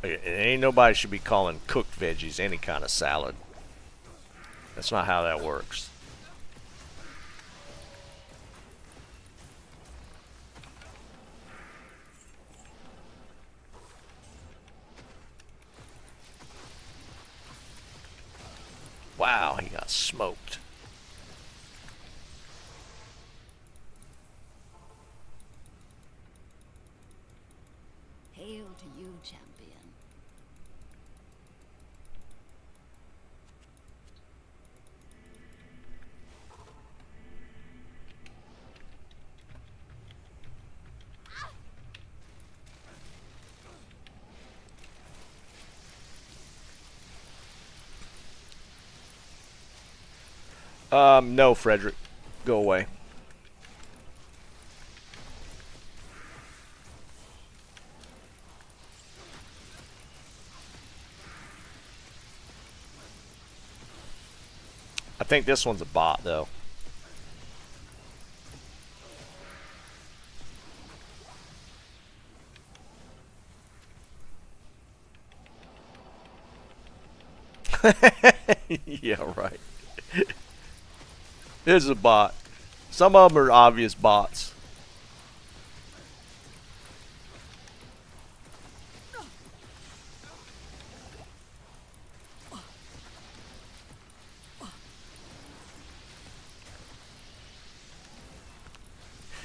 Ain't nobody should be calling cooked veggies any kind of salad. That's not how that works. Wow, he got smoked. Hail to you, champion. No, Frederick. Go away. I think this one's a bot, though. Yeah, right. This is a bot. Some of them are obvious bots.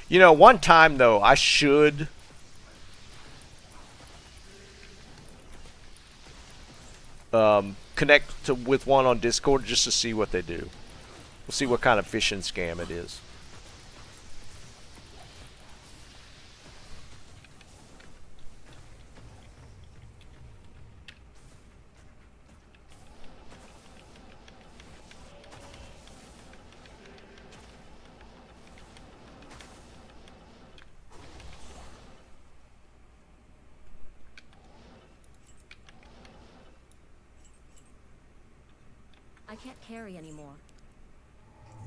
You know, one time though, I should connect with one on Discord just to see what they do. We'll see what kind of phishing scam it is. I can't carry anymore.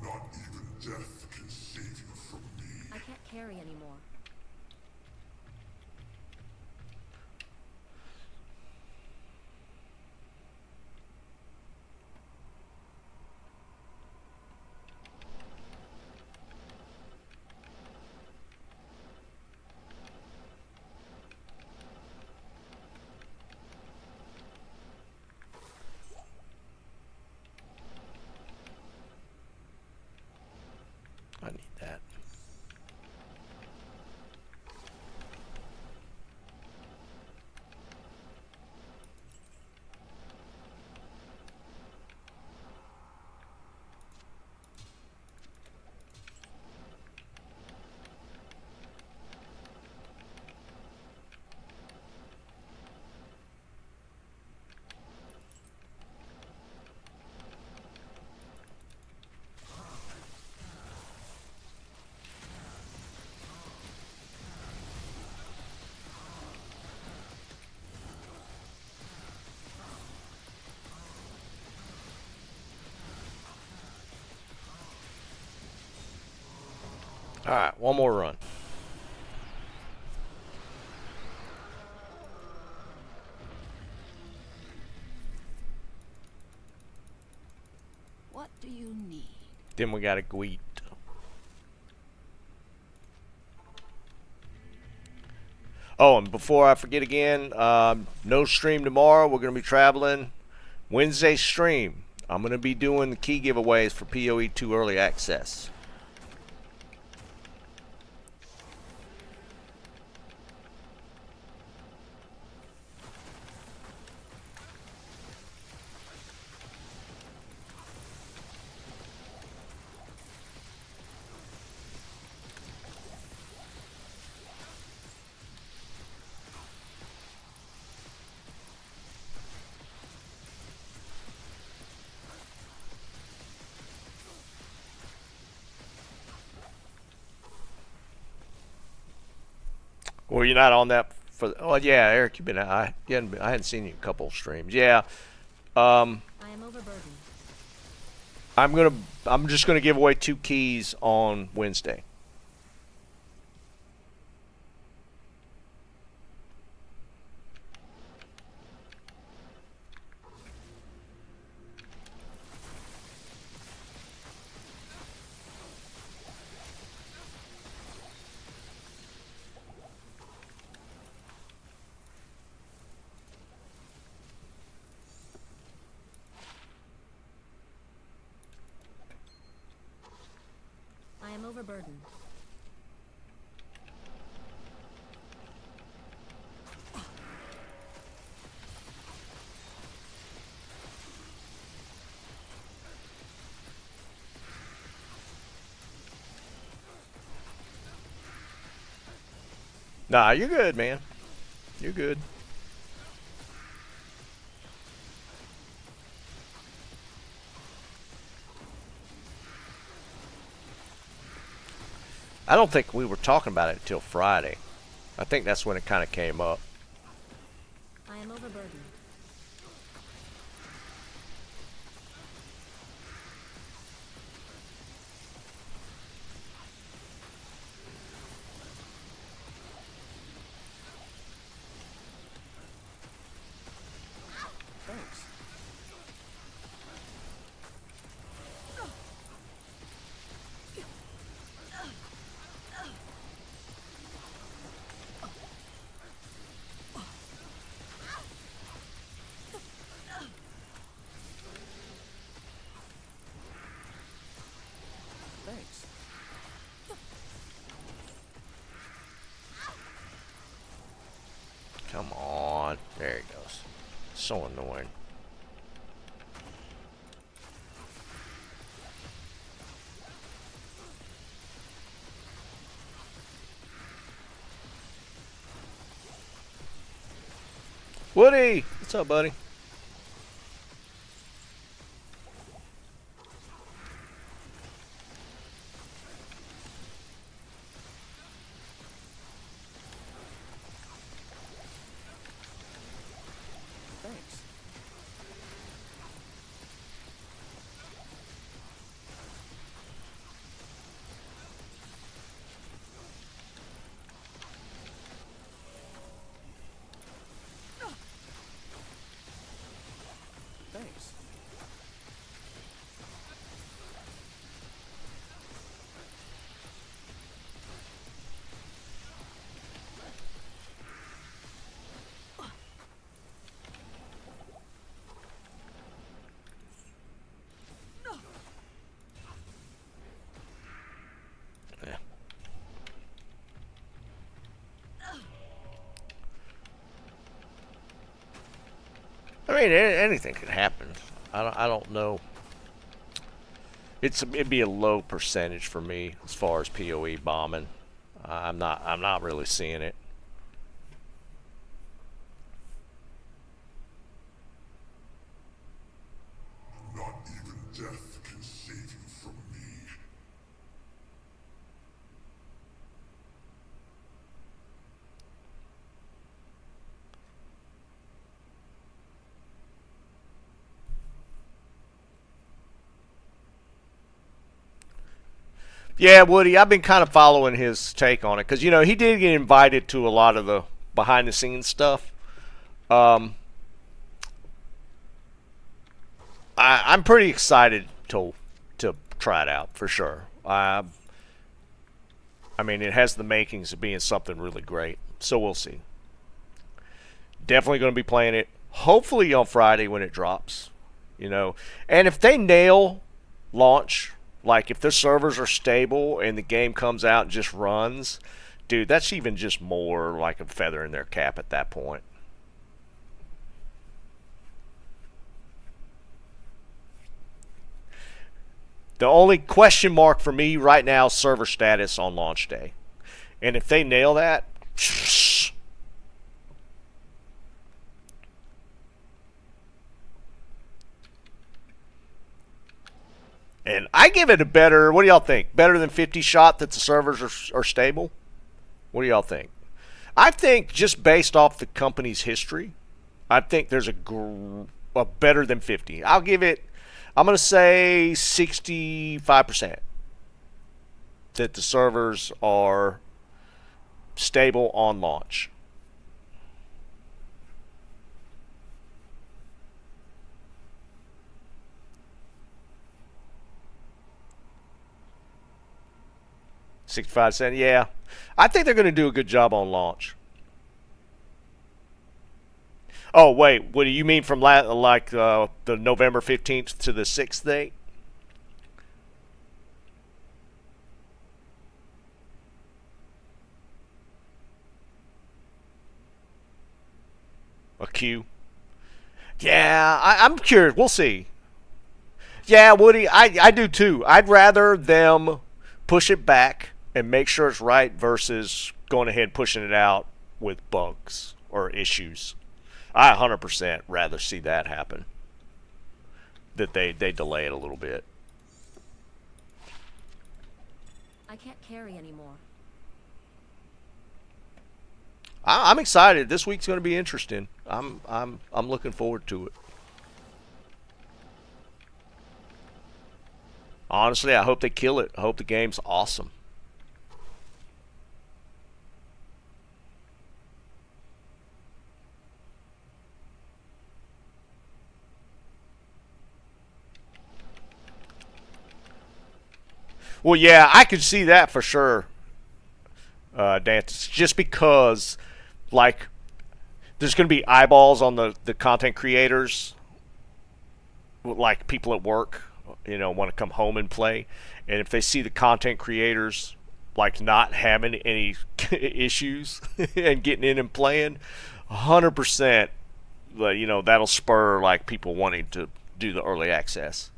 Not even death can save you from me. I can't carry anymore. I need that. one more run. What do you need? Then we gotta go eat. Oh, and before I forget again, no stream tomorrow. We're gonna be traveling. Wednesday stream. I'm gonna be doing the key giveaways for PoE 2 early access. Well, you're not on that for. Oh yeah, Eric, you've been. I hadn't seen you in a couple of streams. Yeah. I am overburdened. I'm just gonna give away 2 keys on Wednesday. I am overburdened. Nah, you're good, man. You're good. I don't think we were talking about it until Friday. I think that's when it kind of came up. I am overburdened. Thanks. Thanks. Come on. There he goes. So annoying. Woody! What's up, buddy? Thanks. Thanks. Yeah. I mean, anything could happen. I don't know. It'd be a low percentage for me as far as PoE bombing. I'm not really seeing it. Not even death can save you from me. Yeah, Woody, I've been kind of following his take on it because he did get invited to a lot of the behind the scenes stuff. Um, I'm pretty excited to try it out for sure. I mean, it has the makings of being something really great. So we'll see. Definitely going to be playing it. Hopefully on Friday when it drops. And if they nail launch, like if their servers are stable and the game comes out and just runs, dude, that's even just more like a feather in their cap at that point. The only question mark for me right now is server status on launch day. And if they nail that, and I give it a better, what do y'all think? Better than 50 shot that the servers are stable? What do y'all think? I think just based off the company's history, I think there's a better than 50. I'll give it, I'm going to say 65% that the servers are stable on launch. $0.65, yeah. I think they're going to do a good job on launch. Oh, wait. What do you mean from the November 15th to the 6th date? A queue? Yeah, I'm curious. We'll see. Yeah, Woody, I do too. I'd rather them push it back and make sure it's right versus going ahead and pushing it out with bugs or issues. I 100% rather see that happen. That they delay it a little bit. I can't carry anymore. I'm excited. This week's going to be interesting. I'm looking forward to it. Honestly, I hope they kill it. I hope the game's awesome. Well, yeah, I could see that for sure, Dance. Just because, like, there's going to be eyeballs on the content creators, like people at work, want to come home and play. And if they see the content creators, like, not having any issues and getting in and playing, 100%, that'll spur, like, people wanting to do the early access.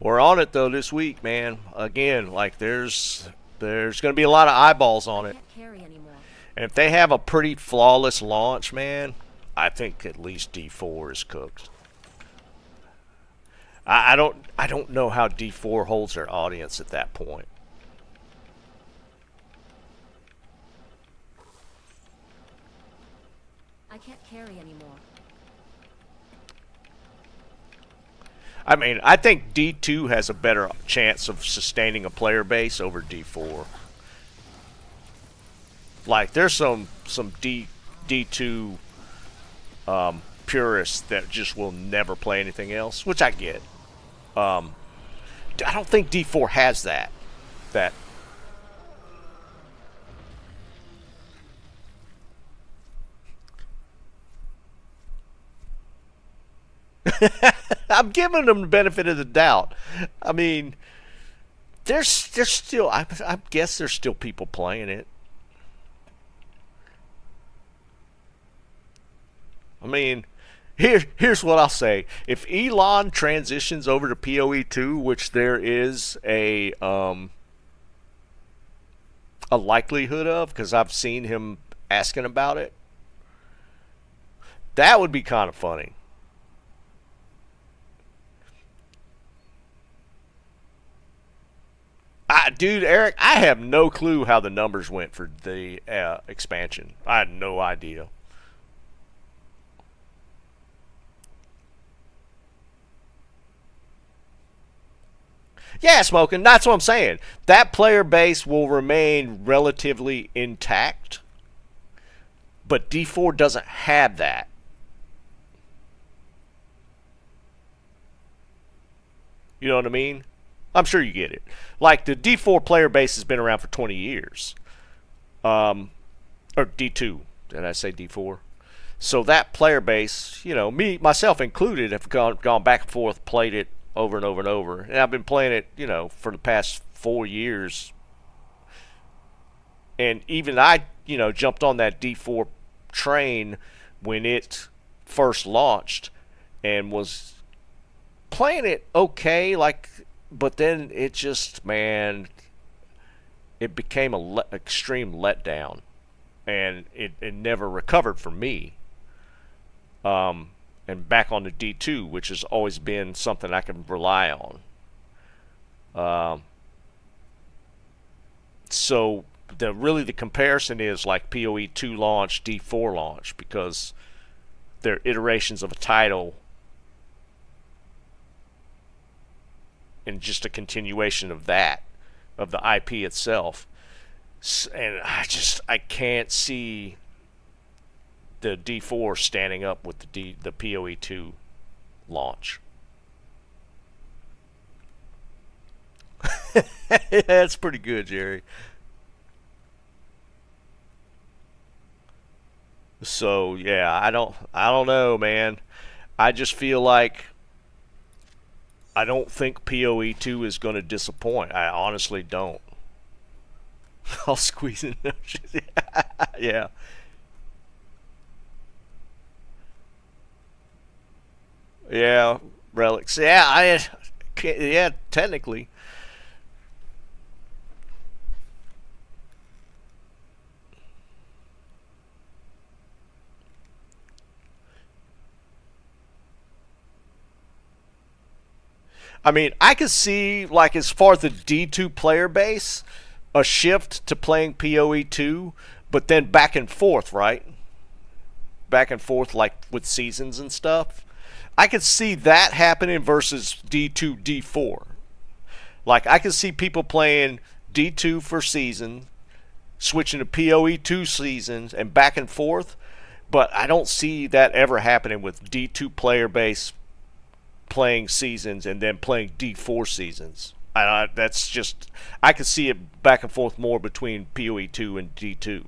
We're on it though this week, man. Again, like there's going to be a lot of eyeballs on it. Can't carry anymore. And if they have a pretty flawless launch, man, I think at least D4 is cooked. I don't know how D4 holds their audience at that point. I can't carry anymore. I mean, I think D2 has a better chance of sustaining a player base over D4. Like, there's some D2 purists that just will never play anything else, which I get. I don't think D4 has that. I'm giving them the benefit of the doubt. I mean, there's still, I guess there's still people playing it. I mean, here's what I'll say. If Elon transitions over to PoE2, which there is a a likelihood of, because I've seen him asking about it. That would be kind of funny. Dude, Eric, I have no clue how the numbers went for the expansion. I had no idea. Yeah, Smoking, that's what I'm saying. That player base will remain relatively intact, but D4 doesn't have that. You know what I mean? I'm sure you get it. Like, the D4 player base has been around for 20 years. Or D2. Did I say D4? So that player base, you know, me, myself included, have gone back and forth, played it over and over and over. And I've been playing it, you know, for the past 4 years. And even I, you know, jumped on that D4 train when it first launched and was playing it okay, like, but then it just, man, it became a extreme letdown, and it never recovered for me. And back on the D2, which has always been something I can rely on. So the comparison is like PoE 2 launch, D4 launch, because they're iterations of a title and just a continuation of that, of the IP itself. And I can't see the D4 standing up with the PoE 2 launch. That's pretty good, Jerry. So yeah, I don't know, man. I just feel like I don't think PoE 2 is going to disappoint. I honestly don't. I'll squeeze in. Yeah. Yeah, relics. Yeah, yeah, technically. I mean, I could see, like, as far as the D2 player base, a shift to playing PoE 2, but then back and forth, right? Back and forth, like, with seasons and stuff. I could see that happening versus D2, D4. Like, I could see people playing D2 for season, switching to PoE 2 seasons, and back and forth, but I don't see that ever happening with D2 player base playing seasons and then playing D4 seasons. That's just, I could see it back and forth more between PoE 2 and D2.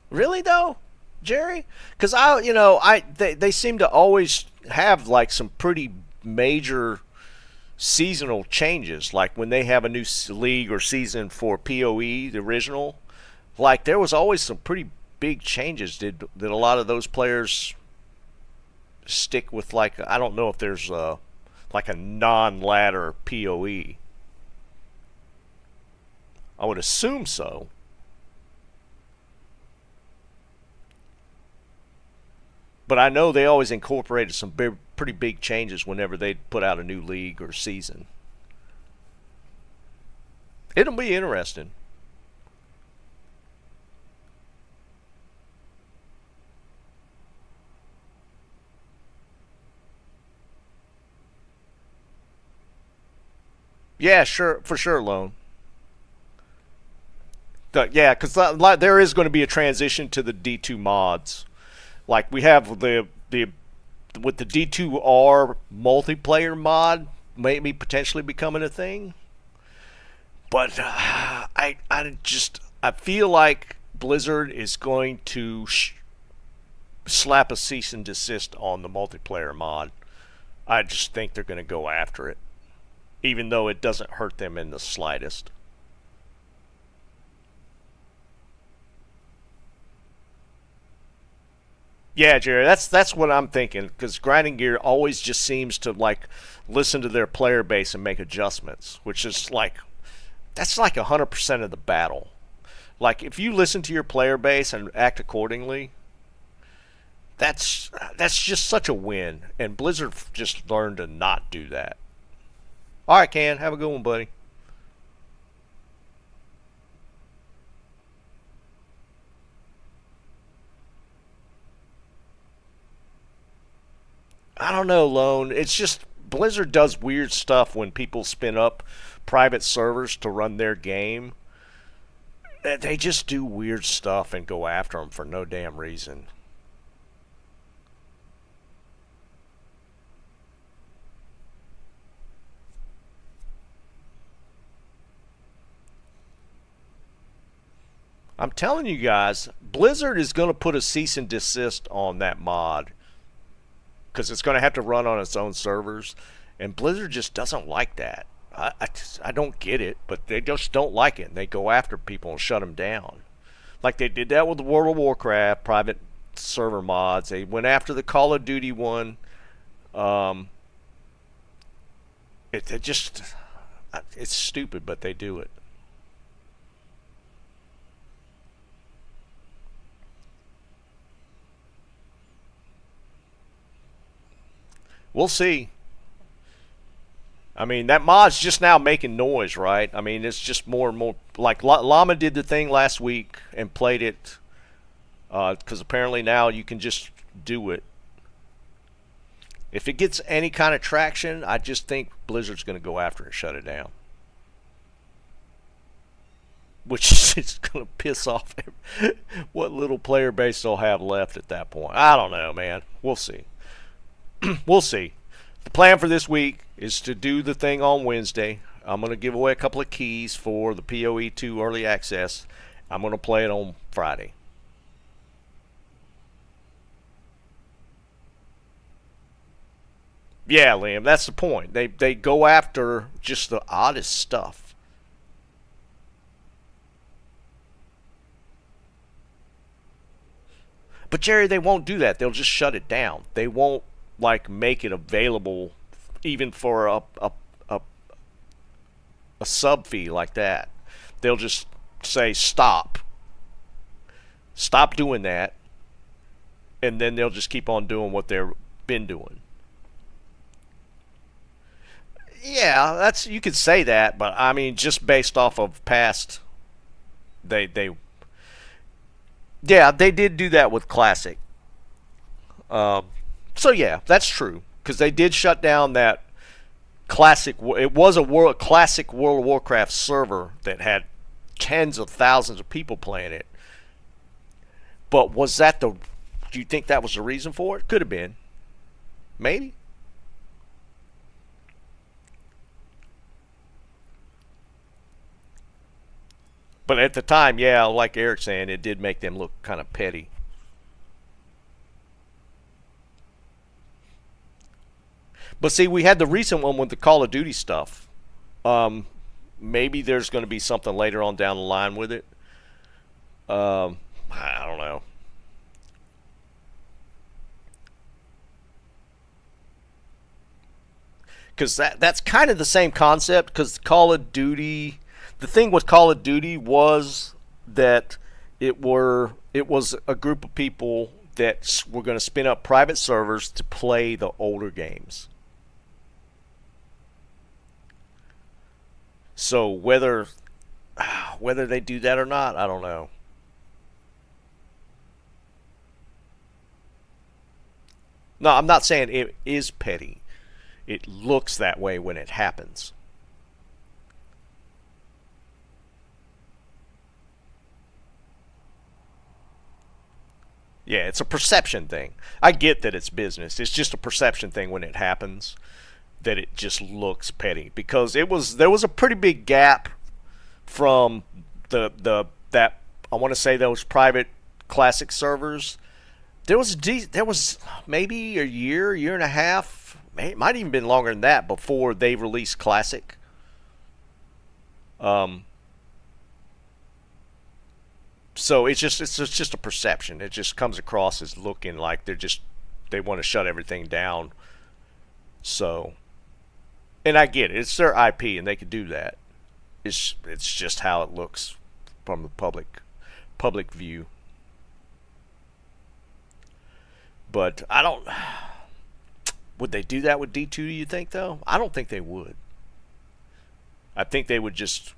Really though, Jerry? Because they seem to always have like some pretty major seasonal changes, like when they have a new league or season for PoE, the original. Like there was always some pretty big changes. Did a lot of those players stick with, like, I don't know if there's like a non-ladder PoE. I would assume so. But I know they always incorporated some pretty big changes whenever they put out a new league or season. It'll be interesting. Yeah, sure, for sure, Lone. Yeah, because there is going to be a transition to the D2 mods. Like we have the with the D2R multiplayer mod maybe potentially becoming a thing. But I feel like Blizzard is going to slap a cease and desist on the multiplayer mod. I just think they're going to go after it, even though it doesn't hurt them in the slightest. Yeah, Jerry, that's what I'm thinking. Because Grinding Gear always just seems to like listen to their player base and make adjustments, which is like that's like 100% of the battle. Like if you listen to your player base and act accordingly, that's just such a win. And Blizzard just learned to not do that. All right, Can, have a good one, buddy. I don't know, Lone. It's just Blizzard does weird stuff when people spin up private servers to run their game. They just do weird stuff and go after them for no damn reason. I'm telling you guys, Blizzard is going to put a cease and desist on that mod because it's going to have to run on its own servers, and Blizzard just doesn't like that. I don't get it, but they just don't like it, and they go after people and shut them down. Like they did that with the World of Warcraft private server mods. They went after the Call of Duty one. It just it's stupid, but they do it. We'll see. I mean, that mod's just now making noise, right? I mean, it's just more and more. Like, Llama did the thing last week and played it. Because apparently now you can just do it. If it gets any kind of traction, I just think Blizzard's going to go after it and shut it down. Which is going to piss off what little player base they'll have left at that point. I don't know, man. We'll see. We'll see. The plan for this week is to do the thing on Wednesday. I'm going to give away a couple of keys for the PoE 2 early access. I'm going to play it on Friday. Yeah, Liam, that's the point. They go after just the oddest stuff. But Jerry, they won't do that. They'll just shut it down. They won't like make it available even for a sub fee like that. They'll just say stop doing that, and then they'll just keep on doing what they've been doing. Yeah, that's you could say that, but I mean just based off of past they yeah, they did do that with Classic. So yeah, that's true because they did shut down that classic. It was a classic World of Warcraft server that had tens of thousands of people playing it. But was that the? Do you think that was the reason for it? Could have been, maybe. But at the time, yeah, like Eric's saying, it did make them look kind of petty. But see, we had the recent one with the Call of Duty stuff. Maybe there's going to be something later on down the line with it. I don't know. Because that's kind of the same concept. Because Call of Duty, the thing with Call of Duty was that it was a group of people that were going to spin up private servers to play the older games. So whether they do that or not, I don't know. No, I'm not saying it is petty. It looks that way when it happens. Yeah, it's a perception thing. I get that it's business. It's just a perception thing when it happens. That it just looks petty because there was a pretty big gap from that I want to say those private classic servers. There was maybe a year and a half, it might even been longer than that before they released classic. So it's just a perception. It just comes across as looking like they want to shut everything down. So, and I get it. It's their IP, and they could do that. It's just how it looks from the public view. But I don't. Would they do that with D2? You think though? I don't think they would. I think they would just.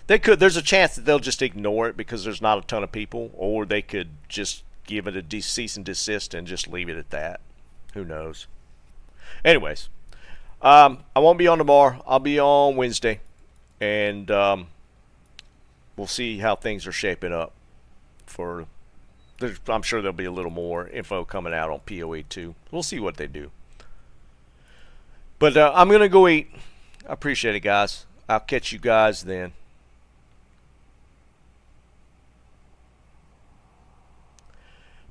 They could. There's a chance that they'll just ignore it because there's not a ton of people, or they could just give it a cease and desist and just leave it at that. Who knows? Anyways, I won't be on tomorrow. I'll be on Wednesday, and we'll see how things are shaping up. I'm sure there'll be a little more info coming out on PoE 2. We'll see what they do. But I'm gonna go eat. I appreciate it, guys. I'll catch you guys then.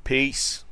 Peace.